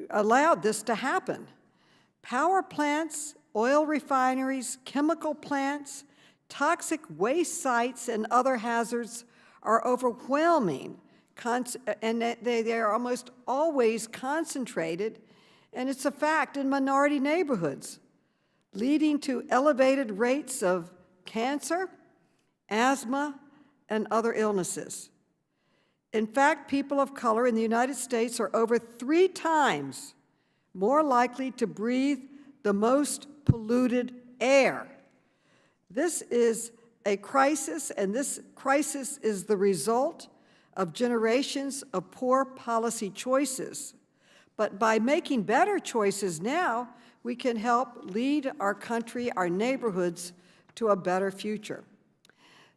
allowed this to happen. Power plants, oil refineries, chemical plants, toxic waste sites, and other hazards are overwhelming, and they are almost always concentrated, and it's a fact, in minority neighborhoods, leading to elevated rates of cancer, asthma, and other illnesses. In fact, people of color in the United States are over 3 times more likely to breathe the most polluted air. This is a crisis, and this crisis is the result of generations of poor policy choices. But by making better choices now, we can help lead our country, our neighborhoods, to a better future.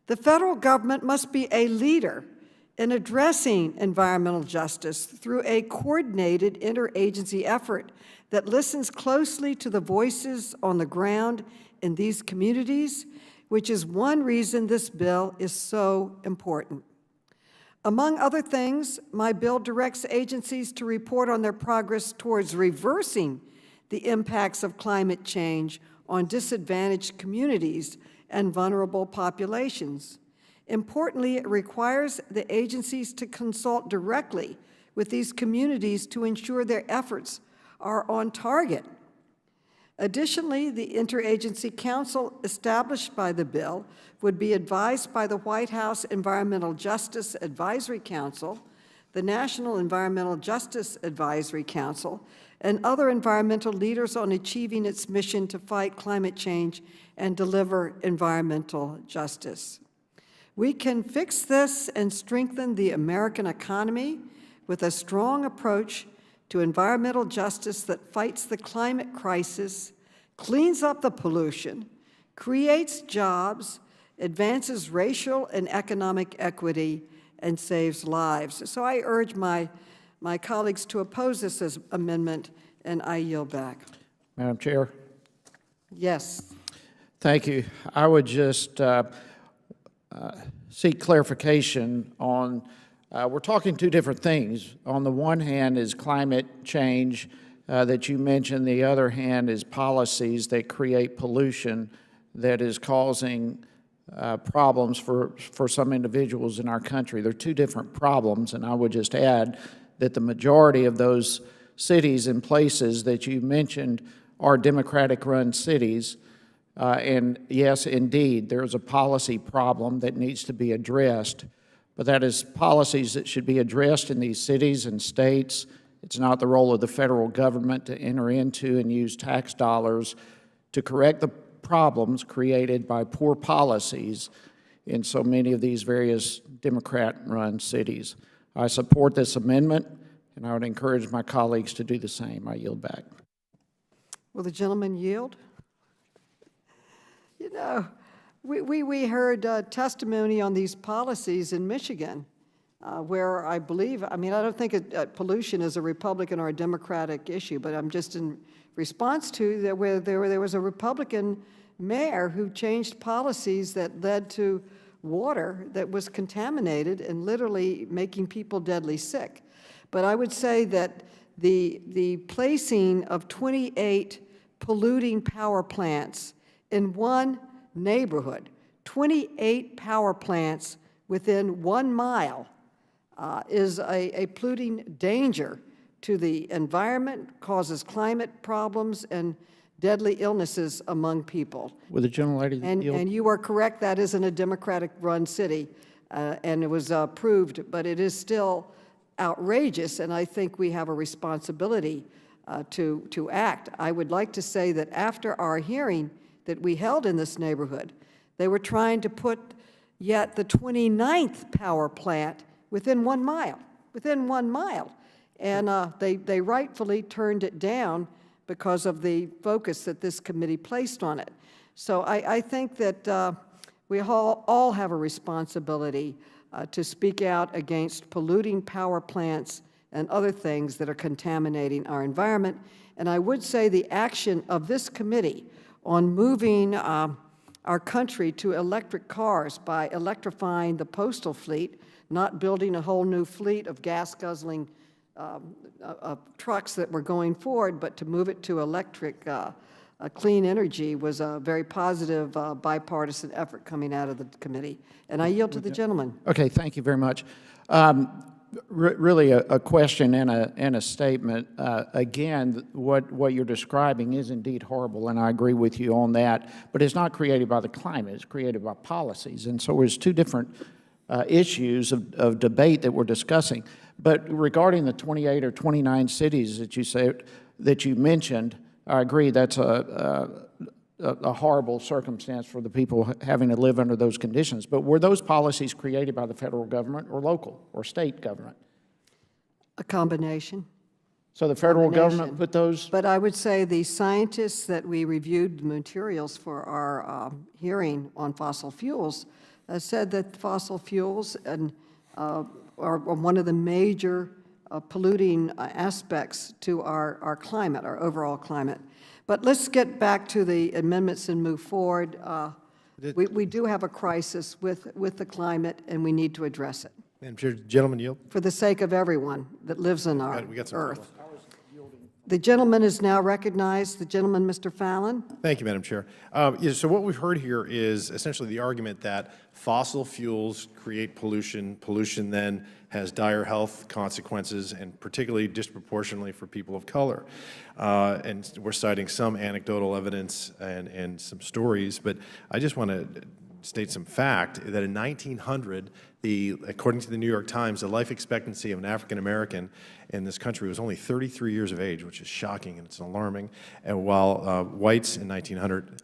The federal government must be a leader in addressing environmental justice through a coordinated interagency effort that listens closely to the voices on the ground in these communities, which is one reason this bill is so important. Among other things, my bill directs agencies to report on their progress towards reversing the impacts of climate change on disadvantaged communities and vulnerable populations. Importantly, it requires the agencies to consult directly with these communities to ensure their efforts are on target. Additionally, the Interagency Council established by the bill would be advised by the White House Environmental Justice Advisory Council, the National Environmental Justice Advisory Council, and other environmental leaders on achieving its mission to fight climate change and deliver environmental justice. We can fix this and strengthen the American economy with a strong approach to environmental justice that fights the climate crisis, cleans up the pollution, creates jobs, advances racial and economic equity, and saves lives. So I urge my colleagues to oppose this amendment, and I yield back. Madam Chair. Yes. Thank you. I would just seek clarification on, we're talking 2 different things. On the one hand is climate change that you mentioned. The other hand is policies that create pollution that is causing problems for some individuals in our country. They're 2 different problems, and I would just add that the majority of those cities and places that you mentioned are Democratic-run cities. And yes, indeed, there's a policy problem that needs to be addressed, but that is policies that should be addressed in these cities and states. It's not the role of the federal government to enter into and use tax dollars to correct the problems created by poor policies in so many of these various Democrat-run cities. I support this amendment, and I would encourage my colleagues to do the same. I yield back. Will the gentleman yield? You know, we heard testimony on these policies in Michigan, where I believe, I mean, I don't think pollution is a Republican or a Democratic issue, but I'm just in response to that where there was a Republican mayor who changed policies that led to water that was contaminated and literally making people deadly sick. But I would say that the placing of 28 polluting power plants in one neighborhood, 28 power plants within 1 mile, is a polluting danger to the environment, causes climate problems and deadly illnesses among people. With the gentlelady yield? And you are correct, that isn't a Democratic-run city, and it was approved, but it is still outrageous, and I think we have a responsibility to act. I would like to say that after our hearing that we held in this neighborhood, they were trying to put yet the 29th power plant within 1 mile, and they rightfully turned it down because of the focus that this committee placed on it. So I think that we all have a responsibility to speak out against polluting power plants and other things that are contaminating our environment. And I would say the action of this committee on moving our country to electric cars by electrifying the postal fleet, not building a whole new fleet of gas-guzzling trucks that were going forward, but to move it to electric clean energy was a very positive bipartisan effort coming out of the committee. And I yield to the gentleman. Okay, thank you very much. Really a question and a statement. Again, what you're describing is indeed horrible, and I agree with you on that, but it's not created by the climate, it's created by policies. And so there's two different issues of debate that we're discussing. But regarding the 28 or 29 cities that you mentioned, I agree that's a horrible circumstance for the people having to live under those conditions. But were those policies created by the federal government or local or state government? A combination. So the federal government put those? But I would say the scientists that we reviewed the materials for our hearing on fossil fuels said that fossil fuels are one of the major polluting aspects to our climate, our overall climate. But let's get back to the amendments and move forward. We do have a crisis with the climate, and we need to address it. Madam Chair, gentleman yield. For the sake of everyone that lives on our We got some earth. The gentleman is now recognized. The gentleman, Mr. Fallon. Thank you, Madam Chair. So what we've heard here is essentially the argument that fossil fuels create pollution. Pollution then has dire health consequences, and particularly disproportionately for people of color. And we're citing some anecdotal evidence and some stories, but I just want to state some fact that in 1900, according to the New York Times, the life expectancy of an African American in this country was only 33 years of age, which is shocking and it's alarming. And while whites in 1900,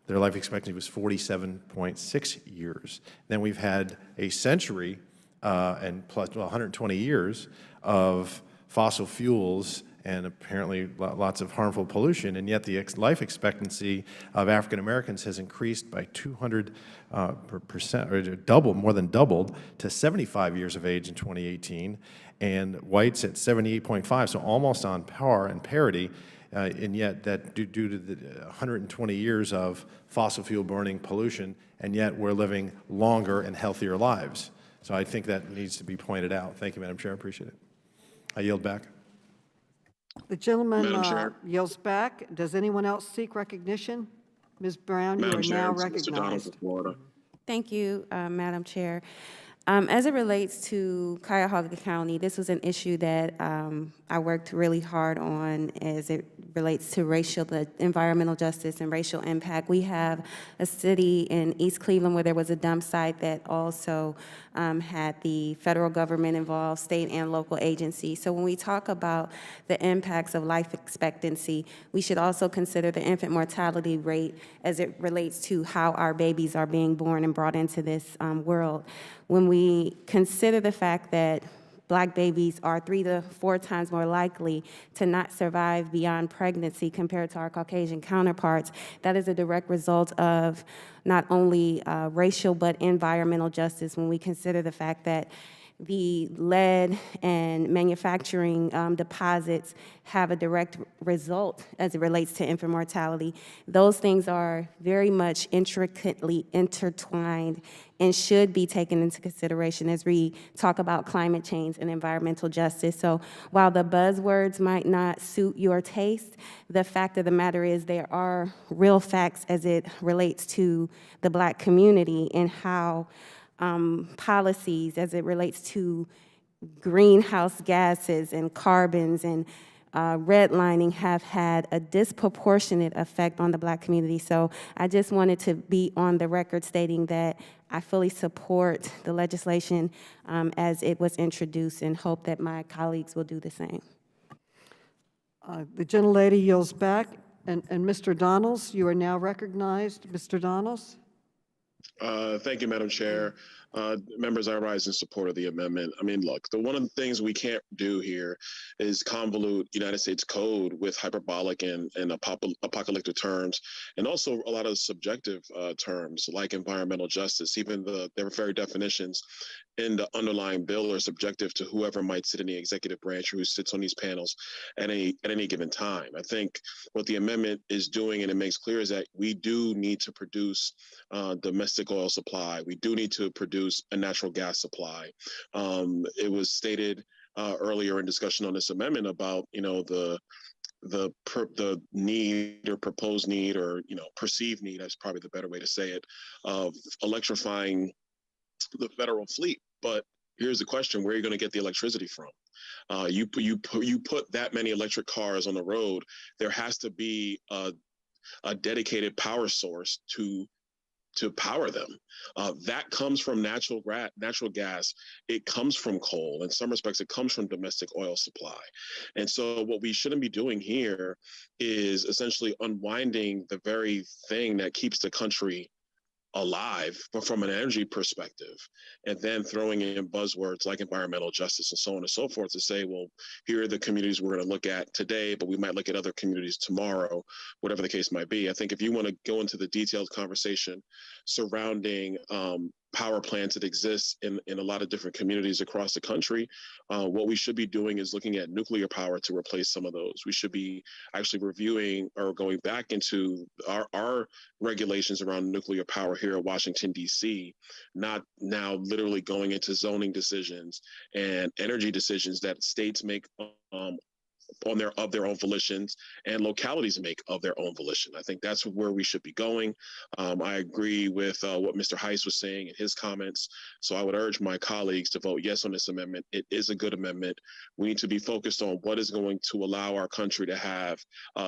their life expectancy was 47.6 years. Then we've had a century and plus 120 years of fossil fuels and apparently lots of harmful pollution, and yet the life expectancy of African Americans has increased by 200%, or more than doubled, to 75 years of age in 2018, and whites at 78.5, so almost on par and parity, and yet that due to the 120 years of fossil fuel burning pollution, and yet we're living longer and healthier lives. So I think that needs to be pointed out. Thank you, Madam Chair. I appreciate it. I yield back. The gentleman yields back. Does anyone else seek recognition? Ms. Brown, you are now recognized. Thank you, Madam Chair. As it relates to Cuyahoga County, this was an issue that I worked really hard on as it relates to environmental justice and racial impact. We have a city in East Cleveland where there was a dump site that also had the federal government involved, state and local agencies. So when we talk about the impacts of life expectancy, we should also consider the infant mortality rate as it relates to how our babies are being born and brought into this world. When we consider the fact that Black babies are 3 to 4 times more likely to not survive beyond pregnancy compared to our Caucasian counterparts, that is a direct result of not only racial but environmental justice when we consider the fact that the lead and manufacturing deposits have a direct result as it relates to infant mortality. Those things are very much intricately intertwined and should be taken into consideration as we talk about climate change and environmental justice. So while the buzzwords might not suit your taste, the fact of the matter is there are real facts as it relates to the Black community and how policies as it relates to greenhouse gases and carbons and redlining have had a disproportionate effect on the Black community. So I just wanted to be on the record stating that I fully support the legislation as it was introduced and hope that my colleagues will do the same. The gentlelady yields back, and Mr. Donalds, you are now recognized. Mr. Donalds? Thank you, Madam Chair. Members, I rise in support of the amendment. I mean, look, one of the things we can't do here is convolute United States code with hyperbolic and apocalyptic terms, and also a lot of subjective terms like environmental justice. Even their very definitions in the underlying bill are subjective to whoever might sit in the executive branch or who sits on these panels at any given time. I think what the amendment is doing, and it makes clear, is that we do need to produce domestic oil supply. We do need to produce a natural gas supply. It was stated earlier in discussion on this amendment about, you know, the need or proposed need, or, you know, perceived need, that's probably the better way to say it, of electrifying the federal fleet. But here's the question: where are you going to get the electricity from? You put that many electric cars on the road, there has to be a dedicated power source to power them. That comes from natural gas. It comes from coal. In some respects, it comes from domestic oil supply. And so what we shouldn't be doing here is essentially unwinding the very thing that keeps the country alive, but from an energy perspective, and then throwing in buzzwords like environmental justice and so on and so forth to say, well, here are the communities we're going to look at today, but we might look at other communities tomorrow, whatever the case might be. I think if you want to go into the detailed conversation surrounding power plants that exist in a lot of different communities across the country, what we should be doing is looking at nuclear power to replace some of those. We should be actually reviewing or going back into our regulations around nuclear power here in Washington, D.C., not now literally going into zoning decisions and energy decisions that states make of their own volitions and localities make of their own volition. I think that's where we should be going. I agree with what Mr. Heiss was saying in his comments. So I would urge my colleagues to vote yes on this amendment. It is a good amendment. We need to be focused on what is going to allow our country to have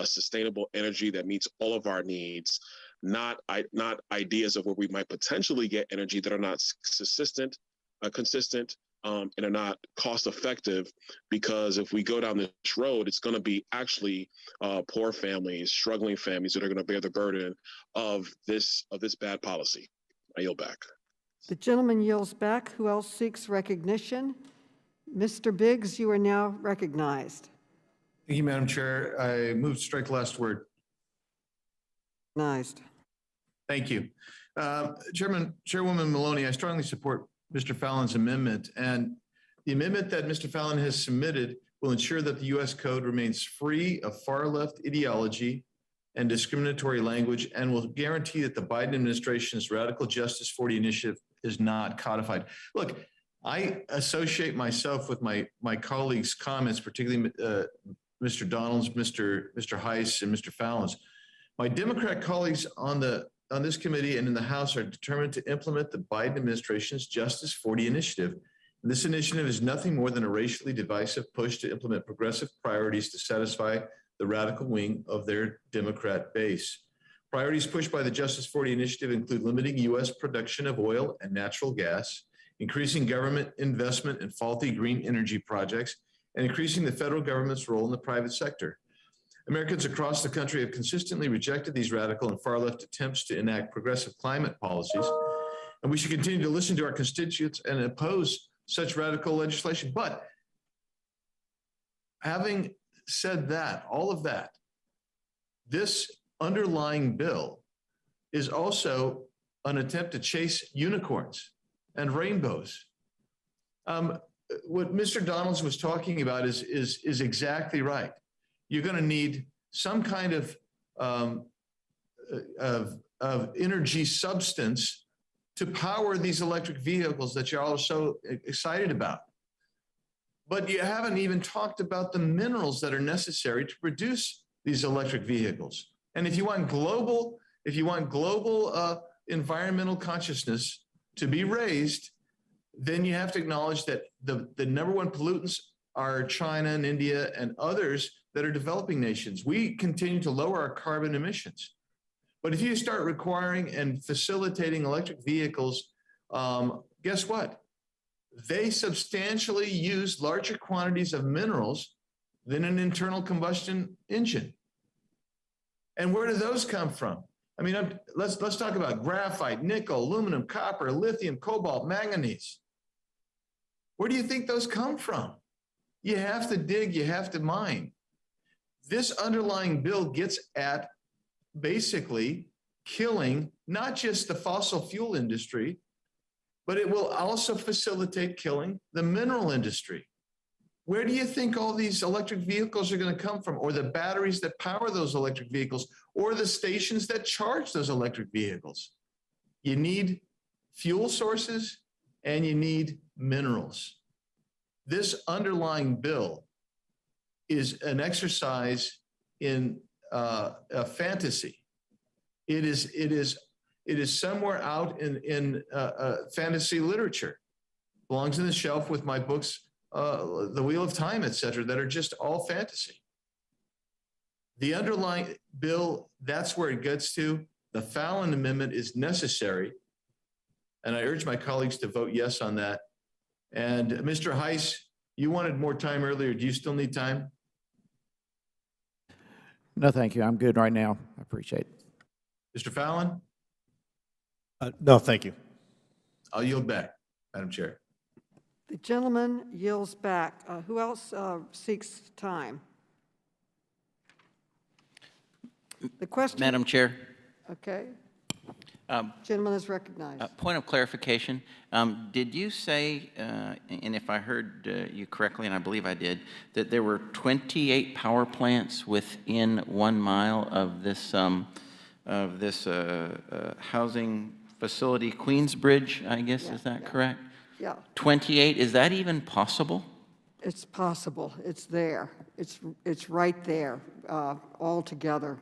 sustainable energy that meets all of our needs, not ideas of where we might potentially get energy that are not consistent, and are not cost effective, because if we go down this road, it's going to be actually poor families, struggling families that are going to bear the burden of this bad policy. I yield back. The gentleman yields back. Who else seeks recognition? Mr. Biggs, you are now recognized. Thank you, Madam Chair. I move to strike last word. Recognized. Thank you. Chairwoman Maloney, I strongly support Mr. Fallon's amendment, and the amendment that Mr. Fallon has submitted will ensure that the U.S. Code remains free of far-left ideology and discriminatory language, and will guarantee that the Biden administration's Radical Justice 40 initiative is not codified. Look, I associate myself with my colleagues' comments, particularly Mr. Donalds, Mr. Heiss, and Mr. Fallon's. My Democrat colleagues on this committee and in the House are determined to implement the Biden administration's Justice 40 initiative. And this initiative is nothing more than a racially divisive push to implement progressive priorities to satisfy the radical wing of their Democrat base. Priorities pushed by the Justice 40 initiative include limiting U.S. production of oil and natural gas, increasing government investment in faulty green energy projects, and increasing the federal government's role in the private sector. Americans across the country have consistently rejected these radical and far-left attempts to enact progressive climate policies, and we should continue to listen to our constituents and oppose such radical legislation. But having said that, all of that, this underlying bill is also an attempt to chase unicorns and rainbows What Mr. Donalds was talking about is exactly right. You're going to need some kind of energy substance to power these electric vehicles that you're all so excited about. But you haven't even talked about the minerals that are necessary to produce these electric vehicles. And if you want global environmental consciousness to be raised, then you have to acknowledge that the number one pollutants are China and India and others that are developing nations. We continue to lower our carbon emissions. But if you start requiring and facilitating electric vehicles, guess what? They substantially use larger quantities of minerals than an internal combustion engine. And where do those come from? I mean, let's talk about graphite, nickel, aluminum, copper, lithium, cobalt, manganese. Where do you think those come from? You have to dig, you have to mine. This underlying bill gets at basically killing not just the fossil fuel industry, but it will also facilitate killing the mineral industry. Where do you think all these electric vehicles are going to come from, or the batteries that power those electric vehicles, or the stations that charge those electric vehicles? You need fuel sources and you need minerals. This underlying bill is an exercise in a fantasy. It is somewhere out in fantasy literature. Belongs on the shelf with my books, The Wheel of Time, et cetera, that are just all fantasy. The underlying bill, that's where it gets to. The Fallon Amendment is necessary. And I urge my colleagues to vote yes on that. And Mr. Heiss, you wanted more time earlier. Do you still need time? No, thank you. I'm good right now. I appreciate it. Mr. Fallon? No, thank you. I'll yield back, Madam Chair. The gentleman yields back. Who else seeks time? The question. Madam Chair, Okay. Gentleman is recognized. point of clarification. Did you say, and if I heard you correctly, and I believe I did, that there were 28 power plants within 1 mile of this housing facility, Queensbridge, I guess, is that correct? Yeah, 28, is that even possible? it's possible. It's there. It's right there, all together.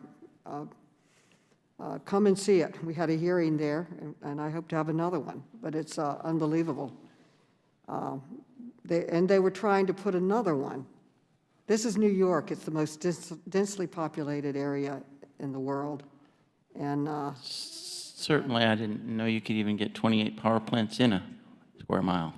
Come and see it. We had a hearing there, and I hope to have another one, but it's unbelievable. They were trying to put another one. This is New York. It's the most densely populated area in the world. And Certainly, I didn't know you could even get 28 power plants in a square mile,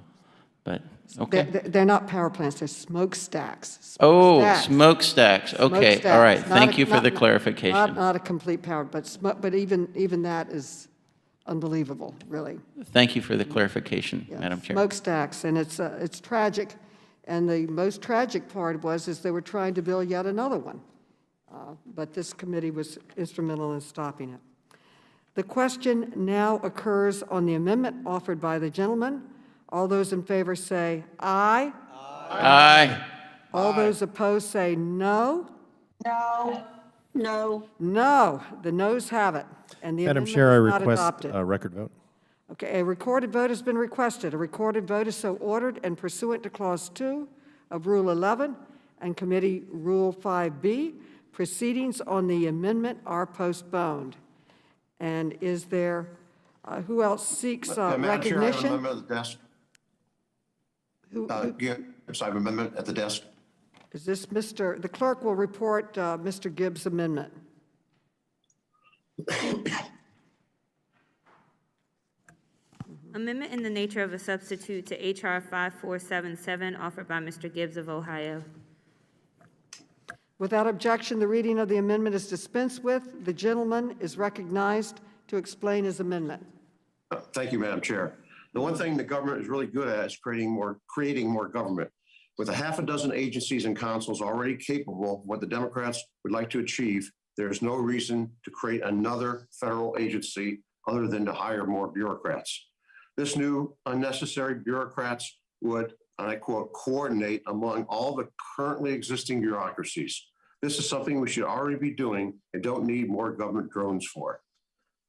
but okay. they're not power plants, they're smokestacks. Smokestacks. Okay, all right. Thank you for the clarification. Not a complete power, but even that is unbelievable, really. Thank you for the clarification, Yeah, Madam Chair. Smokestacks, and it's tragic. And the most tragic part is they were trying to build yet another one. But this committee was instrumental in stopping it. The question now occurs on the amendment offered by the gentleman. All those in favor say aye. Aye. All those opposed say no. No. No. No. The noes have it. And the Madam amendment Chair, I is not request adopted. a record vote. Okay, a recorded vote has been requested. A recorded vote is so ordered and pursuant to Clause 2 of Rule 11 and Committee Rule 5B. Proceedings on the amendment are postponed. And is there, who else seeks recognition? Madam Chair, I have an amendment at the desk. Yes, I have an amendment at the desk. Is this the clerk will report Mr. Gibbs' amendment. Amendment in the nature of a substitute to H.R. 5477, offered by Mr. Gibbs of Ohio. Without objection, the reading of the amendment is dispensed with. The gentleman is recognized to explain his amendment. Thank you, Madam Chair. The one thing the government is really good at is creating more government. With a half a dozen agencies and councils already capable of what the Democrats would like to achieve, there is no reason to create another federal agency other than to hire more bureaucrats. This new unnecessary bureaucrats would, and I quote, coordinate among all the currently existing bureaucracies. This is something we should already be doing and don't need more government drones for.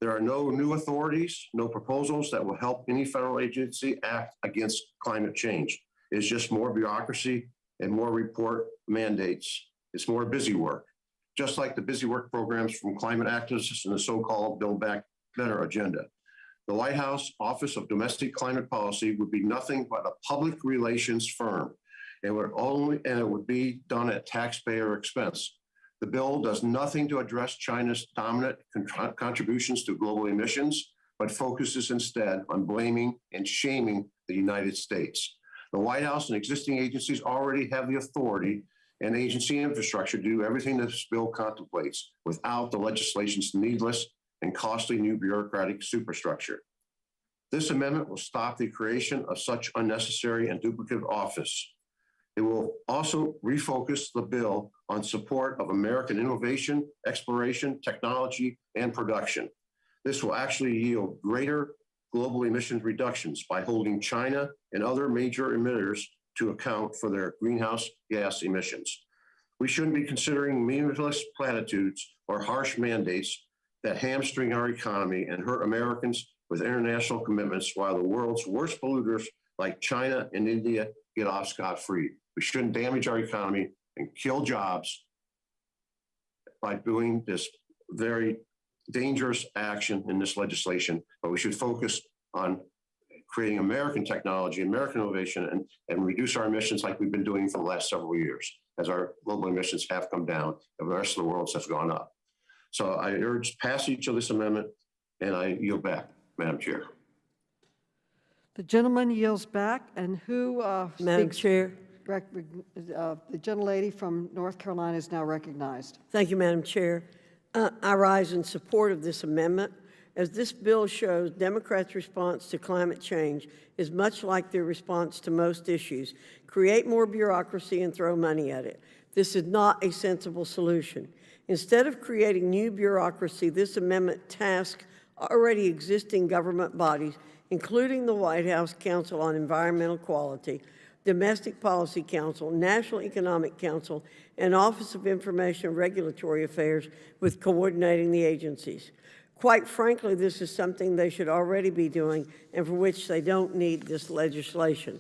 There are no new authorities, no proposals that will help any federal agency act against climate change. It's just more bureaucracy and more report mandates. It's more busy work, just like the busy work programs from climate activists and the so-called Build Back Better agenda. The White House Office of Domestic Climate Policy would be nothing but a public relations firm. It would be done at taxpayer expense. The bill does nothing to address China's dominant contributions to global emissions, but focuses instead on blaming and shaming the United States. The White House and existing agencies already have the authority and agency infrastructure to do everything this bill contemplates without the legislation's needless and costly new bureaucratic superstructure. This amendment will stop the creation of such unnecessary and duplicative office. It will also refocus the bill on support of American innovation, exploration, technology, and production. This will actually yield greater global emissions reductions by holding China and other major emitters to account for their greenhouse gas emissions. We shouldn't be considering meaningless platitudes or harsh mandates that hamstring our economy and hurt Americans with international commitments while the world's worst polluters like China and India get off scot-free. We shouldn't damage our economy and kill jobs by doing this very dangerous action in this legislation, but we should focus on creating American technology, American innovation, and reduce our emissions like we've been doing for the last several years as our global emissions have come down and the rest of the world has gone up. So I urge passage of this amendment, and I yield back, Madam Chair. The gentleman yields back, and who Madam speaks? Chair. The gentlelady from North Carolina is now recognized. Thank you, Madam Chair. I rise in support of this amendment. As this bill shows, Democrats' response to climate change is much like their response to most issues: create more bureaucracy and throw money at it. This is not a sensible solution. Instead of creating new bureaucracy, this amendment tasks already existing government bodies, including the White House Council on Environmental Quality, Domestic Policy Council, National Economic Council, and Office of Information and Regulatory Affairs, with coordinating the agencies. Quite frankly, this is something they should already be doing and for which they don't need this legislation.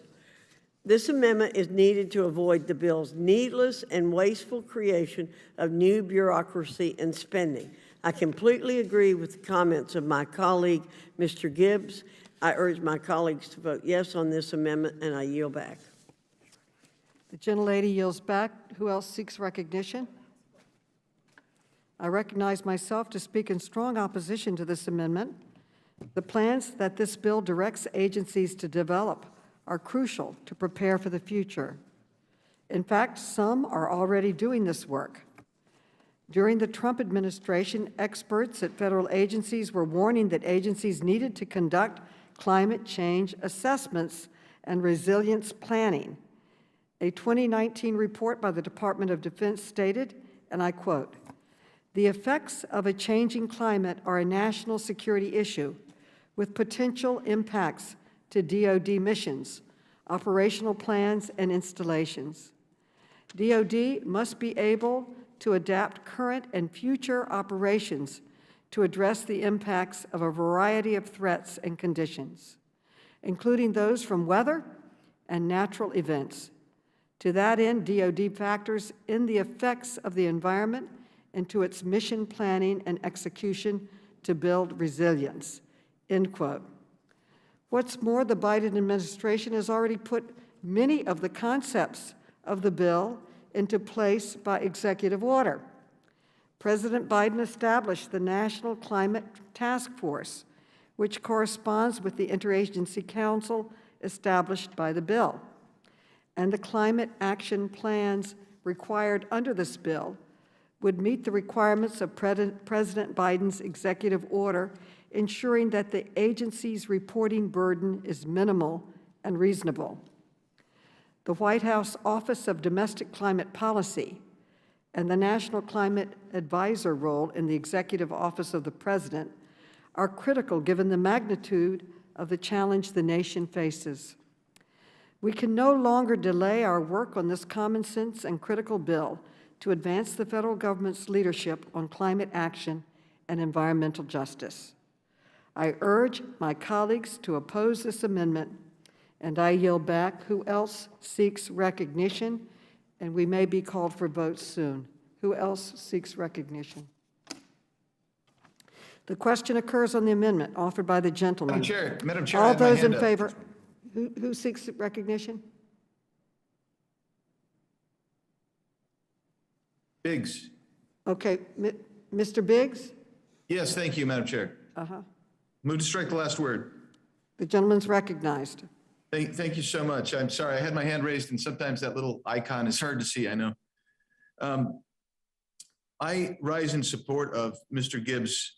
This amendment is needed to avoid the bill's needless and wasteful creation of new bureaucracy and spending. I completely agree with the comments of my colleague, Mr. Gibbs. I urge my colleagues to vote yes on this amendment, and I yield back. The gentlelady yields back. Who else seeks recognition? I recognize myself to speak in strong opposition to this amendment. The plans that this bill directs agencies to develop are crucial to prepare for the future. In fact, some are already doing this work. During the Trump administration, experts at federal agencies were warning that agencies needed to conduct climate change assessments and resilience planning. A 2019 report by the Department of Defense stated, and I quote, "The effects of a changing climate are a national security issue with potential impacts to DoD missions, operational plans, and installations. DoD must be able to adapt current and future operations to address the impacts of a variety of threats and conditions, including those from weather and natural events. To that end, DoD factors in the effects of the environment into its mission planning and execution to build resilience," end quote. What's more, the Biden administration has already put many of the concepts of the bill into place by executive order. President Biden established the National Climate Task Force, which corresponds with the Interagency Council established by the bill. And the climate action plans required under this bill would meet the requirements of President Biden's executive order, ensuring that the agency's reporting burden is minimal and reasonable. The White House Office of Domestic Climate Policy and the National Climate Advisor role in the Executive Office of the President are critical given the magnitude of the challenge the nation faces. We can no longer delay our work on this common sense and critical bill to advance the federal government's leadership on climate action and environmental justice. I urge my colleagues to oppose this amendment, and I yield back. Who else seeks recognition? And we may be called for votes soon. Who else seeks recognition? The question occurs on the amendment offered by the gentleman. Madam Chair, I All have my those in hand up. favor? Who seeks recognition? Biggs. Okay, Mr. Biggs? Yes, thank you, Madam Chair. Move to strike the last word. The gentleman's recognized. Thank you so much. I'm sorry, I had my hand raised, and sometimes that little icon is hard to see, I know. I rise in support of Mr. Gibbs'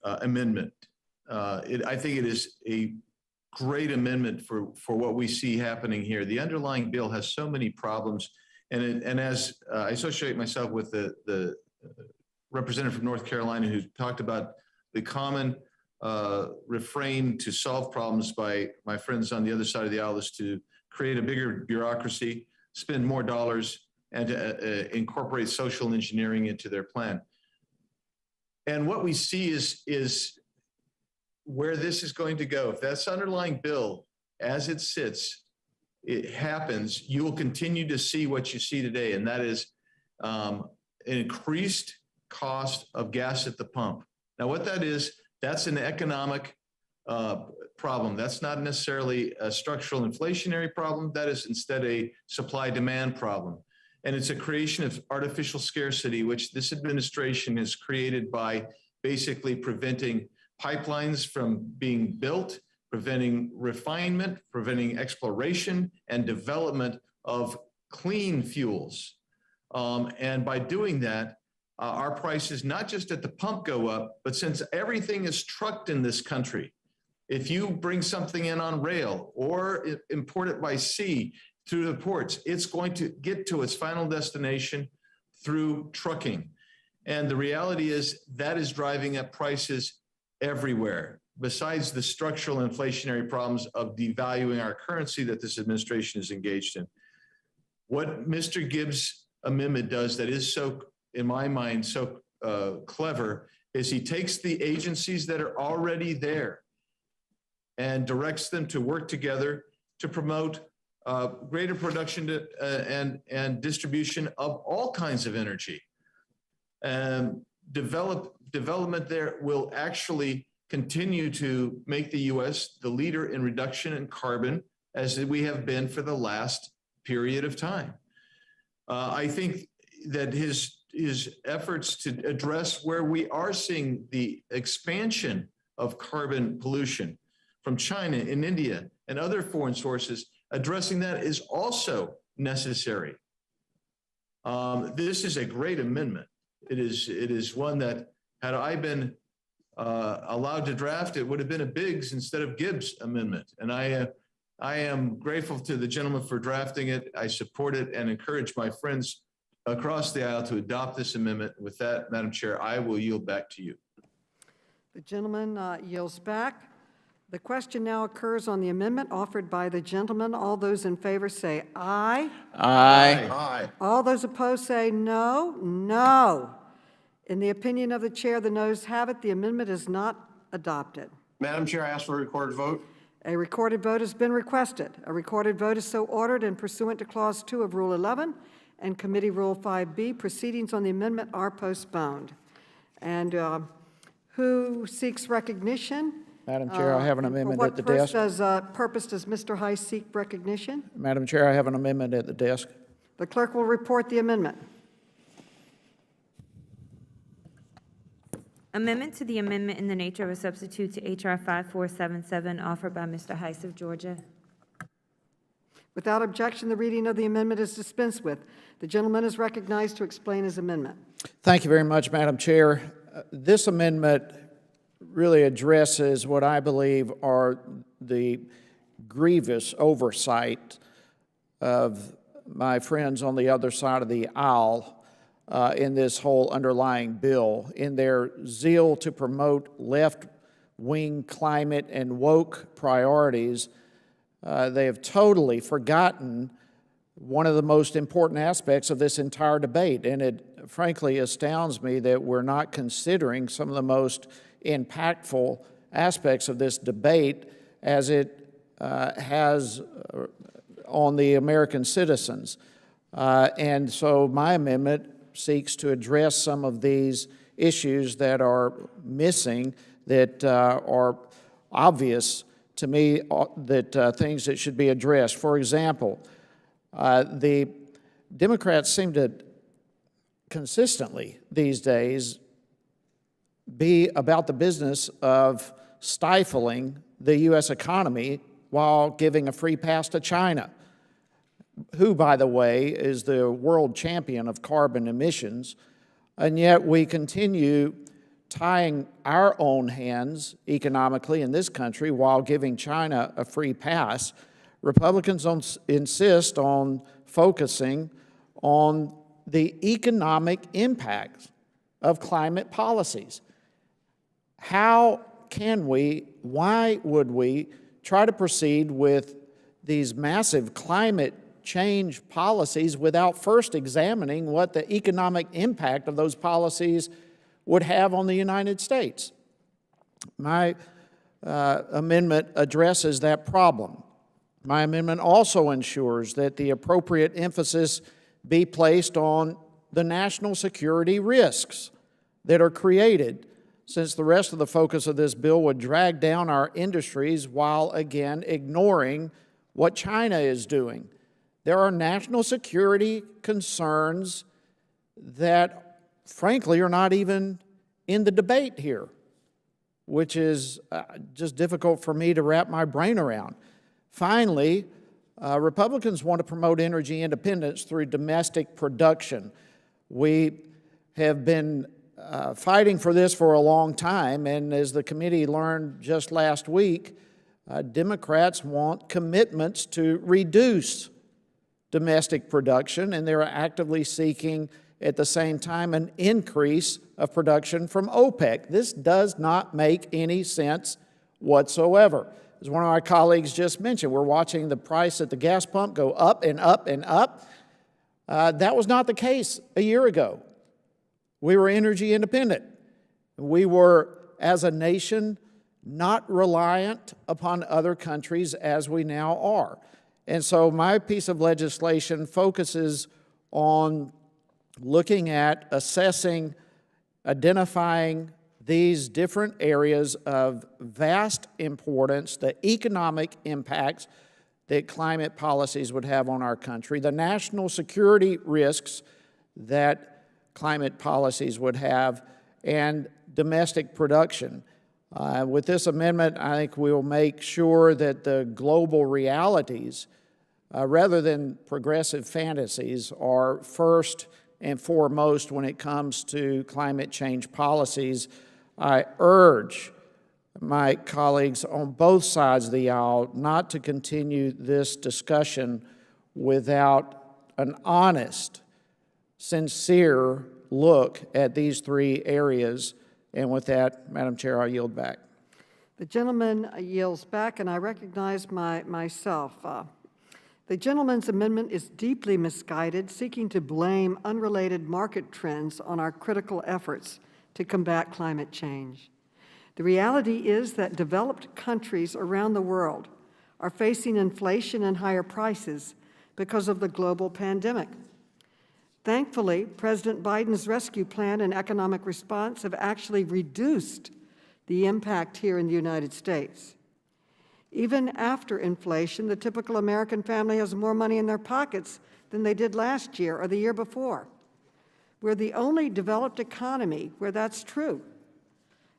amendment. I think it is a great amendment for what we see happening here. The underlying bill has so many problems, and as I associate myself with the representative from North Carolina who talked about the common refrain to solve problems by my friends on the other side of the aisle is to create a bigger bureaucracy, spend more dollars, and to incorporate social engineering into their plan. And what we see is where this is going to go. If that's underlying bill, as it sits, it happens, you will continue to see what you see today, and that is an increased cost of gas at the pump. Now, what that is, that's an economic problem. That's not necessarily a structural inflationary problem. That is instead a supply-demand problem. And it's a creation of artificial scarcity, which this administration has created by basically preventing pipelines from being built, preventing refinement, preventing exploration and development of clean fuels. And by doing that, our prices, not just at the pump, go up, but since everything is trucked in this country, if you bring something in on rail or import it by sea through the ports, it's going to get to its final destination through trucking. And the reality is that is driving up prices everywhere, besides the structural inflationary problems of devaluing our currency that this administration is engaged in. What Mr. Gibbs' amendment does that is so, in my mind, so clever is he takes the agencies that are already there and directs them to work together to promote greater production and distribution of all kinds of energy. Development there will actually continue to make the U.S. the leader in reduction in carbon, as we have been for the last period of time. I think that his efforts to address where we are seeing the expansion of carbon pollution from China and India and other foreign sources, addressing that is also necessary. This is a great amendment. It is one that, had I been allowed to draft, it would have been a Biggs instead of Gibbs amendment. And I am grateful to the gentleman for drafting it. I support it and encourage my friends across the aisle to adopt this amendment. With that, Madam Chair, I will yield back to you. The gentleman yields back. The question now occurs on the amendment offered by the gentleman. All those in favor say aye. Aye. Aye. All those opposed say no. No. In the opinion of the chair, the noes have it. The amendment is not adopted. Madam Chair, I ask for a recorded vote. A recorded vote has been requested. A recorded vote is so ordered and pursuant to Clause 2 of Rule 11 and Committee Rule 5B. Proceedings on the amendment are postponed. And who seeks recognition? Madam Chair, I have an amendment at the desk. For what purpose does Mr. Heiss seek recognition? Madam Chair, I have an amendment at the desk. The clerk will report the amendment. Amendment to the amendment in the nature of a substitute to H.R. 5477, offered by Mr. Heiss of Georgia. Without objection, the reading of the amendment is dispensed with. The gentleman is recognized to explain his amendment. Thank you very much, Madam Chair. This amendment really addresses what I believe are the grievous oversight of my friends on the other side of the aisle in this whole underlying bill. In their zeal to promote left-wing climate and woke priorities, They have totally forgotten one of the most important aspects of this entire debate, and it frankly astounds me that we're not considering some of the most impactful aspects of this debate as it has on the American citizens. And so my amendment seeks to address some of these issues that are missing, that are obvious to me, that things that should be addressed. For example, the Democrats seem to consistently these days be about the business of stifling the U.S. economy while giving a free pass to China, who, by the way, is the world champion of carbon emissions, and yet we continue tying our own hands economically in this country while giving China a free pass. Republicans insist on focusing on the economic impacts of climate policies. How can we, why would we try to proceed with these massive climate change policies without first examining what the economic impact of those policies would have on the United States? My amendment addresses that problem. My amendment also ensures that the appropriate emphasis be placed on the national security risks that are created, since the rest of the focus of this bill would drag down our industries while, again, ignoring what China is doing. There are national security concerns that, frankly, are not even in the debate here, which is just difficult for me to wrap my brain around. Finally, Republicans want to promote energy independence through domestic production. We have been fighting for this for a long time, and as the committee learned just last week, Democrats want commitments to reduce domestic production, and they're actively seeking at the same time an increase of production from OPEC. This does not make any sense whatsoever. As one of my colleagues just mentioned, we're watching the price at the gas pump go up and up and up. That was not the case a year ago. We were energy independent. We were, as a nation, not reliant upon other countries as we now are. And so my piece of legislation focuses on looking at assessing, identifying these different areas of vast importance, the economic impacts that climate policies would have on our country, the national security risks that climate policies would have, and domestic production. With this amendment, I think we will make sure that the global realities, rather than progressive fantasies, are first and foremost when it comes to climate change policies. I urge my colleagues on both sides of the aisle not to continue this discussion without an honest, sincere look at these three areas. And with that, Madam Chair, I yield back. The gentleman yields back, and I recognize myself. The gentleman's amendment is deeply misguided, seeking to blame unrelated market trends on our critical efforts to combat climate change. The reality is that developed countries around the world are facing inflation and higher prices because of the global pandemic. Thankfully, President Biden's rescue plan and economic response have actually reduced the impact here in the United States. Even after inflation, the typical American family has more money in their pockets than they did last year or the year before. We're the only developed economy where that's true.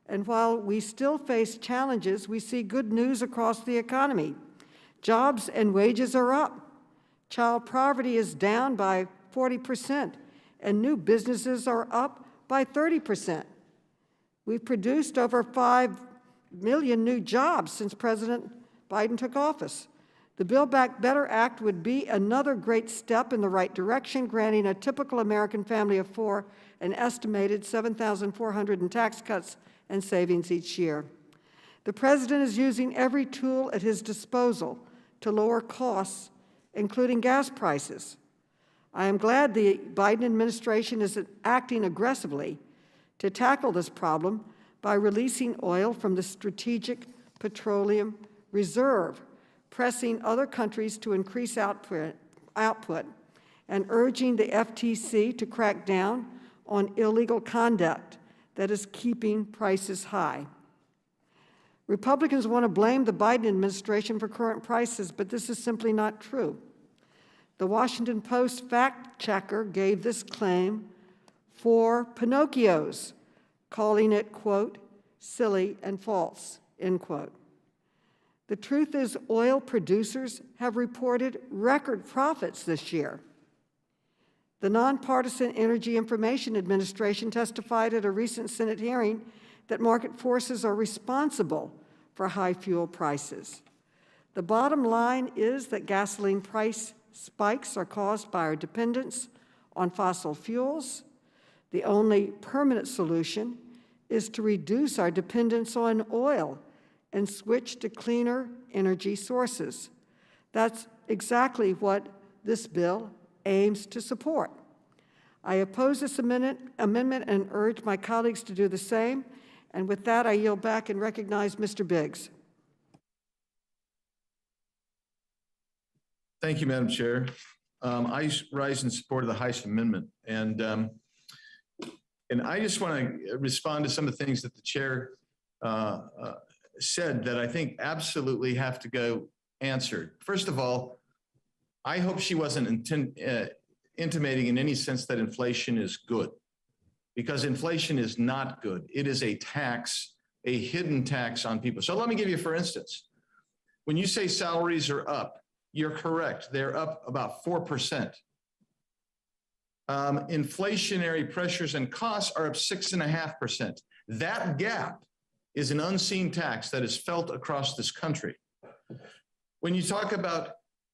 And while we still face challenges, we see good news across the economy. Jobs and wages are up. Child poverty is down by 40%, and new businesses are up by 30%. We've produced over 5 million new jobs since President Biden took office. The Build Back Better Act would be another great step in the right direction, granting a typical American family of four an estimated $7,400 in tax cuts and savings each year. The President is using every tool at his disposal to lower costs, including gas prices. I am glad the Biden administration is acting aggressively to tackle this problem by releasing oil from the Strategic Petroleum Reserve, pressing other countries to increase output, and urging the FTC to crack down on illegal conduct that is keeping prices high. Republicans want to blame the Biden administration for current prices, but this is simply not true. The Washington Post fact checker gave this claim 4 Pinocchios, calling it, quote, silly and false, end quote. The truth is, oil producers have reported record profits this year. The Nonpartisan Energy Information Administration testified at a recent Senate hearing that market forces are responsible for high fuel prices. The bottom line is that gasoline price spikes are caused by our dependence on fossil fuels. The only permanent solution is to reduce our dependence on oil and switch to cleaner energy sources. That's exactly what this bill aims to support. I oppose this amendment and urge my colleagues to do the same. And with that, I yield back and recognize Mr. Biggs. Thank you, Madam Chair. I rise in support of the Heiss Amendment. And I just want to respond to some of the things that the chair said that I think absolutely have to go answered. First of all, I hope she wasn't intimating in any sense that inflation is good, because inflation is not good. It is a tax, a hidden tax on people. So let me give you, for instance, when you say salaries are up, you're correct. They're up about 4%. Inflationary pressures and costs are up 6.5%. That gap is an unseen tax that is felt across this country. When you talk about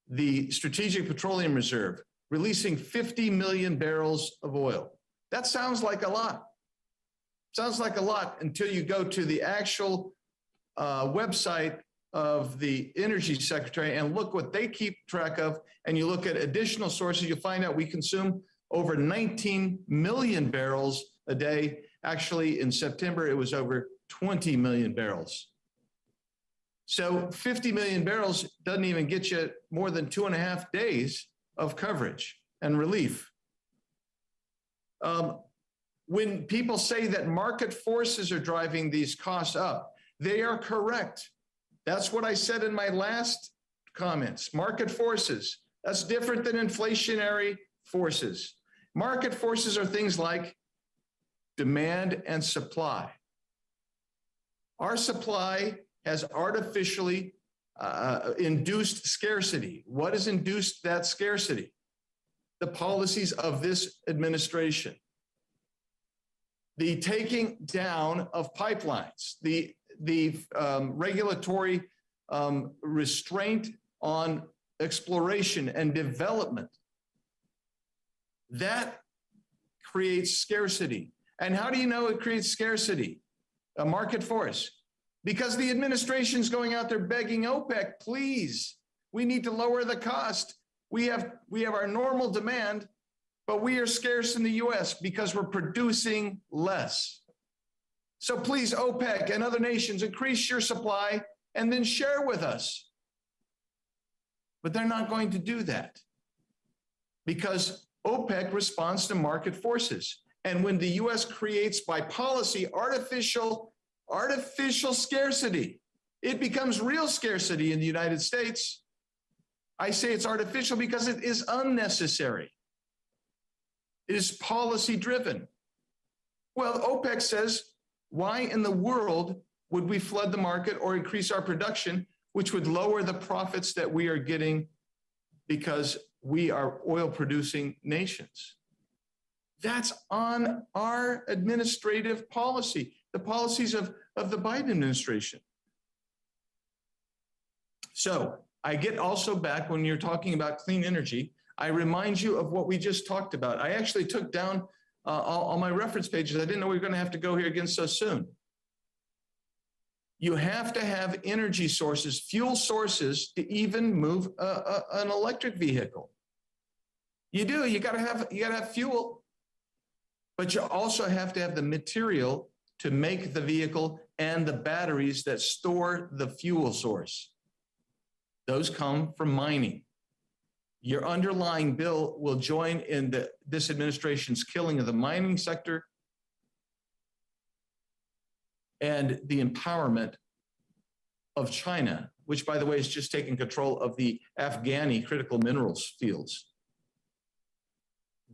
the Strategic Petroleum Reserve releasing 50 million barrels of oil, that sounds like a lot. Sounds like a lot until you go to the actual website of the Energy Secretary and look what they keep track of, and you look at additional sources, you'll find out we consume over 19 million barrels a day. Actually, in September, it was over 20 million barrels. So 50 million barrels doesn't even get you more than 2.5 days of coverage and relief. When people say that market forces are driving these costs up, they are correct. That's what I said in my last comments. Market forces, that's different than inflationary forces. Market forces are things like demand and supply. Our supply has artificially induced scarcity. What has induced that scarcity? The policies of this administration. The taking down of pipelines, the regulatory restraint on exploration and development. That creates scarcity. And how do you know it creates scarcity? A market force. Because the administration's going out there begging OPEC, please, we need to lower the cost. We have our normal demand, but we are scarce in the US because we're producing less. So please, OPEC and other nations, increase your supply and then share with us. But they're not going to do that because OPEC responds to market forces. And when the US creates by policy artificial scarcity, it becomes real scarcity in the United States. I say it's artificial because it is unnecessary. It is policy driven. Well, OPEC says, why in the world would we flood the market or increase our production, which would lower the profits that we are getting because we are oil producing nations? That's on our administrative policy, the policies of the Biden administration. So I get also back when you're talking about clean energy, I remind you of what we just talked about. I actually took down all my reference pages. I didn't know we were going to have to go here again so soon. You have to have energy sources, fuel sources to even move an electric vehicle. You do, you gotta have fuel, but you also have to have the material to make the vehicle and the batteries that store the fuel source. Those come from mining. Your underlying bill will join in this administration's killing of the mining sector and the empowerment of China, which, by the way, is just taking control of the Afghani critical minerals fields.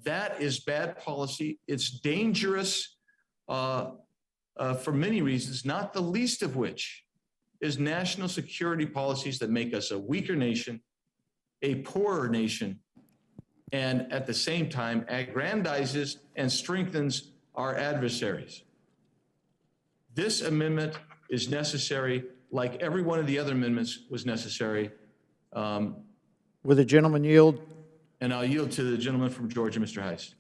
That is bad policy. It's dangerous for many reasons, not the least of which is national security policies that make us a weaker nation, a poorer nation, and at the same time aggrandizes and strengthens our adversaries. This amendment is necessary, like every one of the other amendments was necessary. Will the gentleman yield? And I'll yield to the gentleman from Georgia, Mr. Heiss.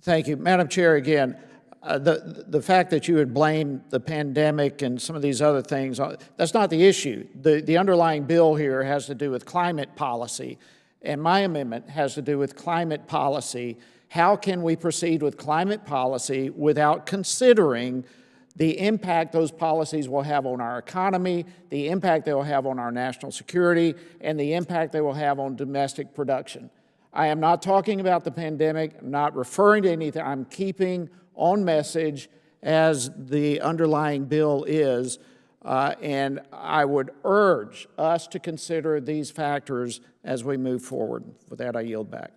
Thank you. Madam Chair, again, the fact that you would blame the pandemic and some of these other things, that's not the issue. The underlying bill here has to do with climate policy, and my amendment has to do with climate policy. How can we proceed with climate policy without considering the impact those policies will have on our economy, the impact they will have on our national security, and the impact they will have on domestic production? I am not talking about the pandemic. I'm not referring to anything. I'm keeping on message as the underlying bill is, and I would urge us to consider these factors as we move forward. With that, I yield back.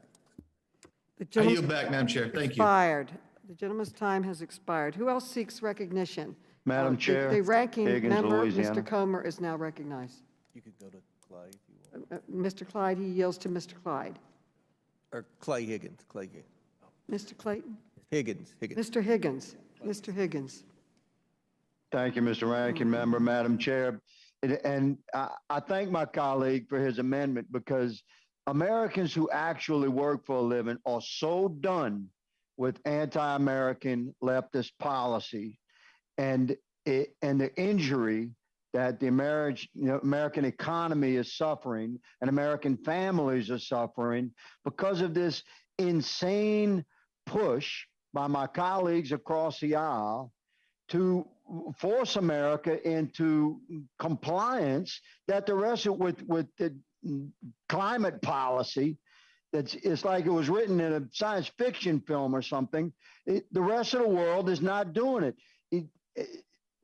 I yield back, Madam Chair. Thank you. Expired. The gentleman's time has expired. Who else seeks recognition? Madam Chair, The ranking Higgins, member, Louisiana. Mr. Comer, is now recognized. You could go to Clay if you want. Mr. Clyde, he yields to Mr. Clyde. Or Clay Higgins, Clay Higgins. Mr. Clayton? Higgins. Mr. Higgins. Mr. Higgins. Thank you, Mr. Ranking Member, Madam Chair. And I thank my colleague for his amendment because Americans who actually work for a living are so done with anti-American leftist policy and the injury that the American economy is suffering and American families are suffering because of this insane push by my colleagues across the aisle to force America into compliance that the rest of with the climate policy it's like it was written in a science fiction film or something. The rest of the world is not doing it.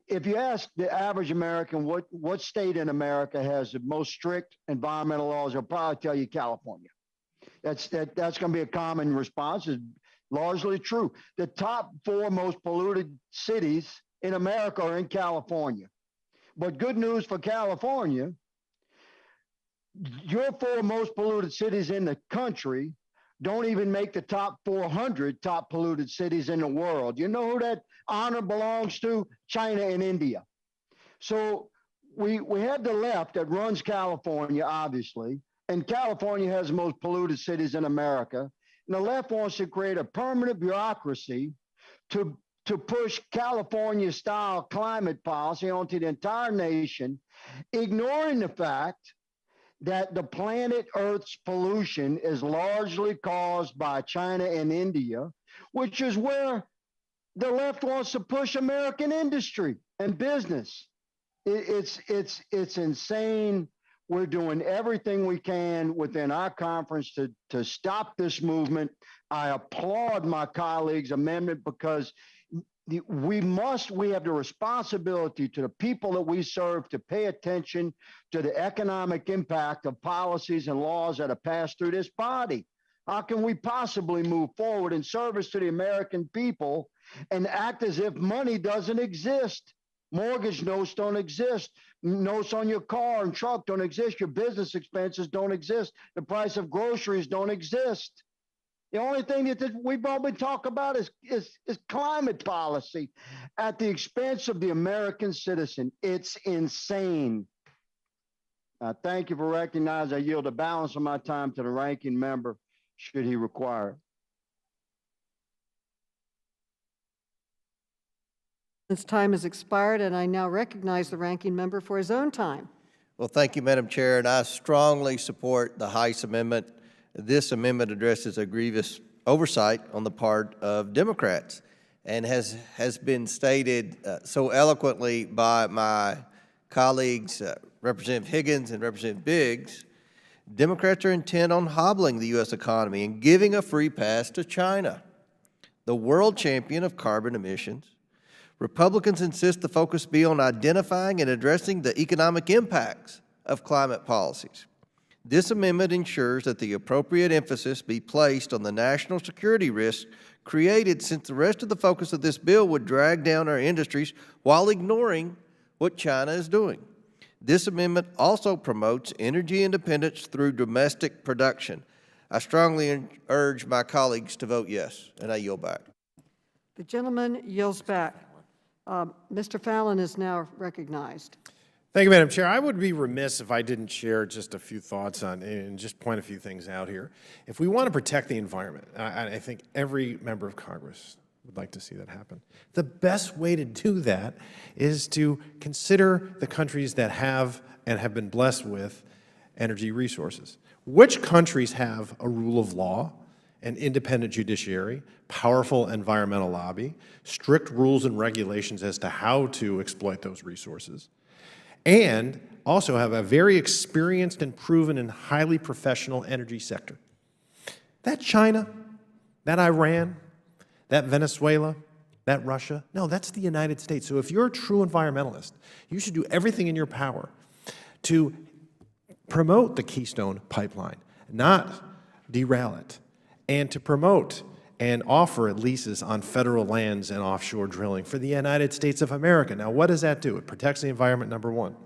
If you ask the average American what state in America has the most strict environmental laws, they'll probably tell you California. That's going to be a common response. It's largely true. The top 4 most polluted cities in America are in California. But good news for California, your 4 most polluted cities in the country don't even make the top 400 top polluted cities in the world. You know who that honor belongs to? China and India. So we have the left that runs California, obviously, and California has the most polluted cities in America. And the left wants to create a permanent bureaucracy to push California-style climate policy onto the entire nation, ignoring the fact that the planet Earth's pollution is largely caused by China and India, which is where the left wants to push American industry and business. It's insane. We're doing everything we can within our conference to stop this movement. I applaud my colleagues' amendment because we have the responsibility to the people that we serve to pay attention to the economic impact of policies and laws that are passed through this body. How can we possibly move forward in service to the American people and act as if money doesn't exist? Mortgage notes don't exist. Notes on your car and truck don't exist. Your business expenses don't exist. The price of groceries don't exist. The only thing that we've all been talking about is climate policy at the expense of the American citizen. It's insane. Thank you for recognizing I yield the balance of my time to the ranking member, should he require it. His time has expired, and I now recognize the ranking member for his own time. Well, thank you, Madam Chair, and I strongly support the Heiss Amendment. This amendment addresses a grievous oversight on the part of Democrats and has been stated so eloquently by my colleagues, Representative Higgins and Representative Biggs. Democrats are intent on hobbling the U.S. economy and giving a free pass to China, the world champion of carbon emissions. Republicans insist the focus be on identifying and addressing the economic impacts of climate policies. This amendment ensures that the appropriate emphasis be placed on the national security risks created, since the rest of the focus of this bill would drag down our industries while ignoring what China is doing. This amendment also promotes energy independence through domestic production. I strongly urge my colleagues to vote yes, and I yield back. The gentleman yields back. Mr. Fallon is now recognized. Thank you, Madam Chair. I would be remiss if I didn't share just a few thoughts on and just point a few things out here. If we want to protect the environment, I think every member of Congress would like to see that happen. The best way to do that is to consider the countries that have and have been blessed with energy resources. Which countries have a rule of law, an independent judiciary, powerful environmental lobby, strict rules and regulations as to how to exploit those resources, and also have a very experienced and proven and highly professional energy sector? That China, that Iran, that Venezuela, that Russia? No, that's the United States. So if you're a true environmentalist, you should do everything in your power to promote the Keystone Pipeline, not derail it, and to promote and offer leases on federal lands and offshore drilling for the United States of America. Now, what does that do? It protects the environment, number one.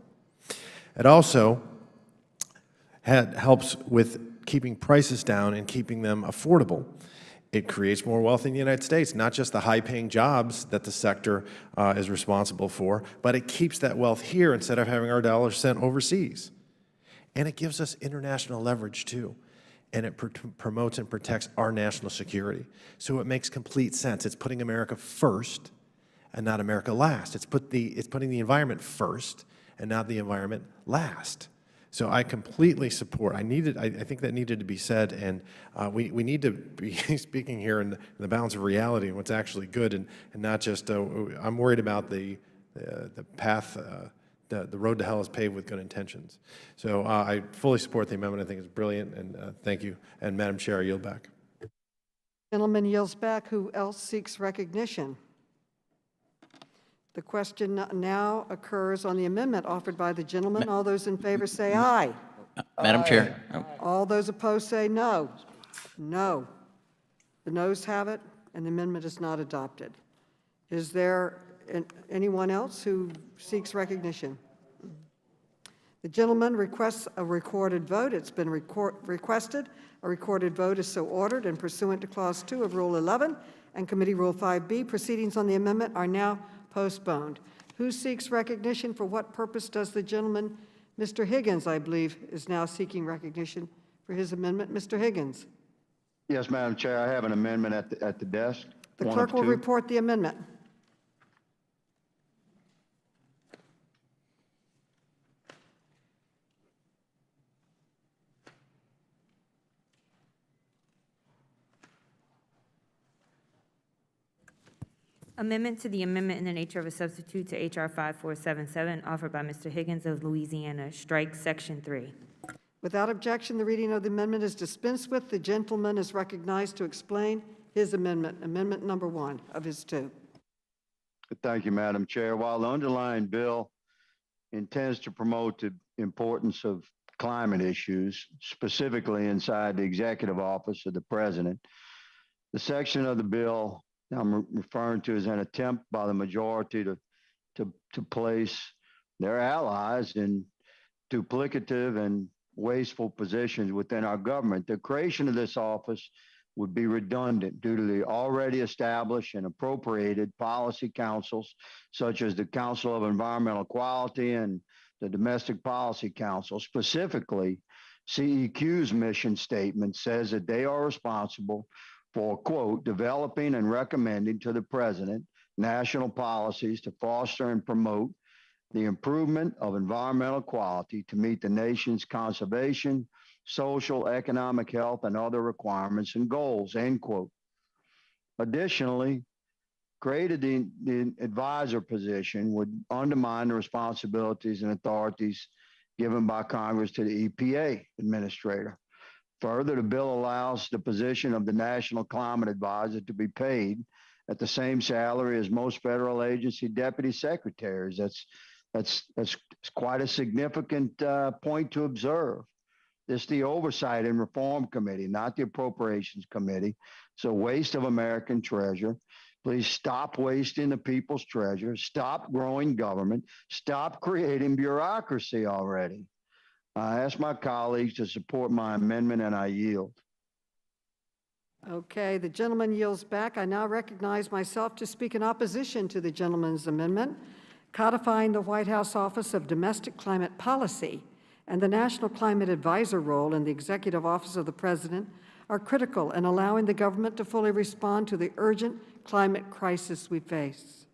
It also helps with keeping prices down and keeping them affordable. It creates more wealth in the United States, not just the high-paying jobs that the sector is responsible for, but it keeps that wealth here instead of having our dollars sent overseas. And it gives us international leverage, too. And it promotes and protects our national security. So it makes complete sense. It's putting America first and not America last. It's putting the environment first and not the environment last. So I completely support. I think that needed to be said, and we need to be speaking here in the balance of reality and what's actually good, and not just. I'm worried about the path. The road to hell is paved with good intentions. So I fully support the amendment. I think it's brilliant, and thank you. And Madam Chair, I yield back. Gentleman yields back. Who else seeks recognition? The question now occurs on the amendment offered by the gentleman. All those in favor say aye. Madam Chair. All those opposed say no. No. The noes have it, and the amendment is not adopted. Is there anyone else who seeks recognition? The gentleman requests a recorded vote. It's been requested. A recorded vote is so ordered, and pursuant to Clause 2 of Rule 11 and Committee Rule 5B, proceedings on the amendment are now postponed. Who seeks recognition? For what purpose does the gentleman, Mr. Higgins, I believe, is now seeking recognition for his amendment? Mr. Higgins. Yes, Madam Chair, I have an amendment at the desk. The clerk will report the amendment. Amendment to the amendment in the nature of a substitute to H.R. 5477, offered by Mr. Higgins of Louisiana. Strike Section 3. Without objection, the reading of the amendment is dispensed with. The gentleman is recognized to explain his amendment, amendment number 1 of his 2. Thank you, Madam Chair. While the underlying bill intends to promote the importance of climate issues, specifically inside the executive office of the president, the section of the bill I'm referring to as an attempt by the majority to place their allies in duplicative and wasteful positions within our government. The creation of this office would be redundant due to the already established and appropriated policy councils, such as the Council of Environmental Quality and the Domestic Policy Council. Specifically, CEQ's mission statement says that they are responsible for, quote, developing and recommending to the president national policies to foster and promote the improvement of environmental quality to meet the nation's conservation, social, economic, health, and other requirements and goals, end quote. Additionally, created the advisor position would undermine the responsibilities and authorities given by Congress to the EPA administrator. Further, the bill allows the position of the National Climate Advisor to be paid at the same salary as most federal agency deputy secretaries. That's quite a significant point to observe. This is the Oversight and Reform Committee, not the Appropriations Committee. So waste of American treasure. Please stop wasting the people's treasure. Stop growing government. Stop creating bureaucracy already. I ask my colleagues to support my amendment, and I yield. Okay, the gentleman yields back. I now recognize myself to speak in opposition to the gentleman's amendment, codifying the White House Office of Domestic Climate Policy and the National Climate Advisor role in the Executive Office of the President are critical in allowing the government to fully respond to the urgent climate crisis we face.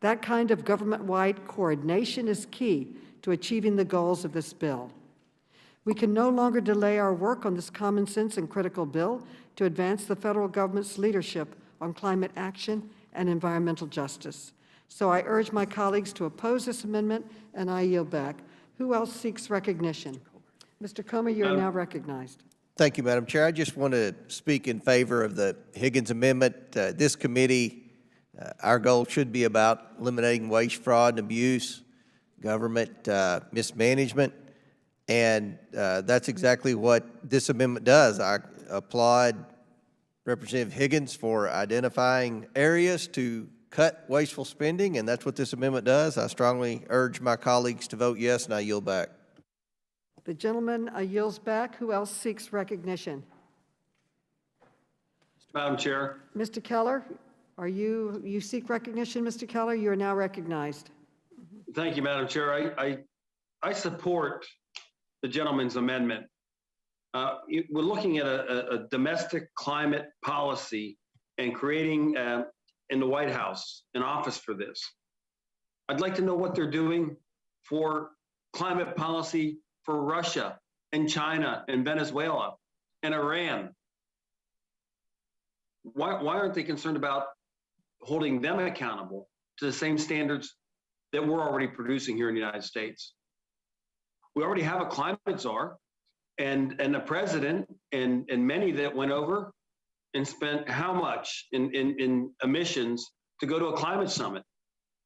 That kind of government-wide coordination is key to achieving the goals of this bill. We can no longer delay our work on this common sense and critical bill to advance the federal government's leadership on climate action and environmental justice. So I urge my colleagues to oppose this amendment, and I yield back. Who else seeks recognition? Mr. Comer, you are now recognized. Thank you, Madam Chair. I just want to speak in favor of the Higgins Amendment. This committee, our goal should be about eliminating waste, fraud, and abuse, government mismanagement, and that's exactly what this amendment does. I applaud Representative Higgins for identifying areas to cut wasteful spending, and that's what this amendment does. I strongly urge my colleagues to vote yes, and I yield back. The gentleman yields back. Who else seeks recognition? Madam Chair. Mr. Keller, you seek recognition, Mr. Keller? You are now recognized. Thank you, Madam Chair. I support the gentleman's amendment. We're looking at a domestic climate policy and creating in the White House an office for this. I'd like to know what they're doing for climate policy for Russia and China and Venezuela and Iran. Why aren't they concerned about holding them accountable to the same standards that we're already producing here in the United States? We already have a climate czar, and the president and many that went over and spent how much in emissions to go to a climate summit?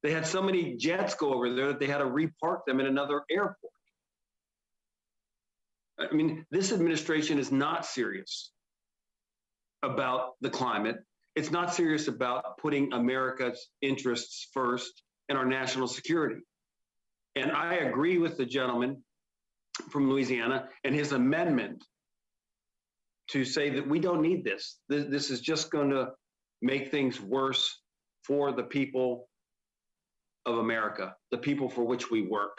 They had so many jets go over there that they had to repark them in another airport. I mean, this administration is not serious about the climate. It's not serious about putting America's interests first and our national security. And I agree with the gentleman from Louisiana and his amendment to say that we don't need this. This is just going to make things worse for the people of America, the people for which we work.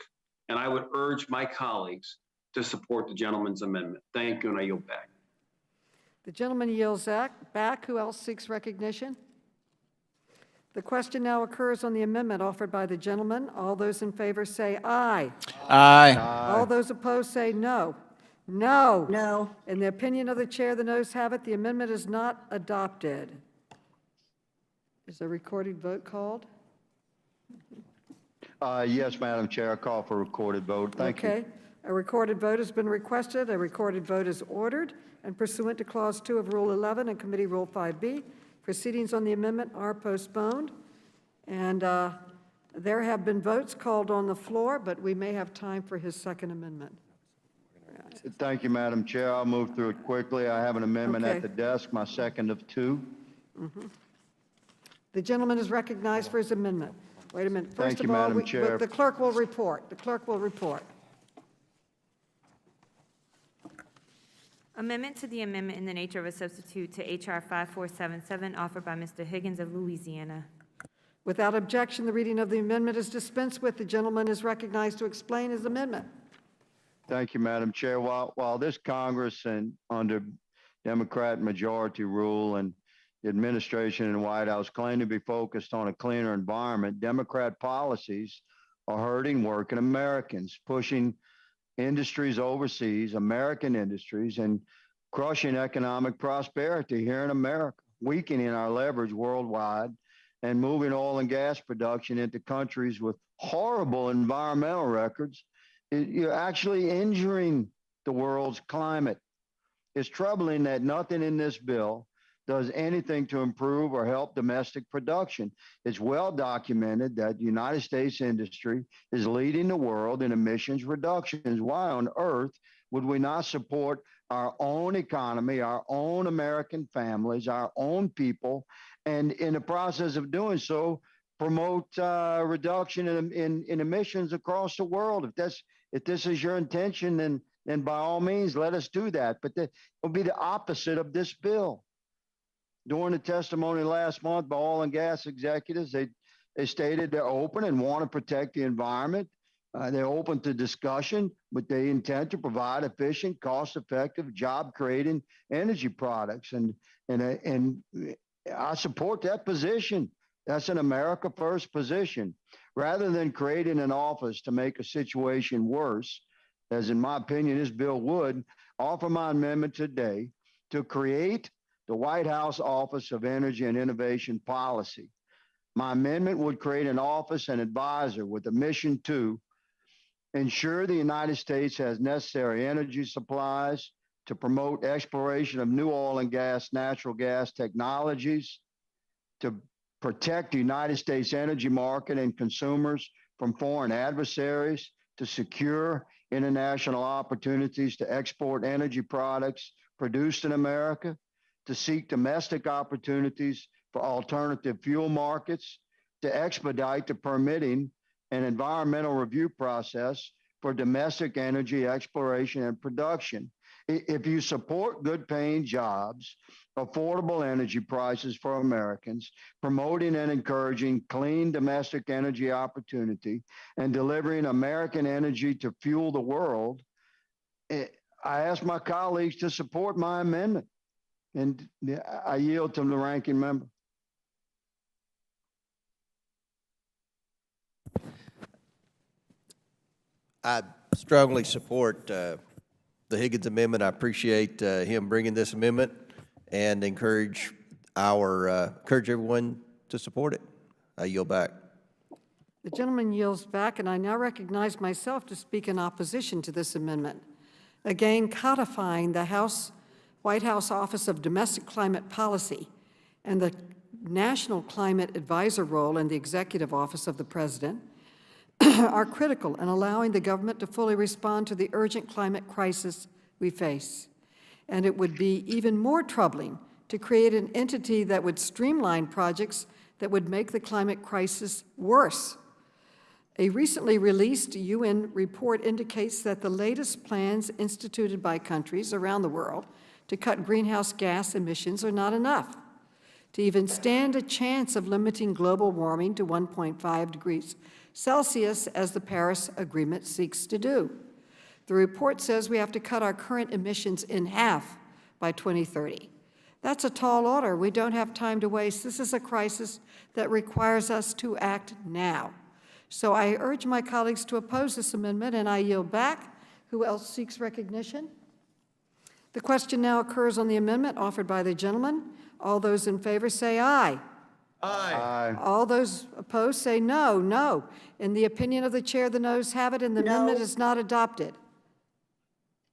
And I would urge my colleagues to support the gentleman's amendment. Thank you, and I yield back. The gentleman yields back. Who else seeks recognition? The question now occurs on the amendment offered by the gentleman. All those in favor say aye. Aye. All those opposed say no. No. No. In the opinion of the chair, the noes have it. The amendment is not adopted. Is a recorded vote called? Yes, Madam Chair, I call for a recorded vote. Thank you. Okay. A recorded vote has been requested. A recorded vote is ordered. And pursuant to Clause 2 of Rule 11 and Committee Rule 5B, proceedings on the amendment are postponed. And there have been votes called on the floor, but we may have time for his second amendment. Thank you, Madam Chair. I'll move through it quickly. I have an amendment Okay. at the desk, my second of two. The gentleman is recognized for his amendment. Wait a minute. Thank First you, of all, Madam Chair. the clerk will report. The clerk will report. Amendment to the amendment in the nature of a substitute to H.R. 5477, offered by Mr. Higgins of Louisiana. Without objection, the reading of the amendment is dispensed with. The gentleman is recognized to explain his amendment. Thank you, Madam Chair. While this Congress and under Democrat majority rule and The administration and the White House claim to be focused on a cleaner environment. Democrat policies are hurting working Americans, pushing industries overseas, American industries, and crushing economic prosperity here in America, weakening our leverage worldwide, and moving oil and gas production into countries with horrible environmental records. You're actually injuring the world's climate. It's troubling that nothing in this bill does anything to improve or help domestic production. It's well documented that the United States industry is leading the world in emissions reductions. Why on earth would we not support our own economy, our own American families, our own people, and in the process of doing so, promote reduction in emissions across the world? If this is your intention, then by all means, let us do that. But it will be the opposite of this bill. During the testimony last month by oil and gas executives, they stated they're open and want to protect the environment. They're open to discussion, but they intend to provide efficient, cost-effective, job-creating energy products. And I support that position. That's an America First position. Rather than creating an office to make a situation worse, as in my opinion this bill would, offer my amendment today to create the White House Office of Energy and Innovation Policy. My amendment would create an office and advisor with a mission to ensure the United States has necessary energy supplies to promote exploration of new oil and gas, natural gas technologies, to protect the United States energy market and consumers from foreign adversaries, to secure international opportunities to export energy products produced in America, to seek domestic opportunities for alternative fuel markets, to expedite the permitting and environmental review process for domestic energy exploration and production. If you support good paying jobs, affordable energy prices for Americans, promoting and encouraging clean domestic energy opportunity, and delivering American energy to fuel the world, I ask my colleagues to support my amendment. And I yield to the ranking member. I strongly support the Higgins amendment. I appreciate him bringing this amendment and encourage everyone to support it. I yield back. The gentleman yields back, and I now recognize myself to speak in opposition to this amendment. Again, codifying the White House Office of Domestic Climate Policy and the National Climate Advisor role in the Executive Office of the President are critical in allowing the government to fully respond to the urgent climate crisis we face. And it would be even more troubling to create an entity that would streamline projects that would make the climate crisis worse. A recently released UN report indicates that the latest plans instituted by countries around the world to cut greenhouse gas emissions are not enough to even stand a chance of limiting global warming to 1.5 degrees Celsius, as the Paris Agreement seeks to do. The report says we have to cut our current emissions in half by 2030. That's a tall order. We don't have time to waste. This is a crisis that requires us to act now. So I urge my colleagues to oppose this amendment, and I yield back. Who else seeks recognition? The question now occurs on the amendment offered by the gentleman. All those in favor say aye. Aye. Aye. All those opposed say no. No. In the opinion of the chair, the noes have it, and the amendment is not adopted.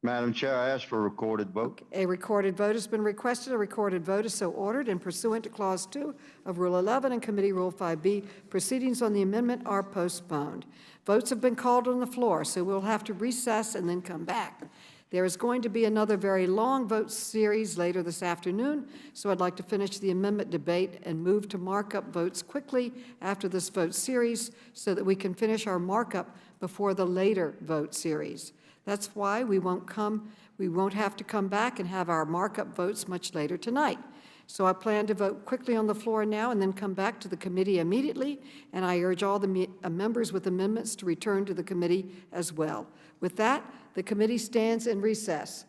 Madam Chair, I ask for a recorded vote. A recorded vote has been requested. A recorded vote is so ordered, and pursuant to Clause 2 of Rule 11 and Committee Rule 5B, proceedings on the amendment are postponed. Votes have been called on the floor, so we'll have to recess and then come back. There is going to be another very long vote series later this afternoon, so I'd like to finish the amendment debate and move to markup votes quickly after this vote series so that we can finish our markup before the later vote series. That's why we won't have to come back and have our markup votes much later tonight. So I plan to vote quickly on the floor now and then come back to the committee immediately, and I urge all the members with amendments to return to the committee as well. With that, the committee stands in recess.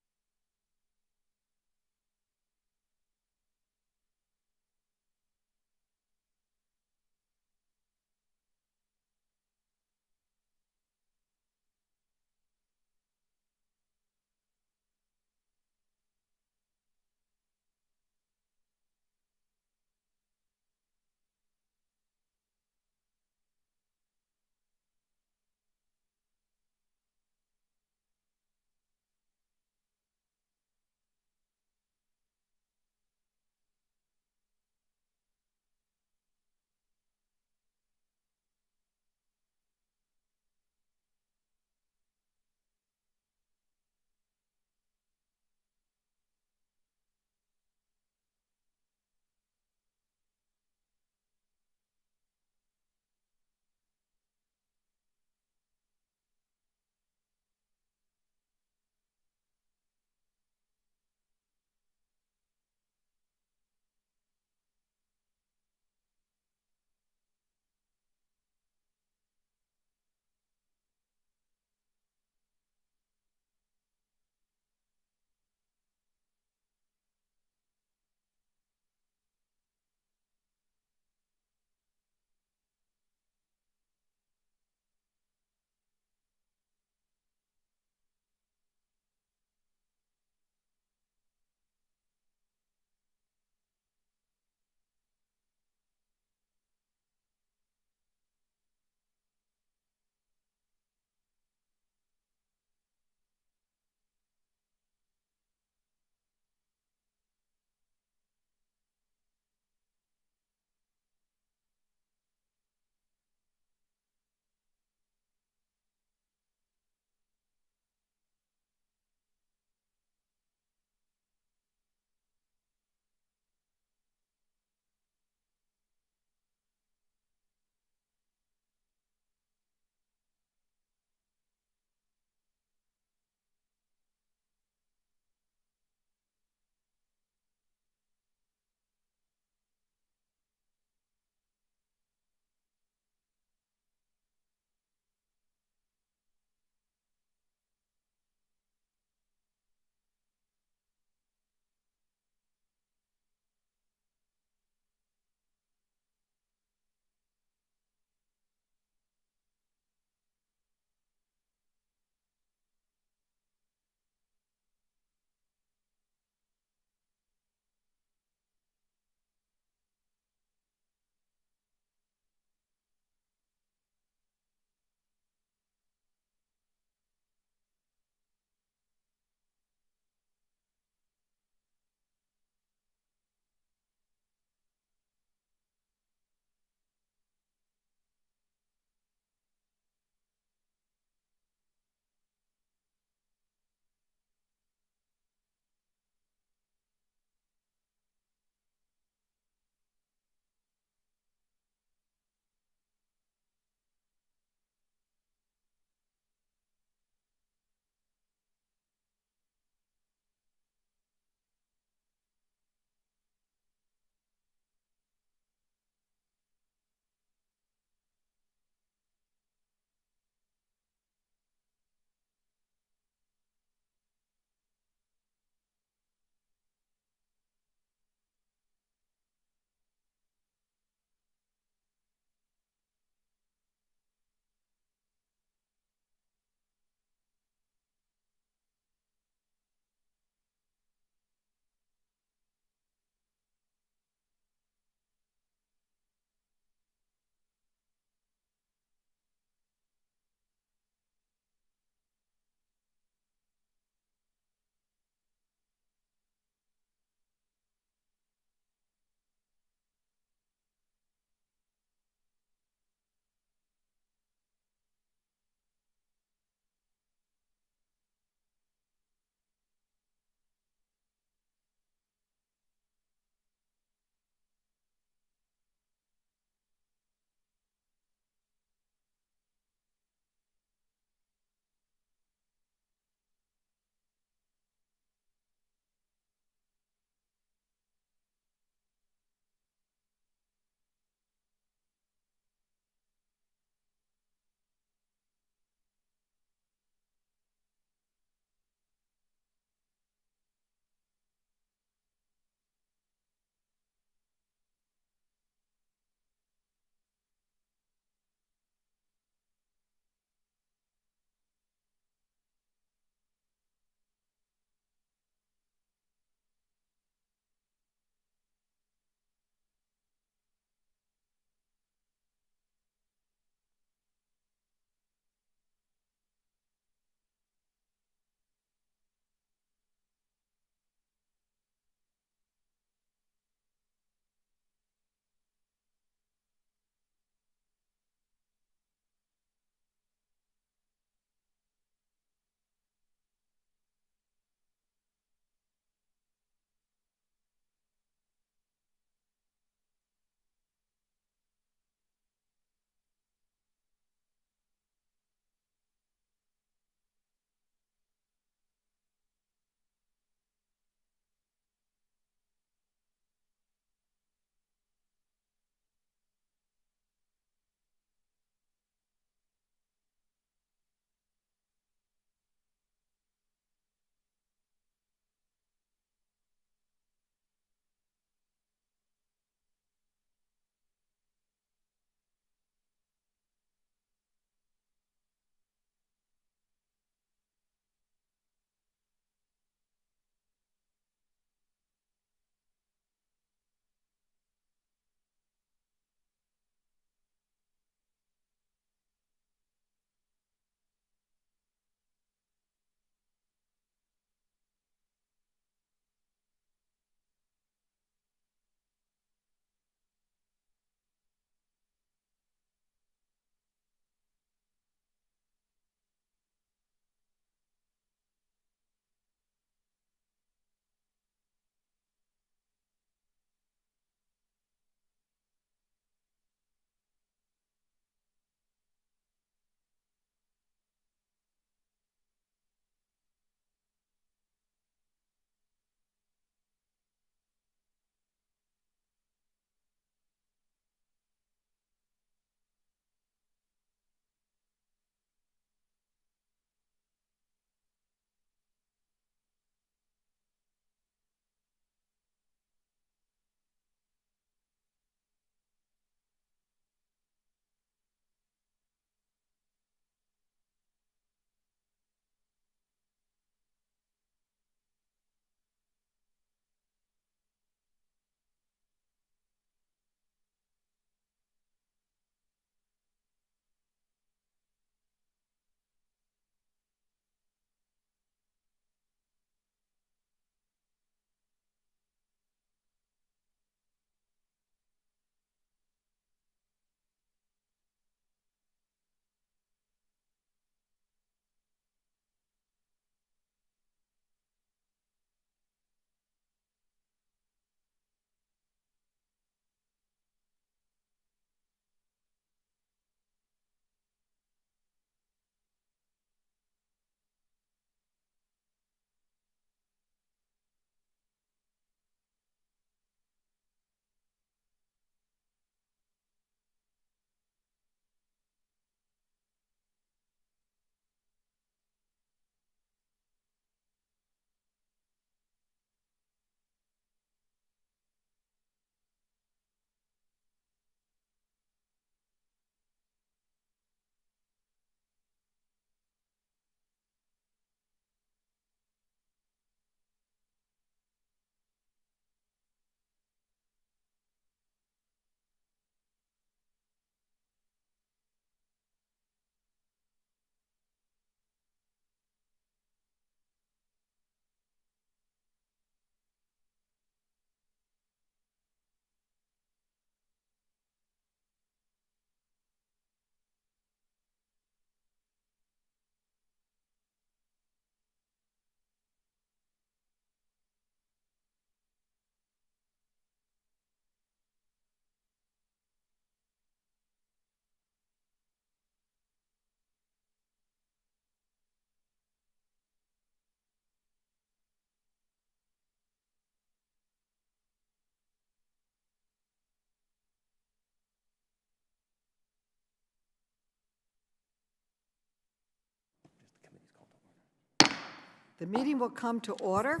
The meeting will come to order.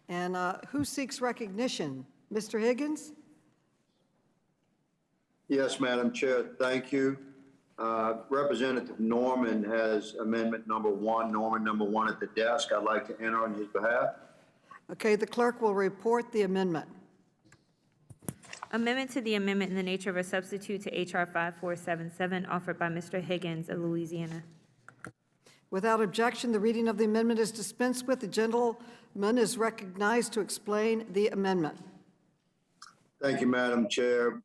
And who seeks recognition? Mr. Higgins? Yes, Madam Chair, thank you. Representative Norman has amendment number 1, Norman number 1 at the desk. I'd like to enter on his behalf. Okay, the clerk will report the amendment. Amendment to the amendment in the nature of a substitute to H.R. 5477, offered by Mr. Higgins of Louisiana. Without objection, the reading of the amendment is dispensed with. The gentleman is recognized to explain the amendment. Thank you, Madam Chair.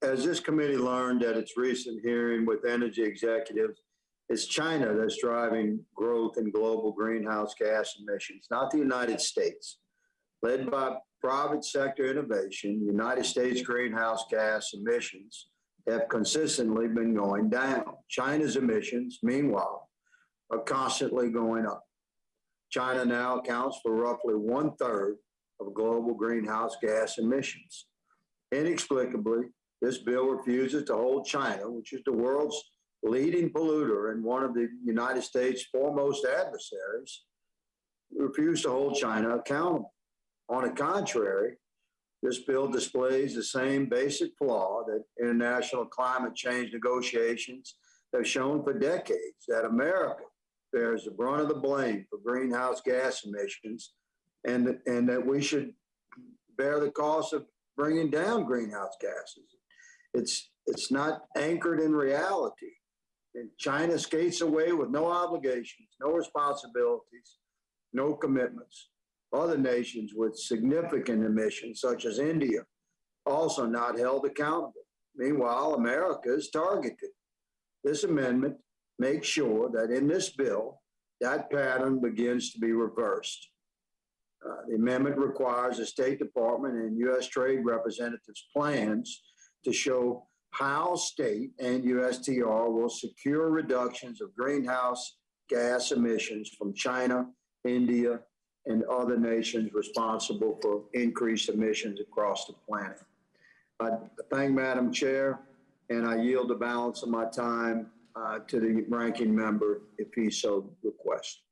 As this committee learned at its recent hearing with energy executives, it's China that's driving growth in global greenhouse gas emissions, not the United States. Led by private sector innovation, United States greenhouse gas emissions have consistently been going down. China's emissions, meanwhile, are constantly going up. China now accounts for roughly 1/3 of global greenhouse gas emissions. Inexplicably, this bill refuses to hold China, which is the world's leading polluter and one of the United States' foremost adversaries, refuse to hold China accountable. On the contrary, this bill displays the same basic flaw that international climate change negotiations have shown for decades, that America bears the brunt of the blame for greenhouse gas emissions, and that we should bear the cost of bringing down greenhouse gases. It's not anchored in reality. And China skates away with no obligations, no responsibilities, no commitments. Other nations with significant emissions, such as India, also not held accountable. Meanwhile, America is targeted. This amendment makes sure that in this bill, that pattern begins to be reversed. The amendment requires the State Department and U.S. Trade Representatives' plans to show how state and USTR will secure reductions of greenhouse gas emissions from China, India, and other nations responsible for increased emissions across the planet. I thank Madam Chair, and I yield the balance of my time to the ranking member if he so requests.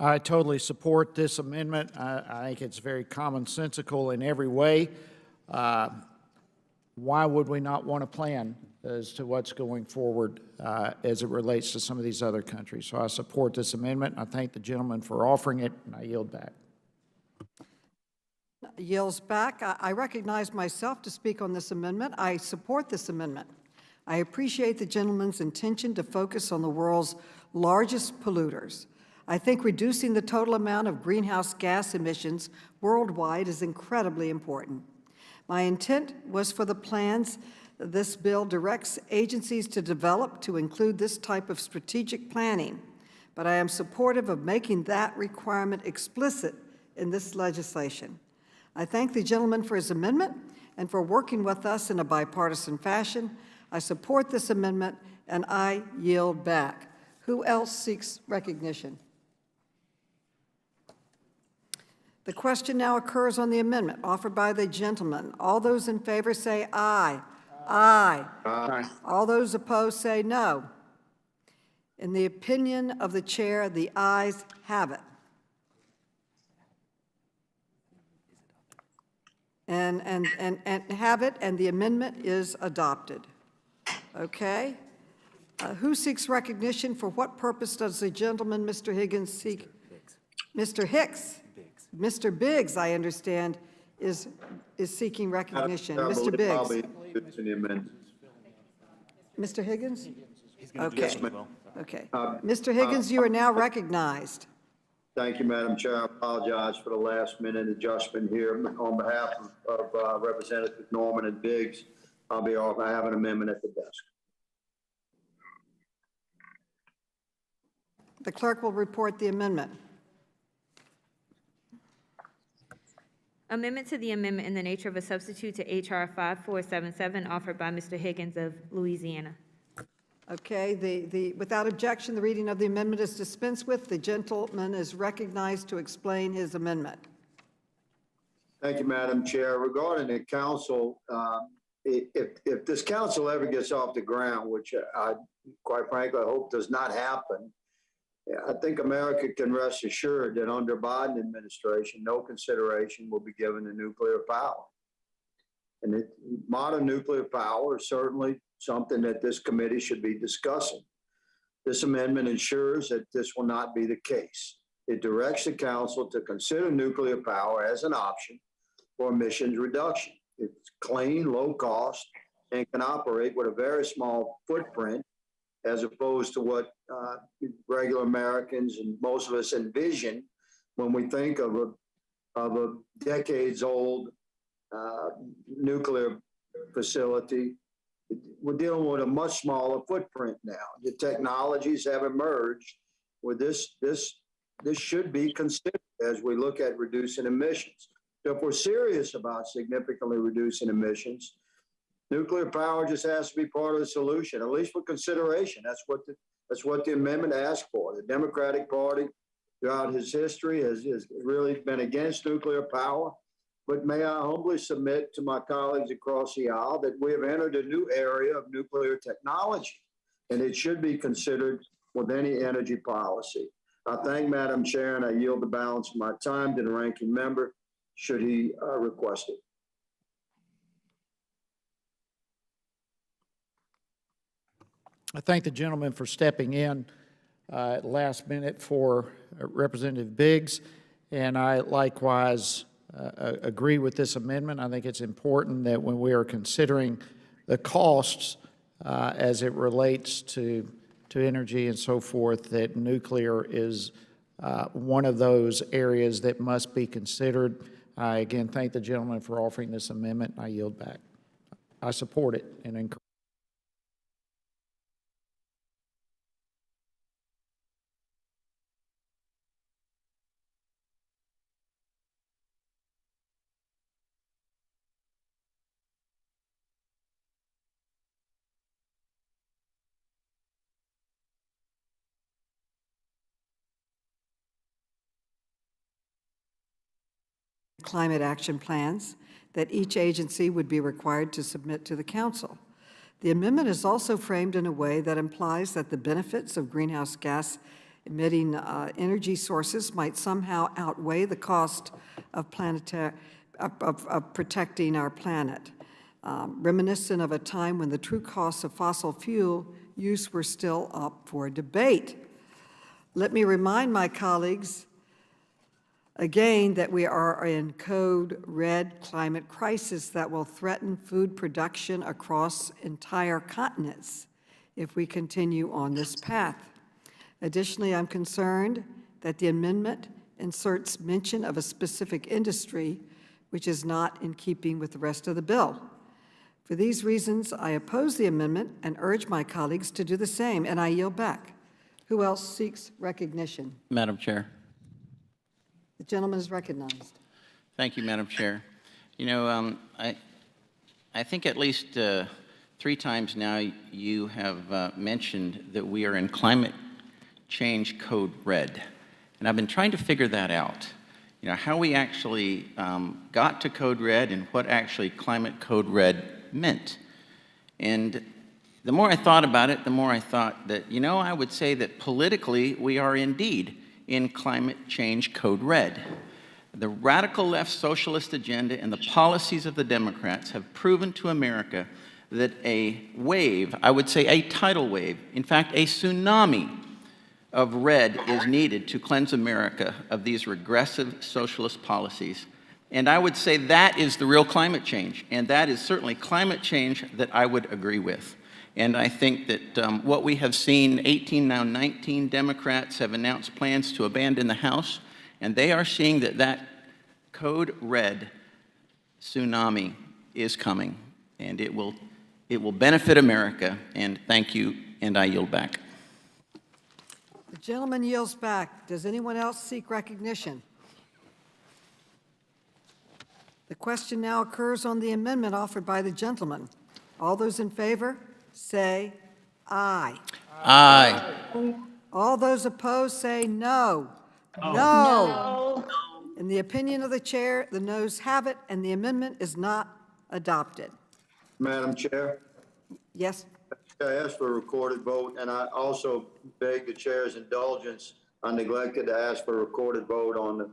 I totally support this amendment. I think it's very commonsensical in every way. Why would we not want a plan as to what's going forward as it relates to some of these other countries? So I support this amendment. I thank the gentleman for offering it, and I yield back. Yields back. I recognize myself to speak on this amendment. I support this amendment. I appreciate the gentleman's intention to focus on the world's largest polluters. I think reducing the total amount of greenhouse gas emissions worldwide is incredibly important. My intent was for the plans this bill directs agencies to develop to include this type of strategic planning, but I am supportive of making that requirement explicit in this legislation. I thank the gentleman for his amendment and for working with us in a bipartisan fashion. I support this amendment, and I yield back. Who else seeks recognition? The question now occurs on the amendment offered by the gentleman. All those in favor say aye. Aye. Aye. All those opposed say no. In the opinion of the chair, the ayes have it. And have it, and the amendment is adopted. Okay. Who seeks recognition? For what purpose does the gentleman, Mr. Higgins, seek? Mr. Hicks. Mr. Biggs, I understand, is seeking recognition. Mr. Biggs. Mr. Higgins? Okay. Yes, ma'am. Okay. Mr. Higgins, you are now recognized. Thank you, Madam Chair. I apologize for the last minute adjustment here. On behalf of Representative Norman and Biggs, I'll be off. I have an amendment at the desk. The clerk will report the amendment. Amendment to the amendment in the nature of a substitute to H.R. 5477, offered by Mr. Higgins of Louisiana. Okay, without objection, the reading of the amendment is dispensed with. The gentleman is recognized to explain his amendment. Thank you, Madam Chair. Regarding the council, if this council ever gets off the ground, which I, quite frankly, I hope does not happen, I think America can rest assured that under Biden administration, no consideration will be given to nuclear power. And modern nuclear power is certainly something that this committee should be discussing. This amendment ensures that this will not be the case. It directs the council to consider nuclear power as an option for emissions reduction. It's clean, low cost, and can operate with a very small footprint as opposed to what regular Americans and most of us envision when we think of a decades-old nuclear facility. We're dealing with a much smaller footprint now. The technologies have emerged where this should be considered as we look at reducing emissions. So if we're serious about significantly reducing emissions, nuclear power just has to be part of the solution, at least for consideration. That's what the amendment asks for. The Democratic Party, throughout his history, has really been against nuclear power. But may I humbly submit to my colleagues across the aisle that we have entered a new area of nuclear technology, and it should be considered with any energy policy. I thank Madam Chair, and I yield the balance of my time to the ranking member, should he request it. I thank the gentleman for stepping in at last minute for Representative Biggs, and I likewise agree with this amendment. I think it's important that when we are considering the costs as it relates to energy and so forth, that nuclear is one of those areas that must be considered. I again thank the gentleman for offering this amendment. I yield back. I support it and encourage. Climate action plans that each agency would be required to submit to the council. The amendment is also framed in a way that implies that the benefits of greenhouse gas emitting energy sources might somehow outweigh the cost of protecting our planet, reminiscent of a time when the true costs of fossil fuel use were still up for debate. Let me remind my colleagues again that we are in code red climate crisis that will threaten food production across entire continents if we continue on this path. Additionally, I'm concerned that the amendment inserts mention of a specific industry, which is not in keeping with the rest of the bill. For these reasons, I oppose the amendment and urge my colleagues to do the same, and I yield back. Who else seeks recognition? Madam Chair. The gentleman is recognized. Thank you, Madam Chair. You know, I think at least 3 times now you have mentioned that we are in climate change code red. And I've been trying to figure that out. You know, how we actually got to code red and what actually climate code red meant. And the more I thought about it, the more I thought that, you know, I would say that politically we are indeed in climate change code red. The radical left socialist agenda and the policies of the Democrats have proven to America that a wave, I would say a tidal wave, in fact a tsunami of red is needed to cleanse America of these regressive socialist policies. And I would say that is the real climate change, and that is certainly climate change that I would agree with. And I think that what we have seen, 18, now 19 Democrats have announced plans to abandon the House, and they are seeing that that code red tsunami is coming, and it will benefit America. And thank you, and I yield back. The gentleman yields back. Does anyone else seek recognition? The question now occurs on the amendment offered by the gentleman. All those in favor? Say aye. Aye. All those opposed say no. Oh. No. In the opinion of the chair, the noes have it, and the amendment is not adopted. Madam Chair, Yes, I asked for a recorded vote, and I also beg the chair's indulgence. I neglected to ask for a recorded vote on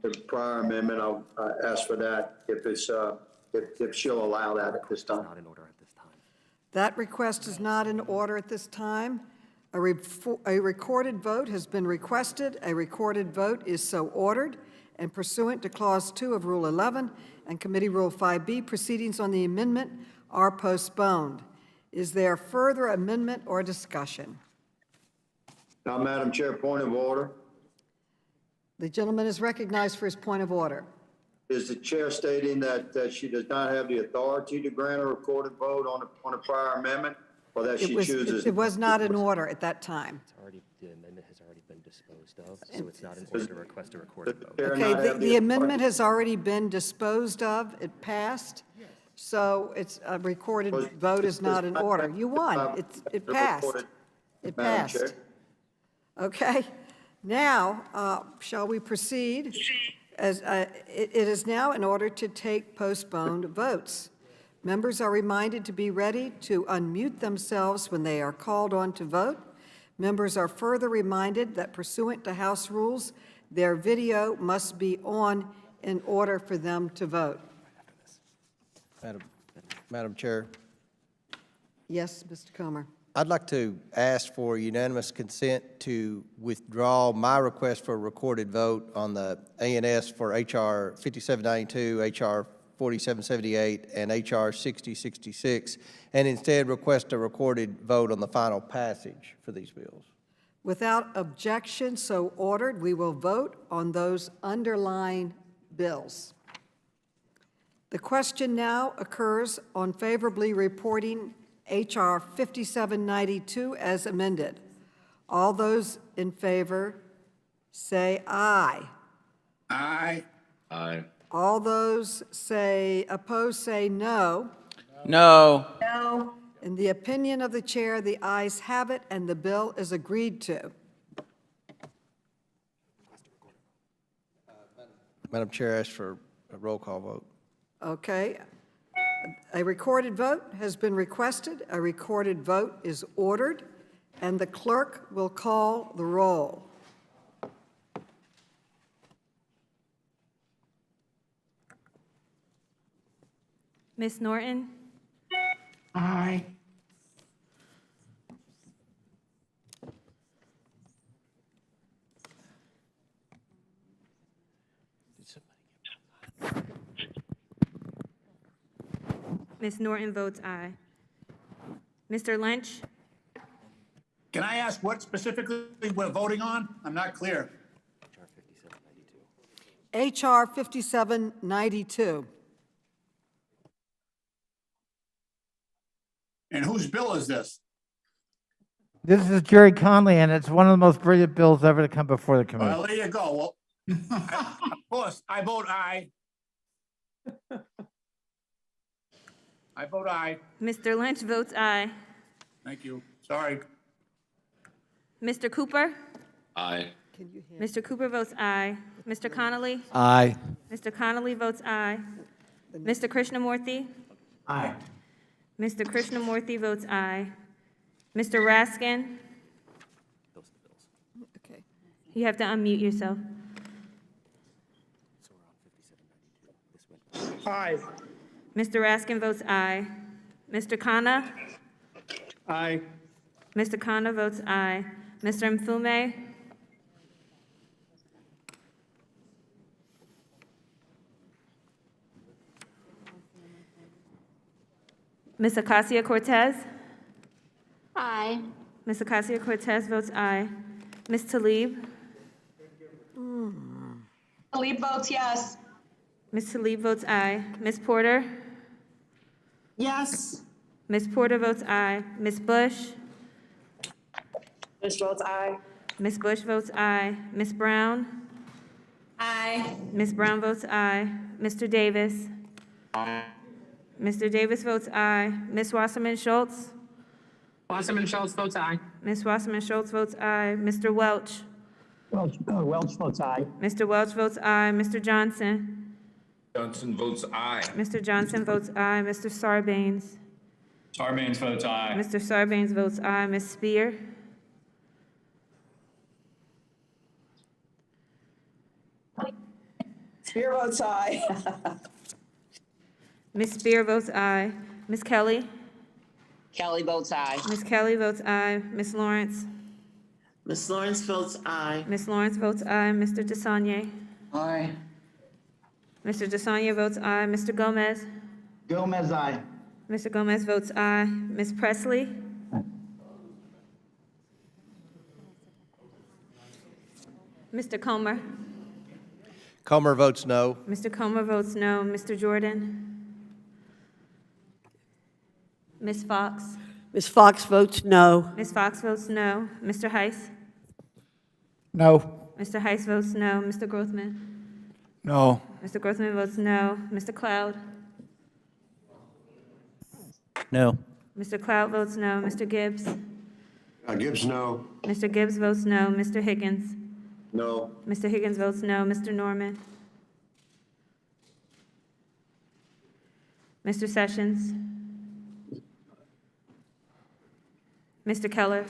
the prior amendment. I'll ask for that if she'll allow that at this time. That request is not in order at this time. A recorded vote has been requested. A recorded vote is so ordered, and pursuant to Clause 2 of Rule 11 and Committee Rule 5B, proceedings on the amendment are postponed. Is there further amendment or discussion? Now, Madam Chair, point of order. The gentleman is recognized for his point of order. Is the chair stating that she does not have the authority to grant a recorded vote on a prior amendment, or that she chooses? It was not in order at that time. The amendment has already been disposed of, so it's not in order to request a recorded vote. Okay, the amendment has already been disposed of. It passed. So it's a recorded vote is not in order. You won. It passed. It passed. Okay. Now, shall we proceed? As it is now in order to take postponed votes. Members are reminded to be ready to unmute themselves when they are called on to vote. Members are further reminded that pursuant to House rules, their video must be on in order for them to vote. Madam Chair, Yes, Mr. Comer. I'd like to ask for unanimous consent to withdraw my request for a recorded vote on the A&S for H.R. 5792, H.R. 4778, and H.R. 6066, and instead request a recorded vote on the final passage for these bills. Without objection so ordered, we will vote on those underlying bills. The question now occurs on favorably reporting H.R. 5792 as amended. All those in favor say aye. Aye. Aye. All those opposed say no. No. No. In the opinion of the chair, the ayes have it, and the bill is agreed to. Madam Chair, I ask for a roll call vote. Okay. A recorded vote has been requested. A recorded vote is ordered, and the clerk will call the roll. Ms. Norton? Aye. Ms. Norton votes aye. Mr. Lynch? Can I ask what specifically we're voting on? I'm not clear. H.R. 5792. And whose bill is this? This is Jerry Conley, and it's one of the most brilliant bills ever to come before the committee. Well, there you go. Well, of course, I vote aye. I vote aye. Mr. Lynch votes aye. Thank you. Sorry. Mr. Cooper? Aye. Mr. Cooper votes aye. Mr. Connolly? Aye. Mr. Connolly votes aye. Mr. Krishnamurthy? Aye. Mr. Krishnamurthy votes aye. Mr. Raskin? Okay. You have to unmute yourself. Aye. Mr. Raskin votes aye. Mr. Khanna? Aye. Mr. Khanna votes aye. Mr. Mfume? Ms. Acacia-Cortez? Aye. Ms. Acacia-Cortez votes aye. Ms. Tlaib? Tlaib votes yes. Ms. Tlaib votes aye. Ms. Porter? Yes. Ms. Porter votes aye. Ms. Bush? Bush votes aye. Ms. Bush votes aye. Ms. Brown? Aye. Ms. Brown votes aye. Mr. Davis? Mr. Davis votes aye. Ms. Wasserman Schultz? Wasserman Schultz votes aye. Ms. Wasserman Schultz votes aye. Mr. Welch? Welch votes aye. Mr. Welch votes aye. Mr. Johnson? Johnson votes aye. Mr. Johnson votes aye. Mr. Sarbanes? Sarbanes votes aye. Mr. Sarbanes votes aye. Ms. Spear? Spear votes aye. Ms. Spear votes aye. Ms. Kelly? Kelly votes aye. Ms. Kelly votes aye. Ms. Lawrence? Ms. Lawrence votes aye. Ms. Lawrence votes aye. Mr. DeSagne? Aye. Mr. DeSagne votes aye. Mr. Gomez? Gomez, aye. Mr. Gomez votes aye. Ms. Presley? Mr. Comer? Comer votes no. Mr. Comer votes no. Mr. Jordan? Ms. Fox? Ms. Fox votes no. Ms. Fox votes no. Mr. Heiss? No. Mr. Heiss votes no. Mr. Grothman? No. Mr. Grothman votes no. Mr. Cloud? No. Mr. Cloud votes no. Mr. Gibbs? Gibbs, no. Mr. Gibbs votes no. Mr. Higgins? No. Mr. Higgins votes no. Mr. Norman? Mr. Sessions? Mr. Keller?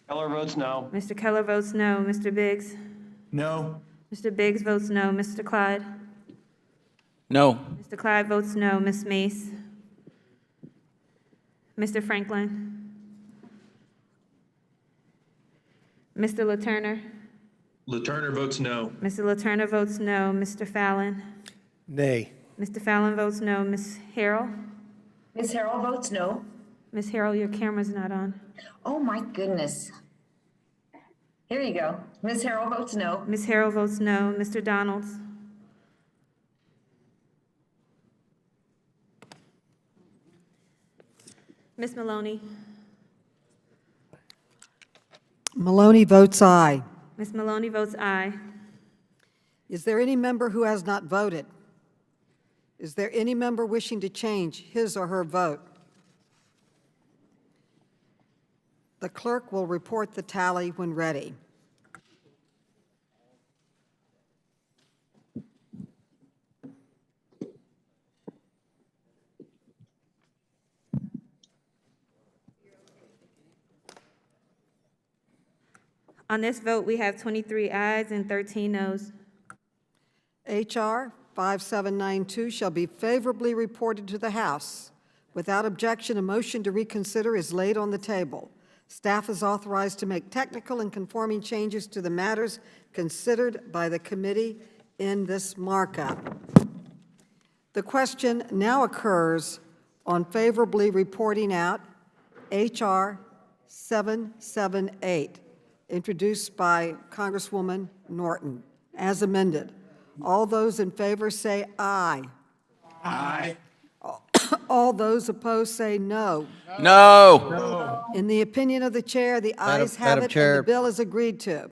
Keller votes no. Mr. Keller votes no. Mr. Biggs? No. Mr. Biggs votes no. Mr. Clyde? No. Mr. Clyde votes no. Ms. Mace? Mr. Franklin? Mr. LaTurner? LaTurner votes no. Mr. LaTurner votes no. Mr. Fallon? Nay. Mr. Fallon votes no. Ms. Harrell? Ms. Harrell votes no. Ms. Harrell, your camera's not on. Oh, my goodness. Here you go. Ms. Harrell votes no. Ms. Harrell votes no. Mr. Donalds? Ms. Maloney? Maloney votes aye. Ms. Maloney votes aye. Is there any member who has not voted? Is there any member wishing to change his or her vote? The clerk will report the tally when ready. On this vote, we have 23 ayes and 13 noes. H.R. 5792 shall be favorably reported to the House. Without objection, a motion to reconsider is laid on the table. Staff is authorized to make technical and conforming changes to the matters considered by the committee in this markup. The question now occurs on favorably reporting out H.R. 778, introduced by Congresswoman Norton, as amended. All those in favor say aye. Aye. All those opposed say no. No. In the opinion of the chair, the ayes have Madam it, Chair. and the bill is agreed to.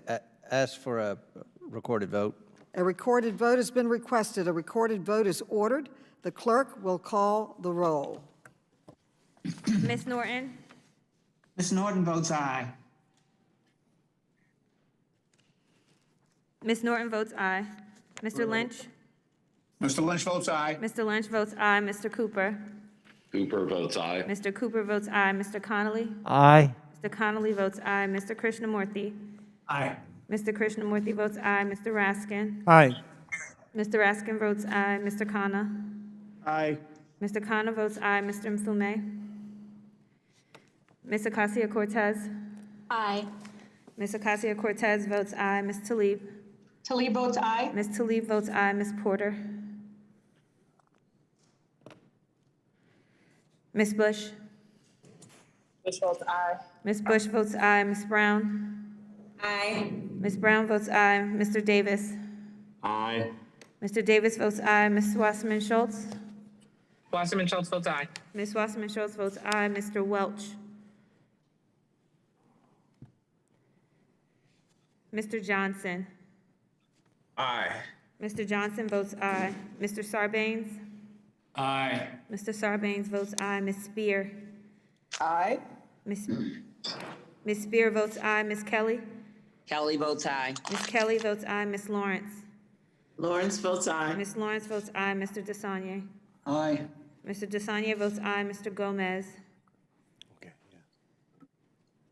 Ask for a recorded vote. A recorded vote has been requested. A recorded vote is ordered. The clerk will call the roll. Ms. Norton? Ms. Norton votes aye. Ms. Norton votes aye. Mr. Lynch? Mr. Lynch votes aye. Mr. Lynch votes aye. Mr. Cooper? Cooper votes aye. Mr. Cooper votes aye. Mr. Connolly? Aye. Mr. Connolly votes aye. Mr. Krishnamurthy? Aye. Mr. Krishnamurthy votes aye. Mr. Raskin? Aye. Mr. Raskin votes aye. Mr. Khanna? Aye. Mr. Khanna votes aye. Mr. Mfume? Ms. Ocasio-Cortez? Aye. Ms. Ocasio-Cortez votes aye. Ms. Tlaib? Tlaib votes aye. Ms. Tlaib votes aye. Ms. Porter? Ms. Bush? Bush votes aye. Ms. Bush votes aye. Ms. Brown? Aye. Ms. Brown votes aye. Mr. Davis? Aye. Mr. Davis votes aye. Ms. Wasserman Schultz? Wasserman Schultz votes aye. Ms. Wasserman Schultz votes aye. Mr. Welch? Mr. Johnson? Aye. Mr. Johnson votes aye. Mr. Sarbanes? Aye. Mr. Sarbanes votes aye. Ms. Spear? Aye. Ms. Spear votes aye. Ms. Kelly? Kelly votes aye. Ms. Kelly votes aye. Ms. Lawrence? Lawrence votes aye. Ms. Lawrence votes aye. Mr. DeSagne? Aye. Mr. DeSagne votes aye. Mr. Gomez?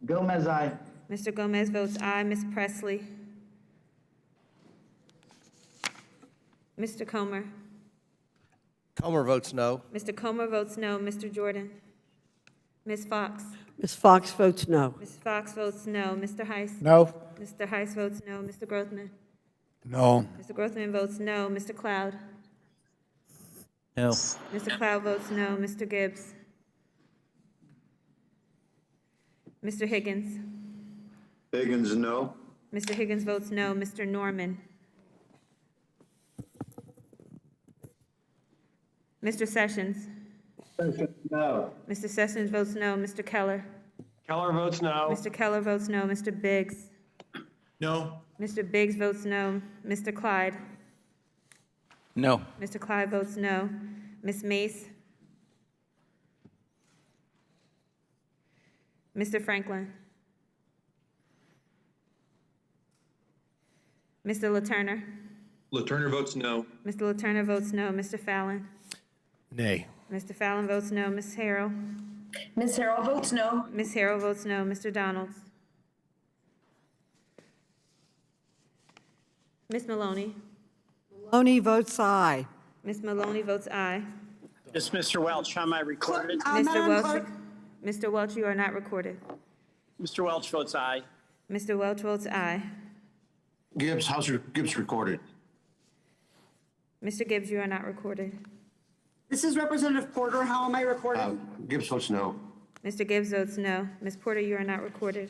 Gomez, aye. Mr. Gomez votes aye. Ms. Presley? Mr. Comer? Comer votes no. Mr. Comer votes no. Mr. Jordan? Ms. Fox? Ms. Fox votes no. Ms. Fox votes no. Mr. Heiss? No. Mr. Heiss votes no. Mr. Grothman? No. Mr. Grothman votes no. Mr. Cloud? No. Mr. Cloud votes no. Mr. Gibbs? Mr. Higgins? Higgins, no. Mr. Higgins votes no. Mr. Norman? Mr. Sessions? No. Mr. Sessions votes no. Mr. Keller? Keller votes no. Mr. Keller votes no. Mr. Biggs? No. Mr. Biggs votes no. Mr. Clyde? No. Mr. Clyde votes no. Ms. Mace? Mr. Franklin? Mr. LaTurner? LaTurner votes no. Mr. LaTurner votes no. Mr. Fallon? Nay. Mr. Fallon votes no. Ms. Harrell? Ms. Harrell votes no. Ms. Harrell votes no. Mr. Donalds? Ms. Maloney? Maloney votes aye. Ms. Maloney votes aye. Is Mr. Welch on my recorded? Mr. Welch? Mr. Welch, you are not recorded. Mr. Welch votes aye. Mr. Welch votes aye. Gibbs, how's your Gibbs recorded? Mr. Gibbs, you are not recorded. This is Representative Porter. How am I recorded? Gibbs votes no. Mr. Gibbs votes no. Ms. Porter, you are not recorded.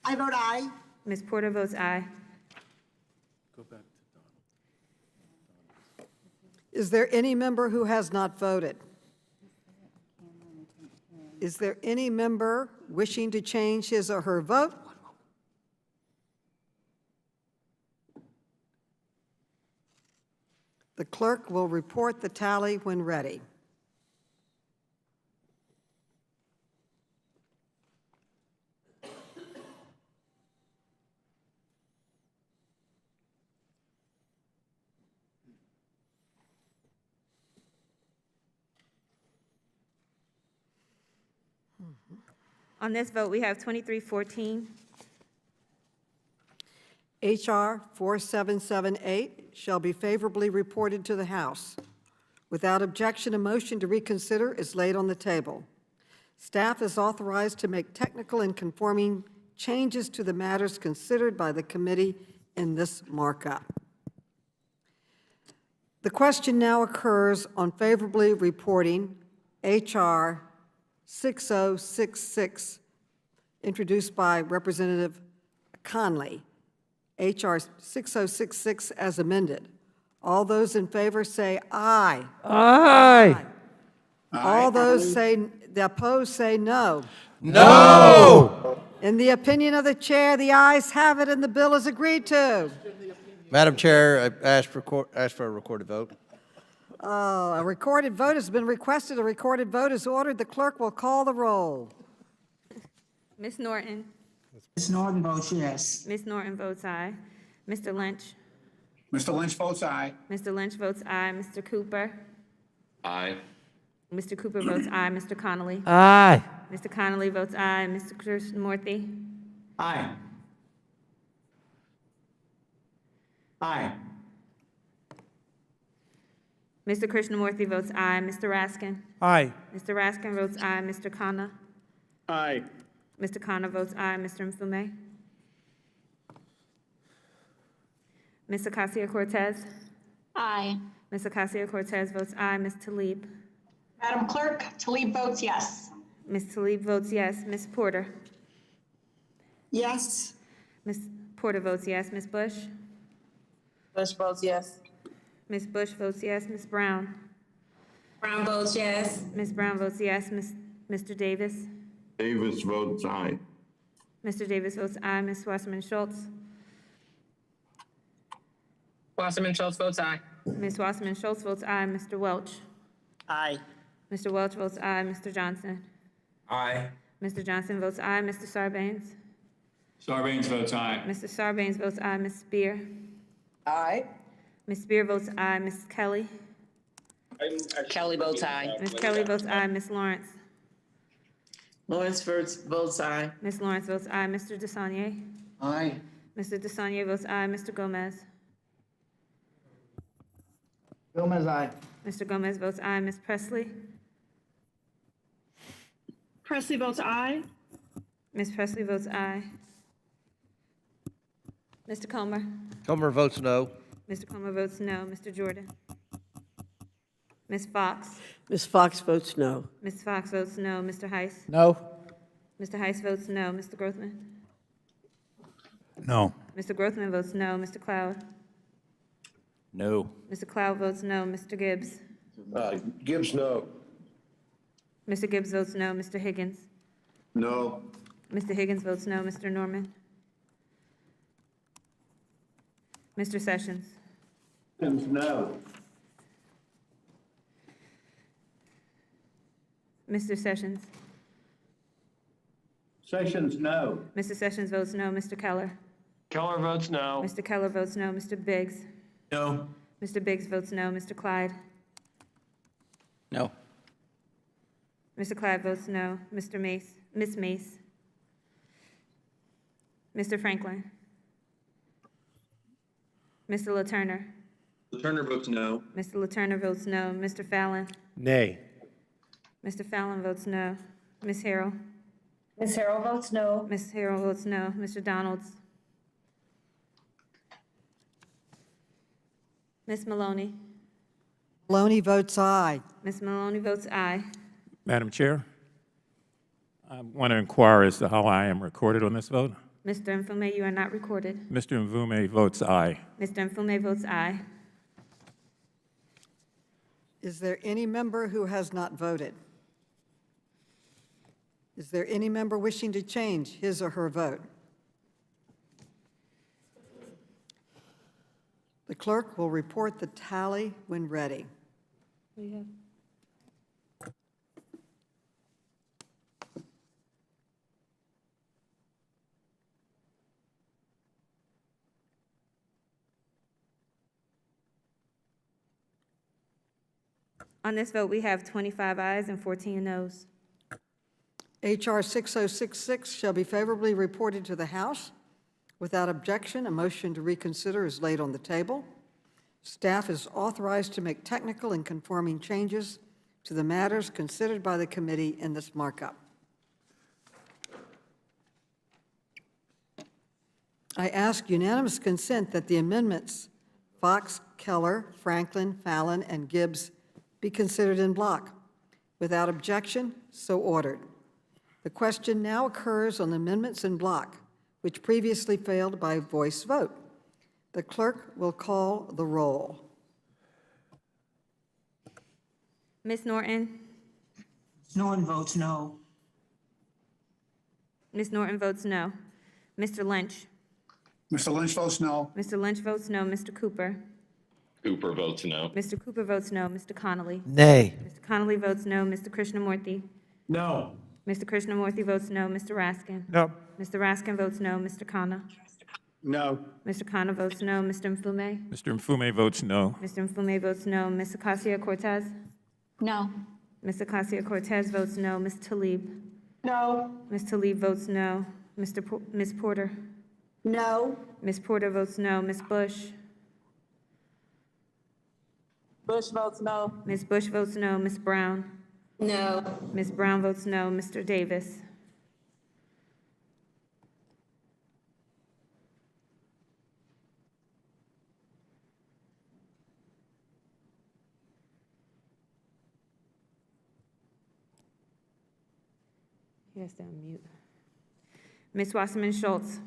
I vote aye. Ms. Porter votes aye. Is there any member who has not voted? Is there any member wishing to change his or her vote? The clerk will report the tally when ready. On this vote, we have 2314. H.R. 4778 shall be favorably reported to the House. Without objection, a motion to reconsider is laid on the table. Staff is authorized to make technical and conforming changes to the matters considered by the committee in this markup. The question now occurs on favorably reporting H.R. 6066, introduced by Representative Conley. H.R. 6066 as amended. All those in favor say aye. Aye. All those the opposed say no. No! In the opinion of the chair, the ayes have it and the bill is agreed to. Madam Chair, I ask for a recorded vote. A recorded vote has been requested. A recorded vote is ordered. The clerk will call the roll. Ms. Norton? Ms. Norton votes yes. Ms. Norton votes aye. Mr. Lynch? Mr. Lynch votes aye. Mr. Lynch votes aye. Mr. Cooper? Aye. Mr. Cooper votes aye. Mr. Connolly? Aye. Mr. Connolly votes aye. Mr. Krishnamurthy? Aye. Aye. Mr. Krishnamurthy votes aye. Mr. Raskin? Aye. Mr. Raskin votes aye. Mr. Khanna? Aye. Mr. Khanna votes aye. Mr. Mfume? Ms. Acacia-Cortez? Aye. Ms. Acacia-Cortez votes aye. Ms. Tlaib? Madam Clerk, Tlaib votes yes. Ms. Tlaib votes yes. Ms. Porter? Yes. Ms. Porter votes yes. Ms. Bush? Bush votes yes. Ms. Bush votes yes. Ms. Brown? Brown votes yes. Ms. Brown votes yes. Mr. Davis? Davis votes aye. Mr. Davis votes aye. Ms. Wasserman Schultz? Wasserman Schultz votes aye. Ms. Wasserman Schultz votes aye. Mr. Welch? Aye. Mr. Welch votes aye. Mr. Johnson? Aye. Mr. Johnson votes aye. Mr. Sarbanes? Sarbanes votes aye. Mr. Sarbanes votes aye. Ms. Spear? Aye. Ms. Spear votes aye. Ms. Kelly? Kelly votes aye. Ms. Kelly votes aye. Ms. Lawrence? Lawrence votes aye. Ms. Lawrence votes aye. Mr. DeSaulnier? Aye. Mr. DeSaulnier votes aye. Mr. Gomez? Gomez, aye. Mr. Gomez votes aye. Ms. Presley? Presley votes aye. Ms. Presley votes aye. Mr. Comer? Comer votes no. Mr. Comer votes no. Mr. Jordan? Ms. Fox? Ms. Fox votes no. Ms. Fox votes no. Mr. Heiss? No. Mr. Heiss votes no. Mr. Grothman? No. Mr. Grothman votes no. Mr. Cloud? No. Mr. Cloud votes no. Mr. Gibbs? Gibbs, no. Mr. Gibbs votes no. Mr. Higgins? No. Mr. Higgins votes no. Mr. Norman? Mr. Sessions? No. Mr. Sessions? Sessions, no. Mr. Sessions votes no. Mr. Keller? Keller votes no. Mr. Keller votes no. Mr. Biggs? No. Mr. Biggs votes no. Mr. Clyde? No. Mr. Clyde votes no. Mr. Mace? Ms. Mace? Mr. Franklin? Mr. LaTurner? Turner votes no. Mr. LaTurner votes no. Mr. Fallon? Nay. Mr. Fallon votes no. Ms. Harrell? Ms. Harrell votes no. Ms. Harrell votes no. Mr. Donalds? Ms. Maloney? Maloney votes aye. Ms. Maloney votes aye. Madam Chair, I want to inquire as to how I am recorded on this vote. Mr. Mfume, you are not recorded. Mr. Mvume votes aye. Mr. Mfume votes aye. Is there any member who has not voted? Is there any member wishing to change his or her vote? The clerk will report the tally when ready. We have On this vote, we have 25 ayes and 14 noes. H.R. 6066 shall be favorably reported to the House. Without objection, a motion to reconsider is laid on the table. Staff is authorized to make technical and conforming changes to the matters considered by the committee in this markup. I ask unanimous consent that the amendments Fox, Keller, Franklin, Fallon, and Gibbs be considered in block. Without objection, so ordered. The question now occurs on amendments in block, which previously failed by voice vote. The clerk will call the roll. Ms. Norton? Norton votes no. Ms. Norton votes no. Mr. Lynch? Mr. Lynch votes no. Mr. Lynch votes no. Mr. Cooper? Cooper votes no. Mr. Cooper votes no. Mr. Connolly? Nay. Mr. Connolly votes no. Mr. Krishnamurthy? No. Mr. Krishnamurthy votes no. Mr. Raskin? No. Mr. Raskin votes no. Mr. Khanna? No. Mr. Khanna votes no. Mr. Mfume? Mr. Mfume votes no. Mr. Mfume votes no. Ms. Acacia-Cortez? No. Ms. Acacia-Cortez votes no. Ms. Tlaib? No. Ms. Tlaib votes no. Ms. Porter? No. Ms. Porter votes no. Ms. Bush? Bush votes no. Ms. Bush votes no. Ms. Brown? No. Ms. Brown votes no. Mr. Davis? He has to unmute. Ms. Wasserman Schultz?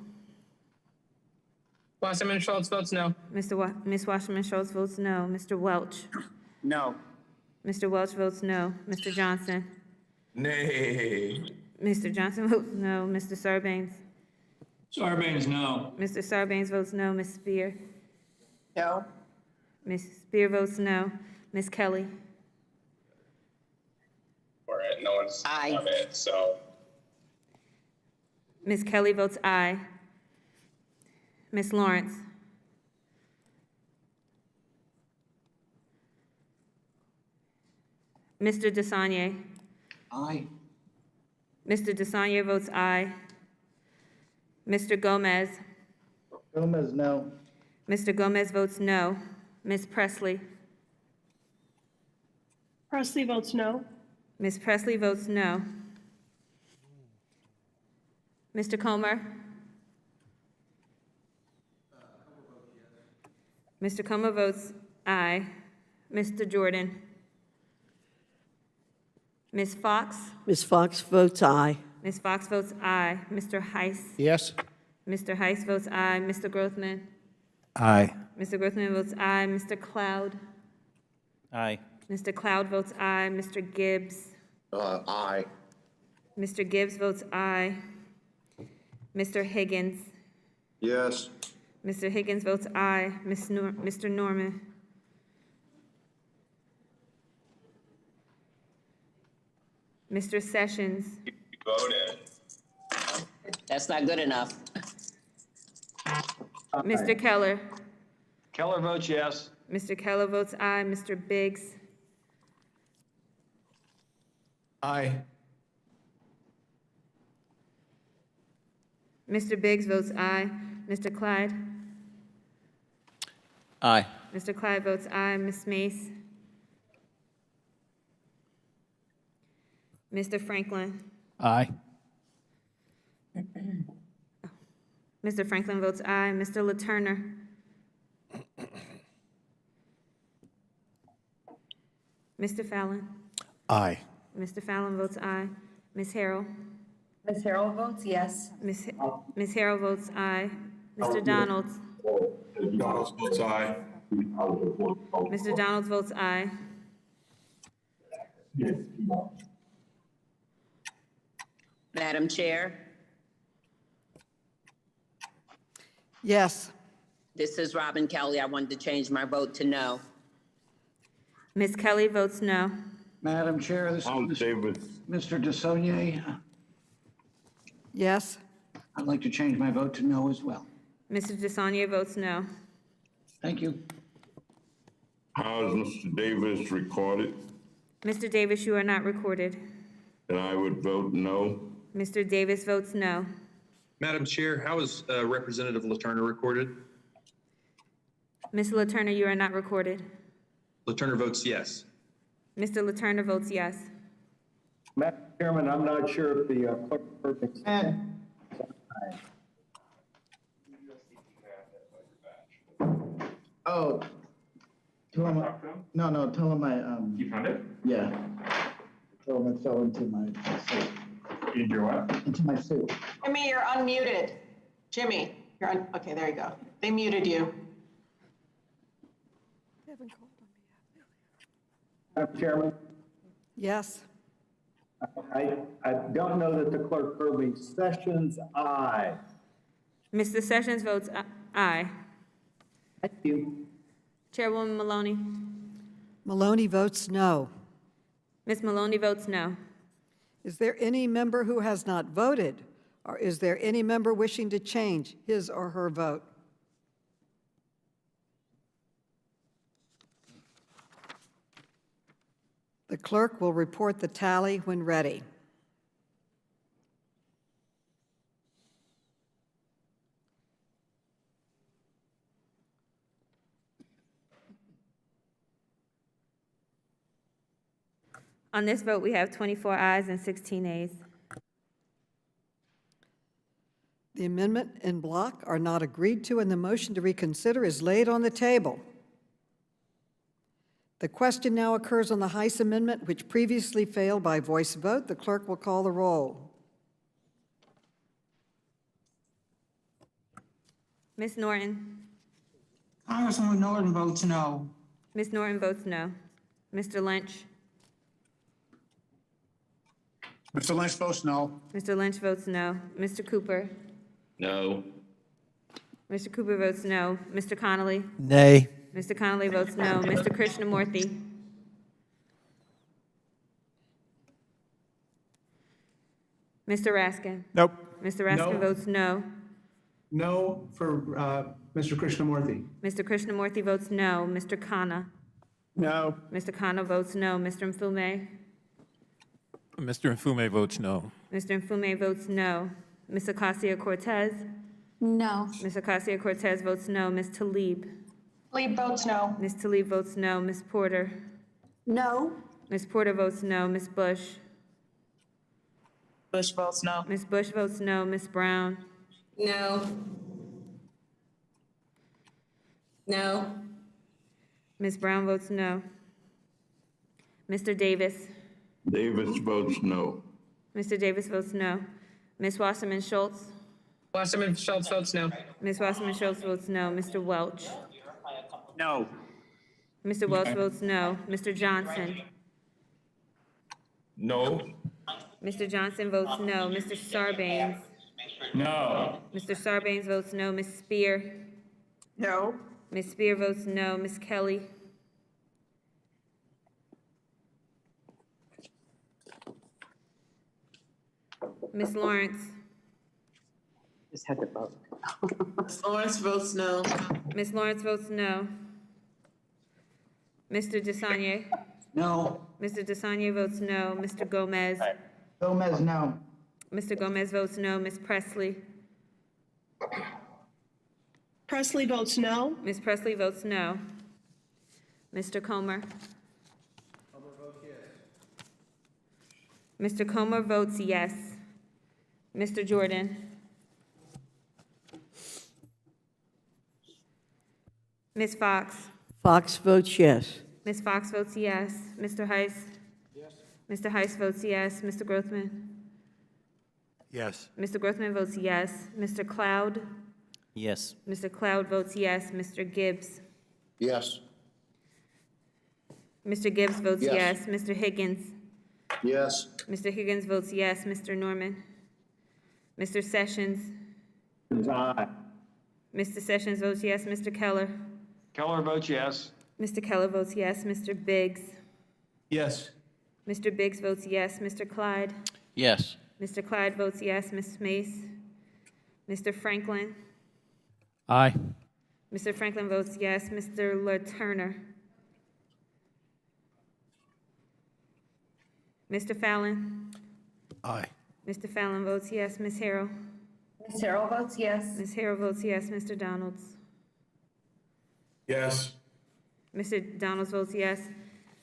Wasserman Schultz votes no. Ms. Wasserman Schultz votes no. Mr. Welch? No. Mr. Welch votes no. Mr. Johnson? Nay. Mr. Johnson votes no. Mr. Sarbanes? Sarbanes, no. Mr. Sarbanes votes no. Ms. Spear? No. Ms. Spear votes no. Ms. Kelly? For it, no one's Aye. on it, so. Ms. Kelly votes aye. Ms. Lawrence? Mr. DeSaulnier? Aye. Mr. DeSanya votes aye. Mr. Gomez. Gomez, no. Mr. Gomez votes no. Ms. Presley. Presley votes no. Ms. Presley votes no. Mr. Comer? Mr. Comer votes aye. Mr. Jordan? Ms. Fox? Ms. Fox votes aye. Ms. Fox votes aye. Mr. Heiss? Yes. Mr. Heiss votes aye. Mr. Grothman? Aye. Mr. Grothman votes aye. Mr. Cloud? Aye. Mr. Cloud votes aye. Mr. Gibbs? Aye. Mr. Gibbs votes aye. Mr. Higgins? Yes. Mr. Higgins votes aye. Mr. Norman? Mr. Sessions? Voted. That's not good enough. Mr. Keller? Keller votes yes. Mr. Keller votes aye. Mr. Biggs? Aye. Mr. Biggs votes aye. Mr. Clyde? Aye. Mr. Clyde votes aye. Ms. Mace? Mr. Franklin? Aye. Mr. Franklin votes aye. Mr. LaTurner? Mr. Fallon? Aye. Mr. Fallon votes aye. Ms. Harrell? Ms. Harrell votes yes. Ms. Harrell votes aye. Mr. Donalds? Donalds votes aye. Mr. Donalds votes aye. Madam Chair, Yes. this is Robin Kelly. I wanted to change my vote to no. Ms. Kelly votes no. Madam Chair, this is Mr. DeSaulnier. Yes. I'd like to change my vote to no as well. Mr. DeSaulnier votes no. Thank you. How is Mr. Davis recorded? Mr. Davis, you are not recorded. And I would vote no. Mr. Davis votes no. Madam Chair, how is Representative LaTurner recorded? Ms. LaTurner, you are not recorded. LaTurner votes yes. Mr. LaTurner votes yes. Madam Chairman, I'm not sure if the clerk Oh, tell him, no, tell him You found it? yeah. Tell him it fell into my suit. In your what? Into my suit. Jimmy, you're unmuted. Jimmy, you're on, okay, there you go. They muted you. Madam Chairman, Yes. I don't know that the clerk heard me. Sessions, aye. Mr. Sessions votes aye. Thank you. Chairwoman Maloney? Maloney votes no. Ms. Maloney votes no. Is there any member who has not voted? Or is there any member wishing to change his or her vote? The clerk will report the tally when ready. On this vote, we have 24 ayes and 16 nays. The amendment and block are not agreed to, and the motion to reconsider is laid on the table. The question now occurs on the Heiss Amendment, which previously failed by voice vote. The clerk will call the roll. Ms. Norton? Congresswoman Norton votes no. Ms. Norton votes no. Mr. Lynch? Mr. Lynch votes no. Mr. Lynch votes no. Mr. Cooper? No. Mr. Cooper votes no. Mr. Connolly? Nay. Mr. Connolly votes no. Mr. Krishnamurthy? Mr. Raskin? Nope. Mr. Raskin No. votes no. No for Mr. Krishnamurthy. Mr. Krishnamurthy votes no. Mr. Khanna? No. Mr. Khanna votes no. Mr. Mfume? Mr. Mfume votes no. Mr. Mfume votes no. Ms. Acacia-Cortez? No. Ms. Acacia-Cortez votes no. Ms. Talib? Talib votes no. Ms. Talib votes no. Ms. Porter? No. Ms. Porter votes no. Ms. Bush? Bush votes no. Ms. Bush votes no. Ms. Brown? No. No. Ms. Brown votes no. Mr. Davis? Davis votes no. Mr. Davis votes no. Ms. Wasserman Schultz? Wasserman Schultz votes no. Ms. Wasserman Schultz votes no. Mr. Welch? No. Mr. Welch votes no. Mr. Johnson? No. Mr. Johnson votes no. Mr. Sarbanes? No. Mr. Sarbanes votes no. Ms. Spear? No. Ms. Spear votes no. Ms. Kelly? Ms. Lawrence? Just had to vote. Lawrence votes no. Ms. Lawrence votes no. Mr. DeSanye? No. Mr. DeSanye votes no. Mr. Gomez? Gomez, no. Mr. Gomez votes no. Ms. Presley? Presley votes no. Ms. Presley votes no. Mr. Comer? Mr. Comer votes yes. Mr. Jordan? Ms. Fox? Fox votes yes. Ms. Fox votes yes. Mr. Heiss? Yes. Mr. Heiss votes yes. Mr. Grothman? Yes. Mr. Grothman votes yes. Mr. Cloud? Yes. Mr. Cloud votes yes. Mr. Gibbs? Yes. Mr. Gibbs votes Yes. yes. Mr. Higgins? Yes. Mr. Higgins votes yes. Mr. Norman? Mr. Sessions? Aye. Mr. Sessions votes yes. Mr. Keller? Keller votes yes. Mr. Keller votes yes. Mr. Biggs? Yes. Mr. Biggs votes yes. Mr. Clyde? Yes. Mr. Clyde votes yes. Ms. Mace? Mr. Franklin? Aye. Mr. Franklin votes yes. Mr. LaTurner? Mr. Fallon? Aye. Mr. Fallon votes yes. Ms. Harrell? Ms. Harrell votes yes. Ms. Harrell votes yes. Mr. Donalds? Yes. Mr. Donalds votes yes.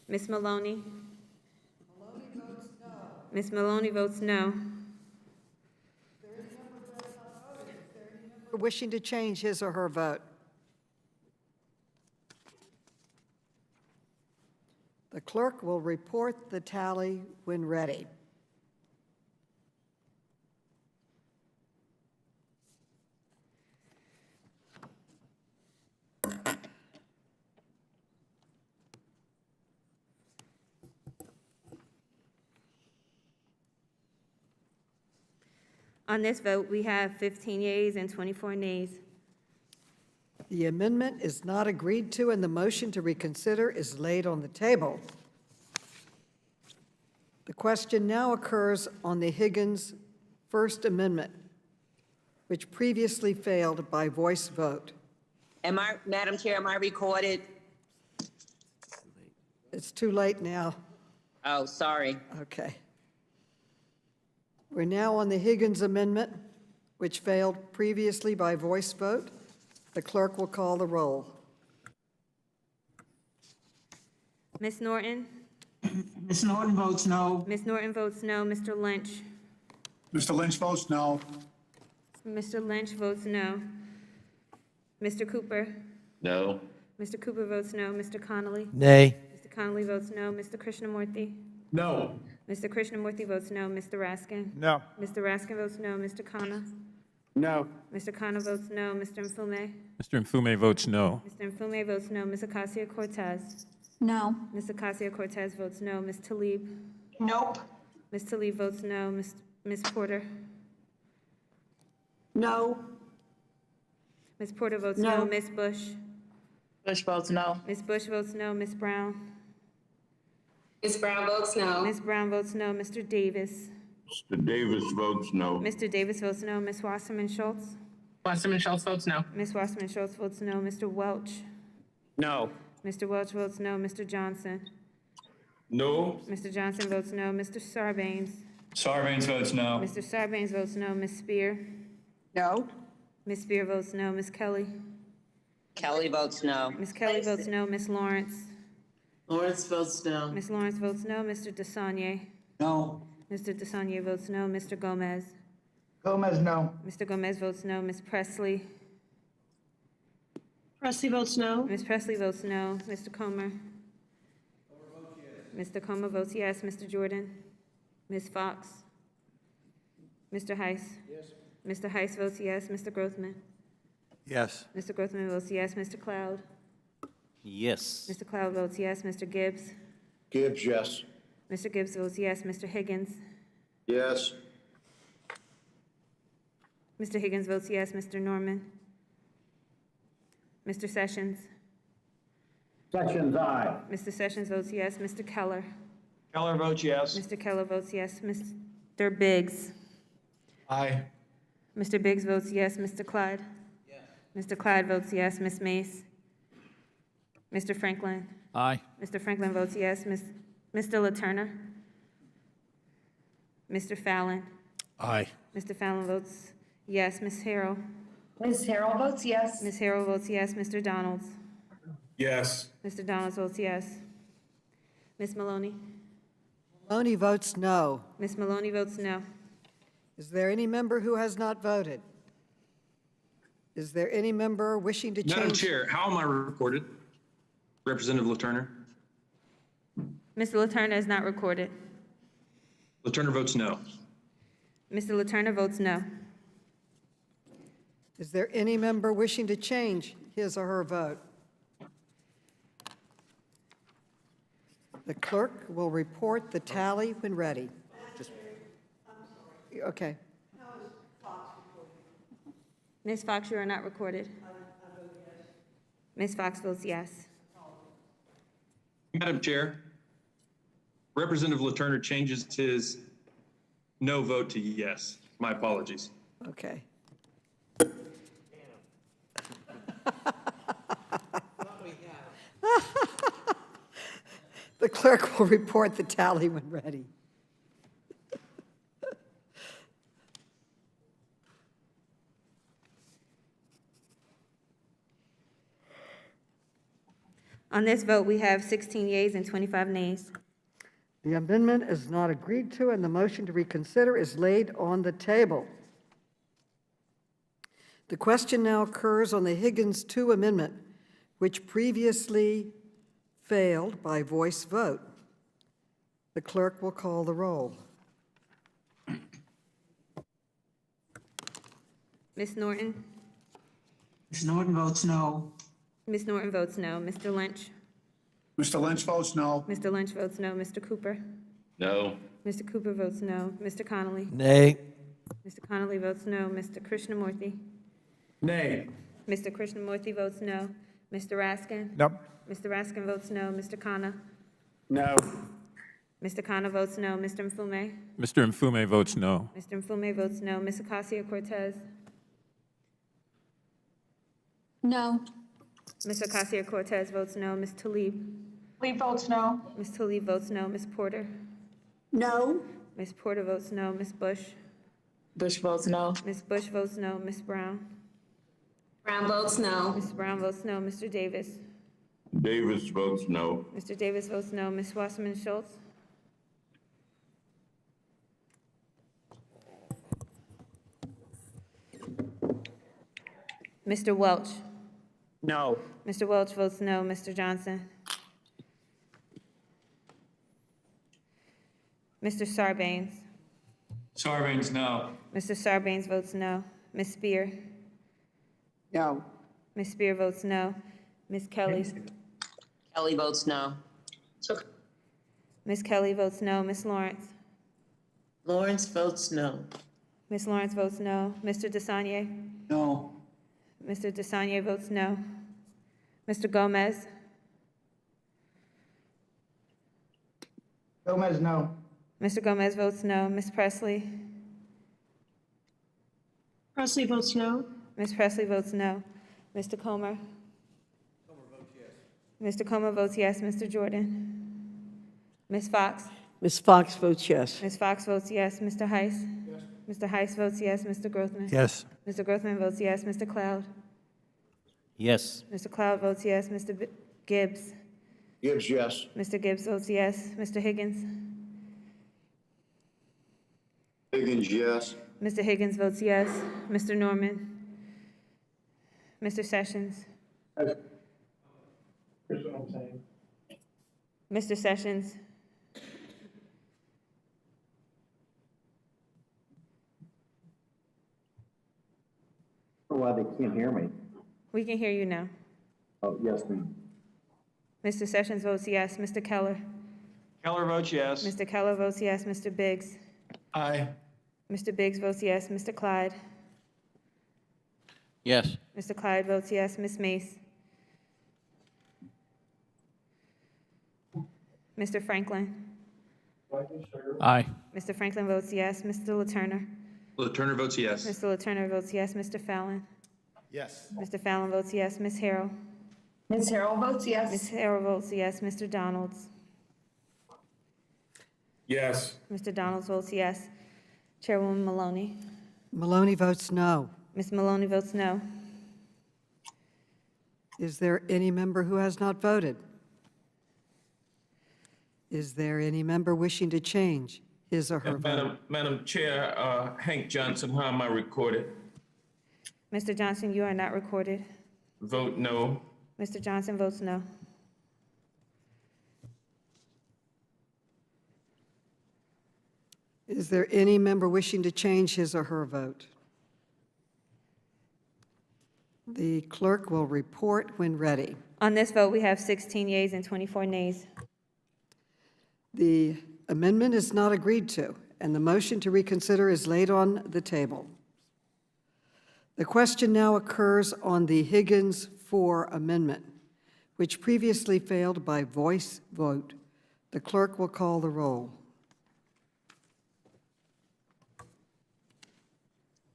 Ms. Maloney? Ms. Maloney votes no. Wishing to change his or her vote? The clerk will report the tally when ready. On this vote, we have 15 yeas and 24 nays. The amendment is not agreed to, and the motion to reconsider is laid on the table. The question now occurs on the Higgins First Amendment, which previously failed by voice vote. Madam Chair, am I recorded? It's too late now. Oh, sorry. Okay. We're now on the Higgins Amendment, which failed previously by voice vote. The clerk will call the roll. Ms. Norton? Ms. Norton votes no. Ms. Norton votes no. Mr. Lynch? Mr. Lynch votes no. Mr. Lynch votes no. Mr. Cooper? No. Mr. Cooper votes no. Mr. Connolly? Nay. Mr. Connolly votes no. Mr. Krishnamurthy? No. Mr. Krishnamurthy votes no. Mr. Raskin? No. Mr. Raskin votes no. Mr. Khanna? No. Mr. Khanna votes no. Mr. Mfume? Mr. Mfume votes no. Mr. Mfume votes no. Ms. Acacia-Cortez? No. Ms. Acacia-Cortez votes no. Ms. Talib? Nope. Ms. Talib votes no. Ms. Porter? No. Ms. Porter votes no. No. Ms. Bush? Bush votes no. Ms. Bush votes no. Ms. Brown? Ms. Brown votes no. Ms. Brown votes no. Mr. Davis? Mr. Davis votes no. Mr. Davis votes no. Ms. Wasserman Schultz? Wasserman Schultz votes no. Ms. Wasserman Schultz votes no. Mr. Welch? No. Mr. Welch votes no. Mr. Johnson? No. Mr. Johnson votes no. Mr. Sarbanes? Sarbanes votes no. Mr. Sarbanes votes no. Ms. Spear? No. Ms. Spear votes no. Ms. Kelly? Kelly votes no. Ms. Kelly votes no. Ms. Lawrence? Lawrence votes no. Ms. Lawrence votes no. Mr. DeSaulnier? No. Mr. DeSaulnier votes no. Mr. Gomez? Gomez, no. Mr. Gomez votes no. Ms. Presley? Presley votes no. Ms. Presley votes no. Mr. Comer? Mr. Comer votes yes. Mr. Jordan? Ms. Fox? Mr. Heiss? Yes. Mr. Heiss votes yes. Mr. Grothman? Yes. Mr. Grothman votes yes. Mr. Cloud? Yes. Mr. Cloud votes yes. Mr. Gibbs? Gibbs, yes. Mr. Gibbs votes yes. Mr. Higgins? Yes. Mr. Higgins votes yes. Mr. Norman? Mr. Sessions? Sessions, aye. Mr. Sessions votes yes. Mr. Keller? Keller votes yes. Mr. Keller votes yes. Mr. Biggs? Aye. Mr. Biggs votes yes. Mr. Clyde? Yes. Mr. Clyde votes yes. Ms. Mace? Mr. Franklin? Aye. Mr. Franklin votes yes. Mr. LaTurner? Mr. Fallon? Aye. Mr. Fallon votes yes. Ms. Harrell? Ms. Harrell votes yes. Ms. Harrell votes yes. Mr. Donalds? Yes. Mr. Donalds votes yes. Ms. Maloney? Maloney votes no. Ms. Maloney votes no. Is there any member who has not voted? Is there any member wishing to change? Madam Chair, how am I recorded? Representative LaTurner? Mr. LaTurner is not recorded. LaTurner votes no. Mr. LaTurner votes no. Is there any member wishing to change his or her vote? The clerk will report the tally when ready. Okay. Ms. Fox, you are not recorded. Ms. Fox votes yes. Madam Chair, Representative LaTurner changes his no vote to yes. My apologies. Okay. The clerk will report the tally when ready. On this vote, we have 16 yeas and 25 nays. The amendment is not agreed to, and the motion to reconsider is laid on the table. The question now occurs on the Higgins 2 amendment, which previously failed by voice vote. The clerk will call the roll. Ms. Norton? Ms. Norton votes no. Ms. Norton votes no. Mr. Lynch? Mr. Lynch votes no. Mr. Lynch votes no. Mr. Cooper? No. Mr. Cooper votes no. Mr. Connolly? Nay. Mr. Connolly votes no. Mr. Krishnamurthy? Nay. Mr. Krishnamurthy votes no. Mr. Raskin? Nope. Mr. Raskin votes no. Mr. Khanna? No. Mr. Khanna votes no. Mr. Mfume? Mr. Mfume votes no. Mr. Mfume votes no. Ms. Ocasio-Cortez? No. Ms. Ocasio-Cortez votes no. Ms. Tlaib? Lee votes no. Ms. Tlaib votes no. Ms. Porter? No. Ms. Porter votes no. Ms. Bush? Bush votes no. Ms. Bush votes no. Ms. Brown? Brown votes no. Ms. Brown votes no. Mr. Davis? Davis votes no. Mr. Davis votes no. Ms. Wasserman Schultz? Mr. Welch? No. Mr. Welch votes no. Mr. Johnson? Mr. Sarbanes? Sarbanes, no. Mr. Sarbanes votes no. Ms. Spear? No. Ms. Spear votes no. Ms. Kelly? Kelly votes no. Ms. Kelly votes no. Ms. Lawrence? Lawrence votes no. Ms. Lawrence votes no. Mr. DeSaulnier? No. Mr. DeSaulnier votes no. Mr. Gomez? Gomez, no. Mr. Gomez votes no. Ms. Presley? Presley votes no. Ms. Presley votes no. Mr. Comer? Mr. Comer votes yes. Mr. Jordan? Ms. Fox? Ms. Fox votes yes. Ms. Fox votes yes. Mr. Heiss? Yes. Mr. Heiss votes yes. Mr. Grothman? Yes. Mr. Grothman votes yes. Mr. Cloud? Yes. Mr. Cloud votes yes. Mr. Gibbs? Gibbs, yes. Mr. Gibbs votes yes. Mr. Higgins? Higgins, yes. Mr. Higgins votes yes. Mr. Norman? Mr. Sessions? Mr. Sessions? Why they can't hear me? We can hear you now. Oh, yes, ma'am. Mr. Sessions votes yes. Mr. Keller? Keller votes yes. Mr. Keller votes yes. Mr. Biggs? Aye. Mr. Biggs votes yes. Mr. Clyde? Yes. Mr. Clyde votes yes. Ms. Mace? Mr. Franklin? Aye. Mr. Franklin votes yes. Mr. LaTurner? LaTurner votes yes. Mr. LaTurner votes yes. Mr. Fallon? Yes. Mr. Fallon votes yes. Ms. Harrell? Ms. Harrell votes yes. Ms. Harrell votes yes. Mr. Donalds? Yes. Mr. Donalds votes yes. Chairwoman Maloney? Maloney votes no. Ms. Maloney votes no. Is there any member who has not voted? Is there any member wishing to change his or her vote? Madam Chair, Hank Johnson, how am I recorded? Mr. Johnson, you are not recorded. Vote no. Mr. Johnson votes no. Is there any member wishing to change his or her vote? The clerk will report when ready. On this vote, we have 16 yeas and 24 nays. The amendment is not agreed to, and the motion to reconsider is laid on the table. The question now occurs on the Higgins 4 amendment, which previously failed by voice vote. The clerk will call the roll.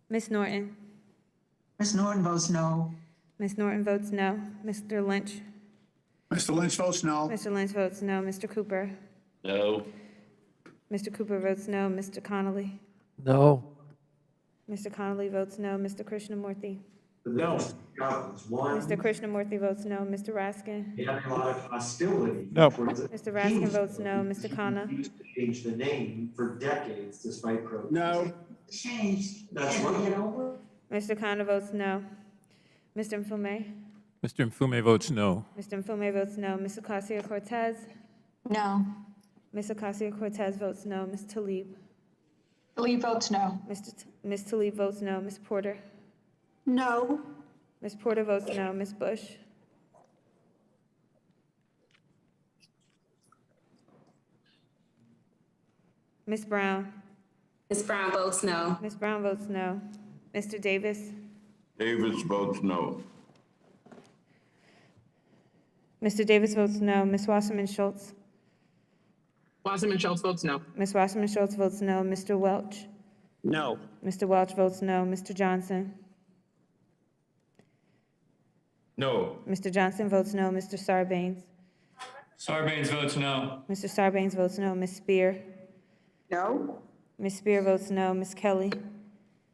Ms. Norton? Ms. Norton votes no. Ms. Norton votes no. Mr. Lynch? Mr. Lynch votes no. Mr. Lynch votes no. Mr. Cooper? No. Mr. Cooper votes no. Mr. Connolly? No. Mr. Connolly votes no. Mr. Krishnamurthy? No. Mr. Krishnamurthy votes no. Mr. Raskin? Having a lot of hostility. No. Mr. Raskin votes no. Mr. Khanna? Used to change the name for decades despite protests. No. Changed. That's right. Mr. Khanna votes no. Mr. Mfume? Mr. Mfume votes no. Mr. Mfume votes no. Ms. Ocasio-Cortez? No. Ms. Ocasio-Cortez votes no. Ms. Tlaib? Tlaib votes no. Ms. Tlaib votes no. Ms. Porter? No. Ms. Porter votes no. Ms. Bush? Ms. Brown? Ms. Brown votes no. Ms. Brown votes no. Mr. Davis? Davis votes no. Mr. Davis votes no. Ms. Wasserman Schultz? Wasserman Schultz votes no. Ms. Wasserman Schultz votes no. Mr. Welch? No. Mr. Welch votes no. Mr. Johnson? No. Mr. Johnson votes no. Mr. Sarbanes? Sarbanes votes no. Mr. Sarbanes votes no. Ms. Spear? No. Ms. Spear votes no. Ms. Kelly?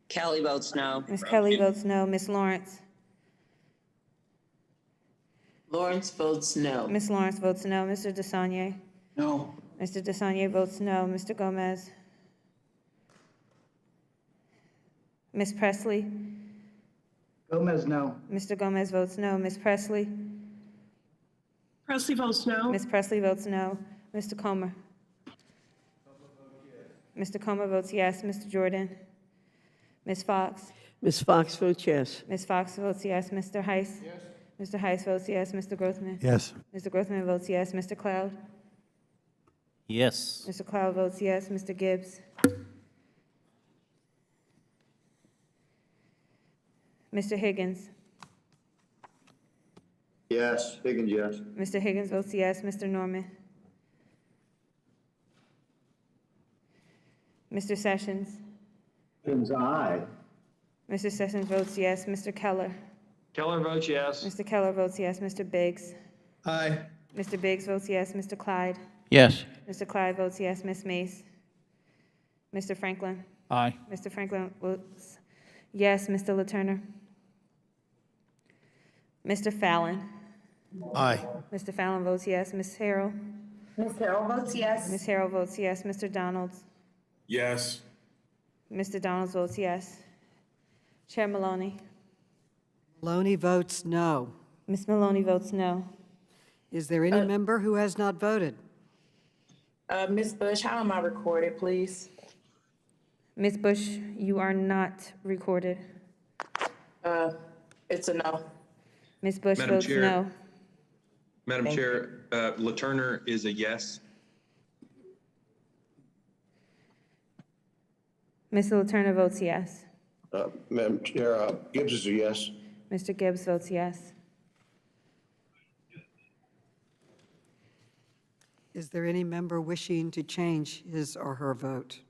Kelly votes no. Ms. Kelly votes no. Ms. Lawrence? Lawrence votes no. Ms. Lawrence votes no. Mr. DeSaulnier? No. Mr. DeSaulnier votes no. Mr. Gomez? Ms. Presley? Gomez, no. Mr. Gomez votes no. Ms. Presley? Presley votes no. Ms. Presley votes no. Mr. Comer? Mr. Comer votes yes. Mr. Jordan? Ms. Fox? Ms. Fox votes yes. Ms. Fox votes yes. Mr. Heiss? Yes. Mr. Heiss votes yes. Mr. Grothman? Yes. Mr. Grothman votes yes. Mr. Cloud? Yes. Mr. Cloud votes yes. Mr. Gibbs? Mr. Higgins? Yes. Higgins, yes. Mr. Higgins votes yes. Mr. Norman? Mr. Sessions? Higgins, aye. Mr. Sessions votes yes. Mr. Keller? Keller votes yes. Mr. Keller votes yes. Mr. Biggs? Aye. Mr. Biggs votes yes. Mr. Clyde? Yes. Mr. Clyde votes yes. Ms. Mace? Mr. Franklin? Aye. Mr. Franklin votes yes. Mr. Letourneau? Mr. Fallon? Aye. Mr. Fallon votes yes. Ms. Harrell? Ms. Harrell votes yes. Ms. Harrell votes yes. Mr. Donalds? Yes. Mr. Donalds votes yes. Chair Maloney? Maloney votes no. Ms. Maloney votes no. Is there any member who has not voted? Ms. Bush, how am I recorded, please? Ms. Bush, you are not recorded. It's a no. Ms. Bush Madam votes Chair. no. Madam Thank Chair, Letourneau is a yes. Mr. Letourneau votes yes. Madam Chair, Gibbs is a yes. Mr. Gibbs votes yes. Is there any member wishing to change his or her vote?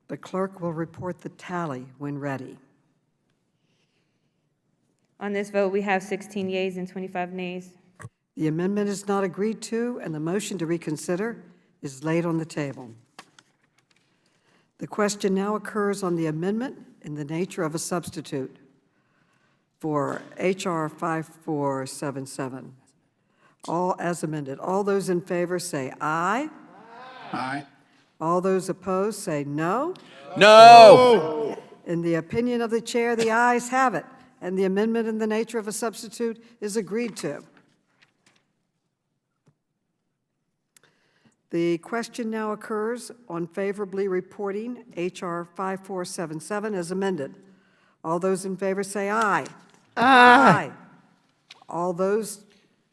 The clerk will report the tally when ready. On this vote, we have 16 yeas and 25 nays. The amendment is not agreed to, and the motion to reconsider is laid on the table. The question now occurs on the amendment in the nature of a substitute for H.R. 5477. All as amended. All those in favor say aye. Aye. All those opposed say no. No. In the opinion of the chair, the ayes have it, and the amendment in the nature of a substitute is agreed to. The question now occurs on favorably reporting H.R. 5477 as amended. All those in favor say aye. Aye. All those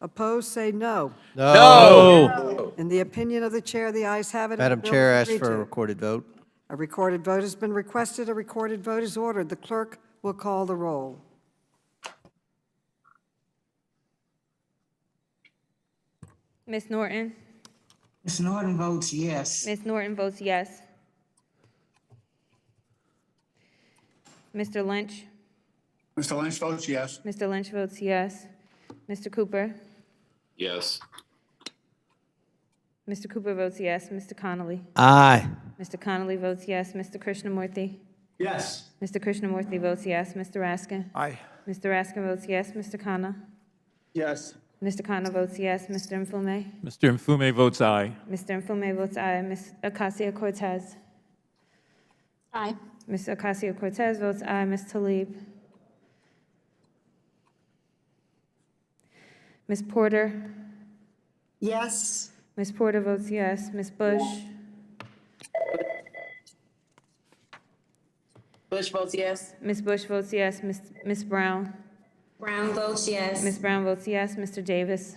opposed say no. No. In the opinion of the chair, the ayes have it. and the Madam bill Chair, is ask agreed for a to. recorded vote. A recorded vote has been requested. A recorded vote is ordered. The clerk will call the roll. Ms. Norton? Ms. Norton votes yes. Ms. Norton votes yes. Mr. Lynch? Mr. Lynch votes yes. Mr. Lynch votes yes. Mr. Cooper? Yes. Mr. Cooper votes yes. Mr. Connolly? Aye. Mr. Connolly votes yes. Mr. Krishnamurthy? Yes. Mr. Krishnamurthy votes yes. Mr. Raskin? Aye. Mr. Raskin votes yes. Mr. Khanna? Yes. Mr. Khanna votes yes. Mr. Mfume? Mr. Mfume votes aye. Mr. Mfume votes aye. Ms. Ocasio-Cortez? Aye. Ms. Ocasio-Cortez votes aye. Ms. Tlaib? Ms. Porter? Yes. Ms. Porter votes yes. Ms. Bush? Bush votes yes. Ms. Bush votes yes. Ms. Brown? Brown votes yes. Ms. Brown votes yes. Mr. Davis?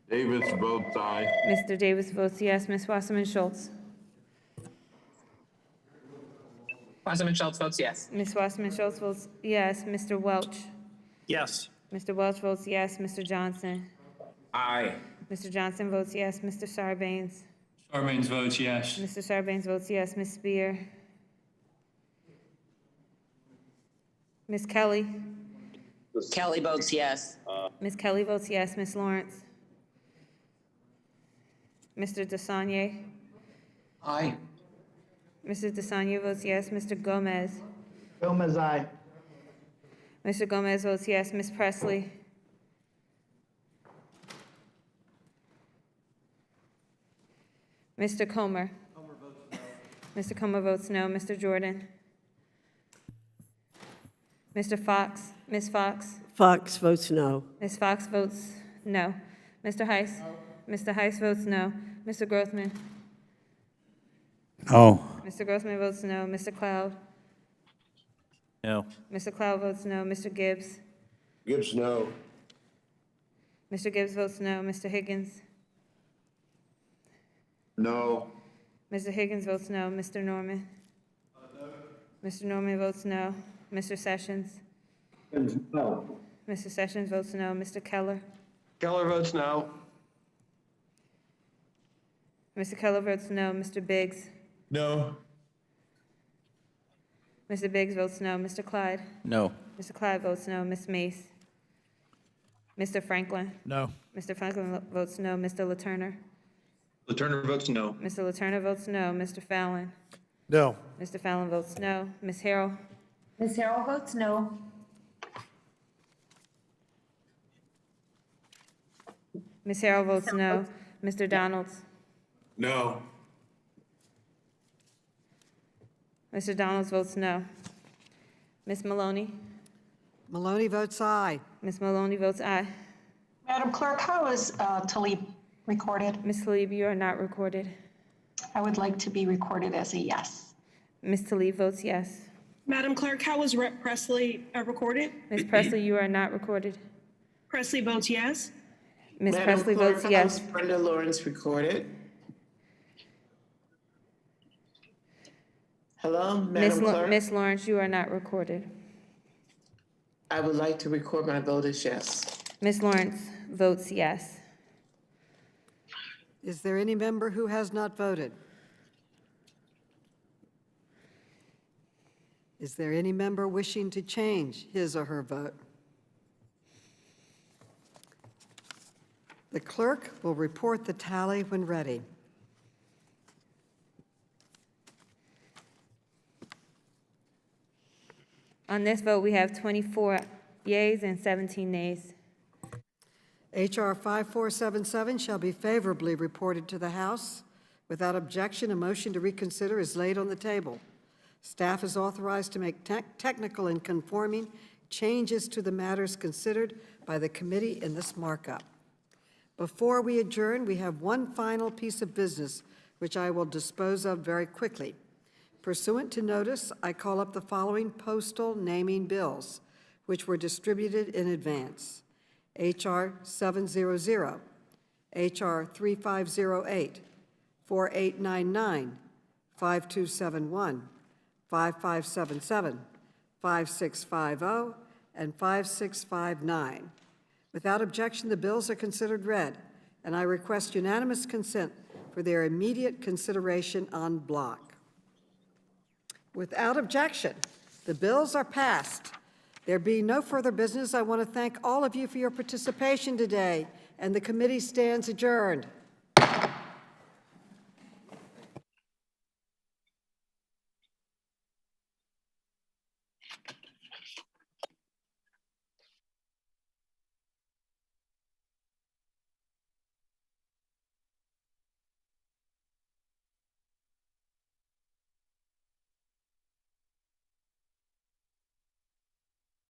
Davis votes aye. Mr. Davis votes yes. Ms. Wasserman Schultz? Wasserman Schultz votes yes. Ms. Wasserman Schultz votes yes. Mr. Welch? Yes. Mr. Welch votes yes. Mr. Johnson? Aye. Mr. Johnson votes yes. Mr. Sarbanes? Sarbanes votes yes. Mr. Sarbanes votes yes. Ms. Spear? Ms. Kelly? Kelly votes yes. Ms. Kelly votes yes. Ms. Lawrence? Mr. DeSagne? Aye. Mr. DeSagne votes yes. Mr. Gomez? Gomez, aye. Mr. Gomez votes yes. Ms. Presley? Mr. Comer? Mr. Comer votes no. Mr. Jordan? Mr. Fox? Ms. Fox? Fox votes no. Ms. Fox votes no. Mr. Heiss? Mr. Heiss votes no. Mr. Grothman? No. Mr. Grothman votes no. Mr. Cloud? No. Mr. Cloud votes no. Mr. Gibbs? Gibbs, no. Mr. Gibbs votes no. Mr. Higgins? No. Mr. Higgins votes no. Mr. Norman? Mr. Norman votes no. Mr. Sessions? No. Mr. Sessions votes no. Mr. Keller? Keller votes no. Mr. Keller votes no. Mr. Biggs? No. Mr. Biggs votes no. Mr. Clyde? No. Mr. Clyde votes no. Ms. Mace? Mr. Franklin? No. Mr. Franklin votes no. Mr. Letourneau? Letourneau votes no. Mr. Letourneau votes no. Mr. Fallon? No. Mr. Fallon votes no. Ms. Harrell? Ms. Harrell votes no. Ms. Harrell votes no. Mr. Donalds? No. Mr. Donalds votes no. Ms. Maloney? Maloney votes aye. Ms. Maloney votes aye. Madam Clerk, how is Talib recorded? Ms. Talib, you are not recorded. I would like to be recorded as a yes. Ms. Talib votes yes. Madam Clerk, how was Rep. Presley recorded? Ms. Presley, you are not recorded. Presley votes yes. Ms. Presley votes yes. Brenda Lawrence recorded. Hello, Madam Clerk. Ms. Lawrence, you are not recorded. I would like to record my vote as yes. Ms. Lawrence votes yes. Is there any member who has not voted? Is there any member wishing to change his or her vote? The clerk will report the tally when ready. On this vote, we have 24 yeas and 17 nays. H.R. 5477 shall be favorably reported to the House. Without objection, a motion to reconsider is laid on the table. Staff is authorized to make technical and conforming changes to the matters considered by the committee in this markup. Before we adjourn, we have one final piece of business, which I will dispose of very quickly. Pursuant to notice, I call up the following postal naming bills, which were distributed in advance. H.R. 700, H.R. 3508, 4899, 5271, 5577, 5650, and 5659. Without objection, the bills are considered read, and I request unanimous consent for their immediate consideration en bloc. Without objection, the bills are passed. There being no further business, I want to thank all of you for your participation today, and the committee stands adjourned.